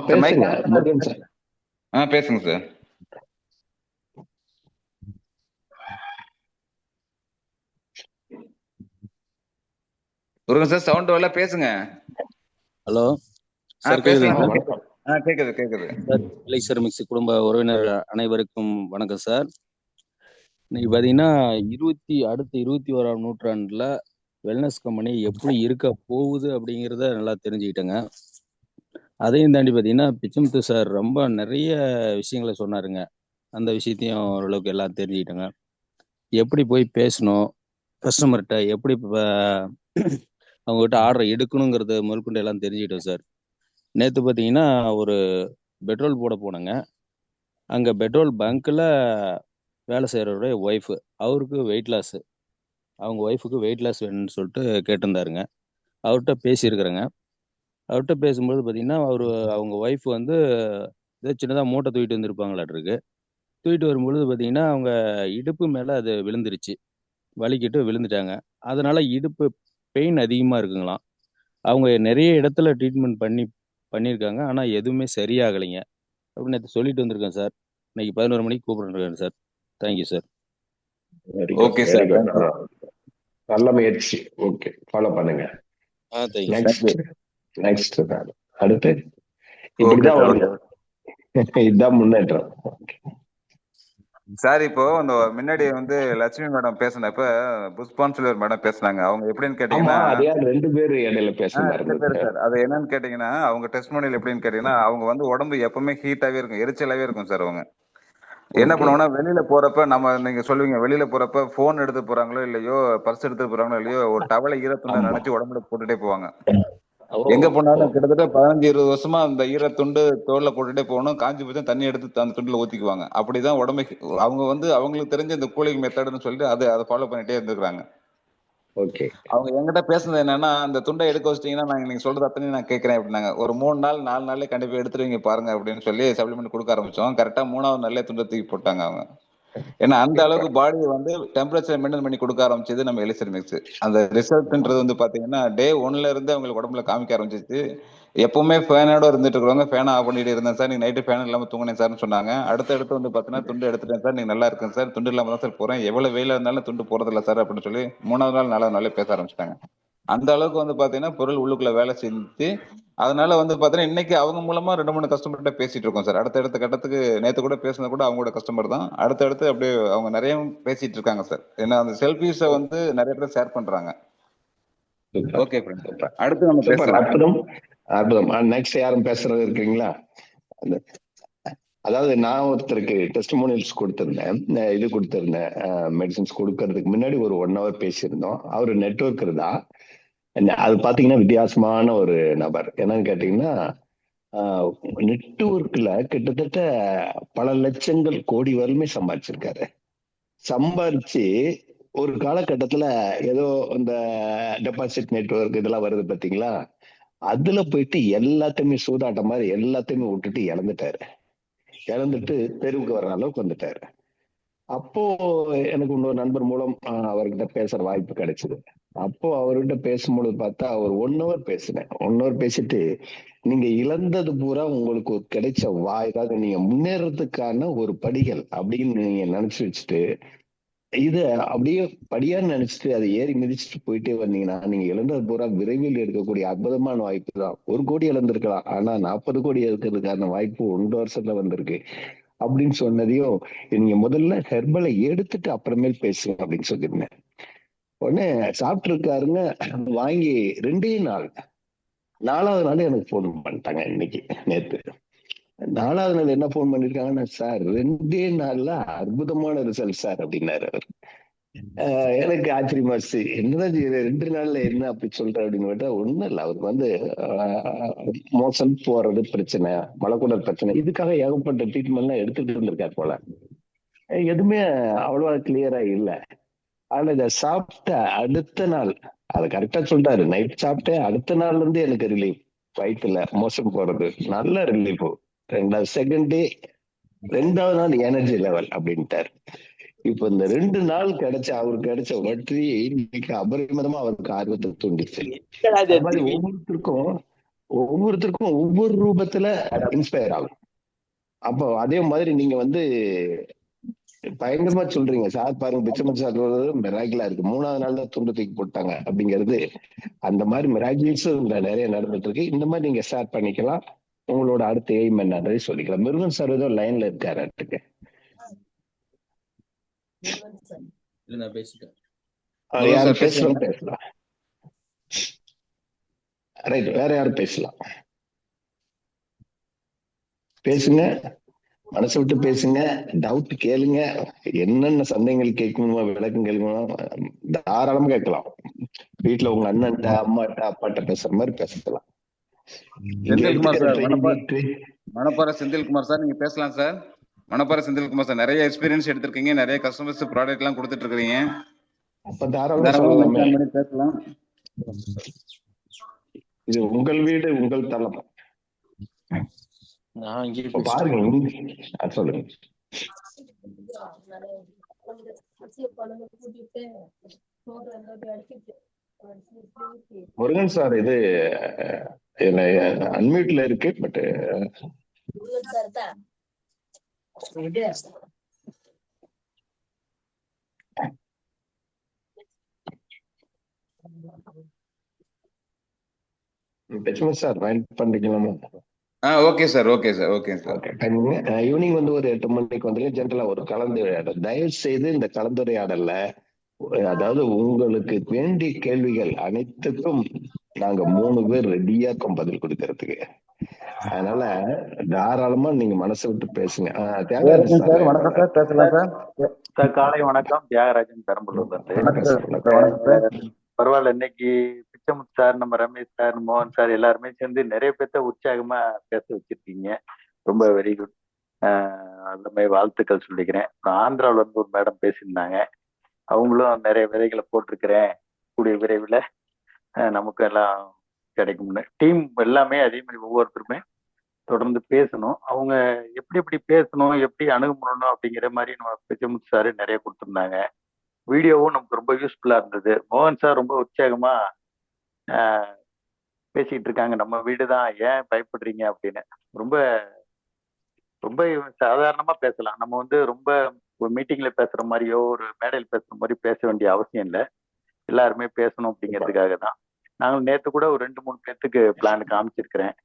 பேசுங்க முருகன் சார். பேசுங்க சார். முருகன் சார் சவுண்ட் வரல, பேசுங்க. ஹலோ சார், பேசலாம். கேக்குது கேக்குது சார். எலிக்சர் மிக்ஸ் குடும்ப உறவினர் அனைவருக்கும் வணக்கம் சார். இன்னைக்கு பாத்தீங்கன்னா 21ஆம் நூற்றாண்டுல வெல்னஸ் கம்பெனி எப்படி இருக்க போகுது அப்படிங்கிறத நல்லா தெரிஞ்சுக்கிட்டேங்க. அதையும் தாண்டி பாத்தீங்கன்னா பிச்சமுத்து சார் ரொம்ப நிறைய விஷயங்களை சொன்னாருங்க. அந்த விஷயத்தையும் ஓரளவுக்கு எல்லாம் தெரிஞ்சுக்கிட்டேங்க. எப்படி போய் பேசணும், கஸ்டமர்கிட்ட எப்படி அவங்ககிட்ட ஆர்டர் எடுக்கணுங்கிறத முதற்கொண்டு எல்லாம் தெரிஞ்சுக்கிட்டோம் சார். நேற்று பார்த்தீங்கன்னா ஒரு பெட்ரோல் போட போனேங்க. அங்கே பெட்ரோல் பங்க்கில் வேலை செய்கிறவருடைய ஒய்ஃபு, அவருக்கு வெயிட் லாஸு, அவங்க ஒய்ஃபுக்கு வெயிட் லாஸ் வேணும்னு சொல்லிட்டு கேட்டிருந்தாருங்க. அவர்கிட்ட பேசியிருக்கிறேங்க. அவர்கிட்ட பேசும்போது பார்த்தீங்கன்னா அவங்க ஒய்ஃப் வந்து ஏதோ சின்னதாக மூட்டை தூக்கிட்டு வந்திருப்பாங்களாட்டிருக்கு. தூக்கிட்டு வரும்பொழுது பார்த்தீங்கன்னா அவங்க இடுப்பு மேலே அது விழுந்துருச்சு, வலிக்கிட்டு விழுந்துட்டாங்க. அதனால இடுப்பு பெயின் அதிகமாக இருக்குங்களாம். அவங்க நிறைய இடத்துல ட்ரீட்மெண்ட் பண்ணியிருக்காங்க, ஆனால் எதுவுமே சரியாகலைங்க அப்படின்னு நேற்று சொல்லிட்டு வந்திருக்கேன் சார். இன்னைக்கு 11 மணிக்கு கூப்பிடுறேன் sir. Thank you sir. Okay sir. நல்ல முயற்சி. ஓகே, ஃபாலோ பண்ணுங்க. நெக்ஸ்ட் அடுத்து இப்படிதான் இதுதான் முன்னேற்றம். சார் இப்போ அந்த முன்னாடி வந்து லட்சுமி மேடம் பேசினப்ப புஷ்பான்னு சொல்லி ஒரு மேடம் பேசினாங்க. அவங்க எப்படின்னு கேட்டீங்கன்னா 2 பேர் இடையில ரெண்டு பேரு சார். அது என்னன்னு கேட்டீங்கன்னா அவங்க டெஸ்ட்மோனியல் எப்படின்னு கேட்டீங்கன்னா அவங்க வந்து உடம்பு எப்பவுமே ஹீட்டாவே இருக்கும், எரிச்சலாவே இருக்கும் சார். அவங்க என்ன பண்ணுவாங்கன்னா வெளியில போறப்ப நீங்க சொல்லுவீங்க வெளியில போறப்ப போன் எடுத்து போறாங்களோ இல்லையோ, பர்ஸ் எடுத்து போறாங்களோ இல்லையோ, ஒரு டவலை ஈரத்துண்டை நினைச்சு உடம்புல போட்டுட்டே போவாங்க. எங்க போனாலும் கிட்டத்தட்ட 15-20 வருஷமா அந்த ஈரத்துண்டு தோல்ல போட்டுட்டே போகணும். காஞ்சி போய் தண்ணி எடுத்து அந்த துண்டுல ஊத்திக்குவாங்க. அப்படிதான் உடம்பு அவங்க வந்து அவங்களுக்கு தெரிஞ்ச இந்த கூலிங் மெத்தட்னு சொல்லிட்டு அதை ஃபாலோ பண்ணிட்டே இருந்துக்கிறாங்க. ஓகே, அவங்க என்கிட்ட பேசுனது என்னன்னா, அந்த துண்டை எடுக்க வச்சிட்டீங்கன்னா நீங்க சொல்றது அத்தனையும் நான் கேட்கறேன் அப்படின்னாங்க. ஒரு 3 நாள் 4 நாள்ல கண்டிப்பா எடுத்துருவீங்க பாருங்க அப்படின்னு சொல்லி சப்ளிமெண்ட் கொடுக்க ஆரம்பிச்சோம். கரெக்டா 3வது நாள்ல துண்டை தூக்கி போட்டாங்க அவங்க. ஏன்னா அந்த அளவுக்கு பாடியை வந்து டெம்பரேச்சர் மெயின்டைன் பண்ணி கொடுக்க ஆரம்பிச்சது நம்ம எலிசர் மிக்ஸ். அந்த ரிசல்ட்ன்றது வந்து பாத்தீங்கன்னா டே 1ல இருந்து அவங்களுக்கு உடம்புல காமிக்க ஆரம்பிச்சிச்சு. எப்பவுமே ஃபேனோட இருந்துட்டு இருக்கிறவங்க ஃபேனை ஆஃப் பண்ணிட்டு இருந்தேன் சார், நீங்க நைட்டு ஃபேன் இல்லாம தூங்கினேன் சார்னு சொன்னாங்க. அடுத்து வந்து பாத்தீங்கன்னா துண்டு எடுத்துட்டேன் சார், நீங்க நல்லா இருக்கேன் சார், துண்டு இல்லாம தான் சார் போறேன், எவ்வளவு வெயில இருந்தாலும் துண்டு போறதில்ல சார் அப்படின்னு சொல்லி 3வது நாள் 4வது நாளே பேச ஆரம்பிச்சிட்டாங்க. அந்த அளவுக்கு வந்து பாத்தீங்கன்னா பொருள் உள்ளுக்குள்ள வேலை செஞ்சு அதனால வந்து பாத்தீங்கன்னா இன்னைக்கு அவங்க மூலமா 2-3 கஸ்டமர்கிட்ட பேசிட்டு இருக்கோம் சார். அடுத்த கட்டத்துக்கு நேத்து கூட பேசுனது கூட அவங்களோட கஸ்டமர் தான். அடுத்தடுத்து அப்படியே அவங்க நிறைய பேசிட்டு இருக்காங்க சார். ஏன்னா அந்த செல்ஃபீஸை வந்து நிறைய பேர் ஷேர் பண்றாங்க. ஓகே ஃப்ரெண்ட், அடுத்து நம்ம பேசலாம். அற்புதம். நெக்ஸ்ட் யாரும் பேசுறது இருக்கீங்களா? அதாவது நான் ஒருத்தருக்கு டெஸ்டிமோனியல்ஸ் கொடுத்திருந்தேன், இது கொடுத்திருந்தேன், மெடிசின்ஸ் கொடுக்கறதுக்கு முன்னாடி ஒரு 1 hour பேசியிருந்தோம். அவரு நெட்வொர்க்கர் தான். அது பாத்தீங்கன்னா வித்தியாசமான ஒரு நபர். என்னன்னு கேட்டீங்கன்னா நெட்வொர்க்ல கிட்டத்தட்ட பல லட்சங்கள் கோடி வரையுமே சம்பாதிச்சிருக்காரு. சம்பாதிச்சு ஒரு காலகட்டத்துல ஏதோ இந்த டெபாசிட் நெட்வொர்க் இதெல்லாம் வருது பாத்தீங்களா, அதுல போயிட்டு எல்லாத்தையுமே சூதாட்டம் மாதிரி எல்லாத்தையுமே விட்டுட்டு இழந்துட்டு தெருவுக்கு வர்ற அளவுக்கு வந்துட்டாரு. அப்போ எனக்கு இன்னொரு நண்பர் மூலம் அவர்கிட்ட பேசுற வாய்ப்பு கிடைச்சது. அப்போ அவர்கிட்ட பேசும்பொழுது பார்த்தா அவர் 1 hour பேசினேன். 1 hour பேசிட்டு நீங்க இழந்தது பூரா உங்களுக்கு கிடைச்ச அதாவது நீங்க முன்னேறதுக்கான ஒரு படிகள் அப்படின்னு நீங்க நினைச்சு வச்சுட்டு இது அப்படியே படியா நினைச்சிட்டு அதை ஏறி மிதிச்சுட்டு போயிட்டே வந்தீங்கன்னா நீங்க இழந்தது பூரா விரைவில் எடுக்கக்கூடிய அற்புதமான வாய்ப்பு தான். 1 கோடி இழந்திருக்கலாம், ஆனா 40 கோடி இருக்கிறதுக்கான வாய்ப்பு 1 வருஷத்துல வந்திருக்கு அப்படின்னு சொன்னதையும் நீங்க முதல்ல ஹெர்பலை எடுத்துட்டு அப்புறமேல் பேசுங்க அப்படின்னு சொல்லியிருந்தேன். உடனே சாப்பிட்டு இருக்காருங்க, வாங்கி 2 நாள் 4வது நாள் எனக்கு போன் பண்ணிட்டாங்க. இன்னைக்கு நேத்து 4வது நாள் என்ன போன் பண்ணிருக்காங்கன்னா, சார் 2 நாள்ல அற்புதமான ரிசல்ட் சார் அப்படின்னாரு அவர். எனக்கு ஆச்சரியமாச்சு, என்னதான் 2 நாள்ல என்ன அப்படி சொல்ற அப்படின்னு கேட்டா, ஒண்ணும் இல்லை, அவருக்கு வந்து மோசம் போறது பிரச்சனை, மலக்குடல் பிரச்சனை, இதுக்காக ஏகப்பட்ட ட்ரீட்மெண்ட் எல்லாம் எடுத்துட்டு இருந்திருக்காரு போல. எதுவுமே அவ்வளவா கிளியரா இல்லை. ஆனா இதை சாப்பிட்ட அடுத்த நாள் அதை கரெக்டா சொல்றாரு, நைட் சாப்பிட்டேன் அடுத்த நாள்ல இருந்து எனக்கு ரிலீஃப், வயிற்றுல மோசம் போறது நல்ல ரிலீஃப். 2வது நாள் எனர்ஜி லெவல் அப்படின்ட்டாரு. இப்ப இந்த 2 நாள் அவருக்கு கிடைச்ச வெற்றி இன்னைக்கு அபரிமிதமா அவருக்கு ஆர்வத்தை தூண்டிச்சு. ஒவ்வொருத்தருக்கும் ஒவ்வொரு ரூபத்துல இன்ஸ்பயர் ஆகும். அப்போ அதே மாதிரி நீங்க வந்து பயங்கரமா சொல்றீங்க சார், பாருங்க பிச்சமன் சார் மிராக்கிளா இருக்கு, 3வது நாள் தான் துண்டு தூக்கி போட்டாங்க அப்படிங்கிறது. அந்த மாதிரி மிராக்கிள்ஸும் நிறைய நடந்துட்டு இருக்கு. இந்த மாதிரி நீங்க ஷேர் பண்ணிக்கலாம். உங்களோட அடுத்த எய்ம் என்னன்றதை சொல்லிக்கலாம். முருகன் சார் ஏதோ லைன்ல இருக்காரு. யாரும் பேசலாம். ரைட், வேற யாரும் பேசலாம், பேசுங்க, மனசு விட்டு பேசுங்க, டவுட் கேளுங்க, என்னென்ன சந்தேகங்கள் கேட்கணுமோ விளக்கம் கேட்கணுமோ தாராளமா கேட்கலாம். வீட்டுல உங்க அண்ணன்ட்ட அம்மாட்ட அப்பாட்ட பேசுற மாதிரி பேசலாம். மணப்பாறை செந்தில்குமார் சார், நீங்க பேசலாம் சார். மணப்பாறை செந்தில்குமார் சார், நிறைய எக்ஸ்பீரியன்ஸ் எடுத்திருக்கீங்க, நிறைய கஸ்டமர்ஸ் ப்ராடக்ட் எல்லாம் கொடுத்துட்டு இருக்கீங்க. அப்ப தாராளமா பேசலாம். இது உங்கள் வீடு உங்கள் தளம். நான் இங்கே இப்ப பாருங்க சொல்லுங்க. முருகன் சார் இது அன்மியூட்ல இருக்கு. பட் சார் மைண்ட் பண்றீங்களா? Okay sir, okay sir, okay sir. Evening வந்து ஒரு 8 மணிக்கு வந்து ஜென்ரலா ஒரு கலந்துரையாடல். தயவு செய்து இந்த கலந்துரையாடல்ல அதாவது உங்களுக்கு வேண்டிய கேள்விகள் அனைத்துக்கும் நாங்க 3 பேர் ரெடியாக்கும் பதில் கொடுக்கறதுக்கு. அதனால தாராளமா நீங்க மனசை விட்டு பேசுங்க. சார் வணக்கம் சார், பேசலாம் சார். சார் காலை வணக்கம். தியாகராஜன் பெரம்பலூர்ல இருந்து. பரவாயில்ல, இன்னைக்கு பிச்சமுத்து சார், நம்ம ரமேஷ் சார், மோகன் சார் எல்லாருமே சேர்ந்து நிறைய பேர்த்த உற்சாகமா பேச வச்சிருக்கீங்க. ரொம்ப வெரி குட். அந்த மாதிரி வாழ்த்துக்கள் சொல்லிக்கிறேன். ஆந்திராவில இருந்து ஒரு மேடம் பேசியிருந்தாங்க. அவங்களும் நிறைய விதைகளை போட்டிருக்கிறேன், கூடிய விரைவில் நமக்கு எல்லாம் கிடைக்கும்னு. டீம் எல்லாமே அதே மாதிரி ஒவ்வொருத்தருமே தொடர்ந்து பேசணும். அவங்க எப்படி எப்படி பேசணும், எப்படி அணுகுமுறணும் அப்படிங்கிற மாதிரி நம்ம பிச்சமுத்து சார் நிறைய கொடுத்துருந்தாங்க. வீடியோவும் நமக்கு ரொம்ப யூஸ்ஃபுல்லா இருந்தது. மோகன் சார் ரொம்ப உற்சாகமா பேசிட்டு இருக்காங்க, நம்ம வீடு தான், ஏன் பயப்படுறீங்க அப்படின்னு. ரொம்ப ரொம்ப சாதாரணமா பேசலாம். நம்ம வந்து ரொம்ப ஒரு மீட்டிங்ல பேசுற மாதிரியோ ஒரு மேடையில் பேசுற மாதிரி பேச வேண்டிய அவசியம் இல்லை. எல்லாருமே பேசணும் அப்படிங்கிறதுக்காக தான். நாங்கள் நேற்று கூட ஒரு 2-3 பேர்த்துக்கு பிளான் காமிச்சிருக்கிறேன்.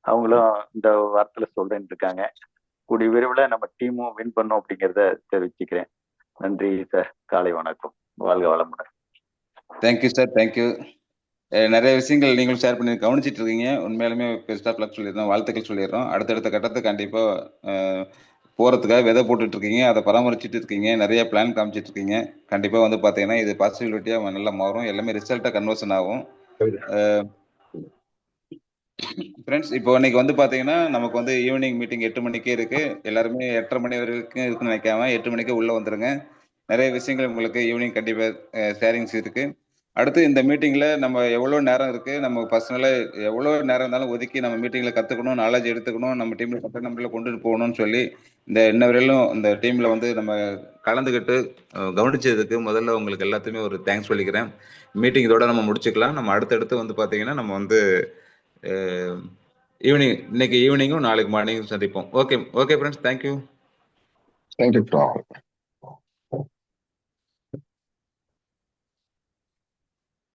அவங்களும் இந்த வாரத்துல சொல்றேன்னு இருக்காங்க. கூடிய விரைவில் நம்ம டீமும் வின் பண்ணோம் அப்படிங்கிறத தெரிவிச்சுக்கிறேன். நன்றி சார். காலை வணக்கம். வாழ்க வளமுடன். Thank you sir, thank you. நிறைய விஷயங்கள் நீங்களும் ஷேர் பண்ணி கவனிச்சிட்டு இருக்கீங்க. உண்மையாலுமே பெஸ்ட் ஆஃப் லக் சொல்லிடுறோம், வாழ்த்துக்கள் சொல்லிடுறோம். அடுத்தடுத்த கட்டத்துக்கு கண்டிப்பாக போகிறதுக்காக விதை போட்டுட்டு இருக்கீங்க, அதை பராமரிச்சுட்டு இருக்கீங்க, நிறைய பிளான் காமிச்சிட்டு இருக்கீங்க. கண்டிப்பாக வந்து பார்த்தீங்கன்னா இது பாசிபிலிட்டியாக நல்லா மாறும், எல்லாமே ரிசல்ட்டாக கன்வர்ஷன் ஆகும். ஃப்ரெண்ட்ஸ், இப்போ இன்னைக்கு வந்து பார்த்தீங்கன்னா நமக்கு வந்து ஈவினிங் மீட்டிங் 8 மணிக்கே இருக்கு. எல்லாருமே 8:30 மணி வரைக்கும் இருக்குன்னு நினைக்காம 8 மணிக்கு உள்ள வந்துருங்க. நிறைய விஷயங்கள் உங்களுக்கு ஈவினிங் கண்டிப்பாக ஷேரிங்ஸ் இருக்கு. அடுத்து இந்த மீட்டிங்ல நம்ம எவ்வளோ நேரம் இருக்கு, நம்ம பர்சனலாக எவ்வளோ நேரம் இருந்தாலும் ஒதுக்கி நம்ம மீட்டிங்ல கற்றுக்கணும், நாலேஜ் எடுத்துக்கணும், நம்ம டீம்ல பட்ட நம்பரில் கொண்டு போகணும்னு சொல்லி இந்த இன்ன வரையிலும் இந்த டீம்ல வந்து நம்ம கலந்துக்கிட்டு கவனிச்சதுக்கு முதல்ல உங்களுக்கு எல்லாத்துக்குமே ஒரு தேங்க்ஸ் சொல்லிக்கிறேன். மீட்டிங் இதோட நம்ம முடிச்சுக்கலாம். நம்ம அடுத்தடுத்து வந்து பார்த்தீங்கன்னா நம்ம வந்து இன்னைக்கு ஈவினிங்கும் நாளைக்கு மார்னிங்கும் சந்திப்போம். Okay okay friends, thank you. Thank you.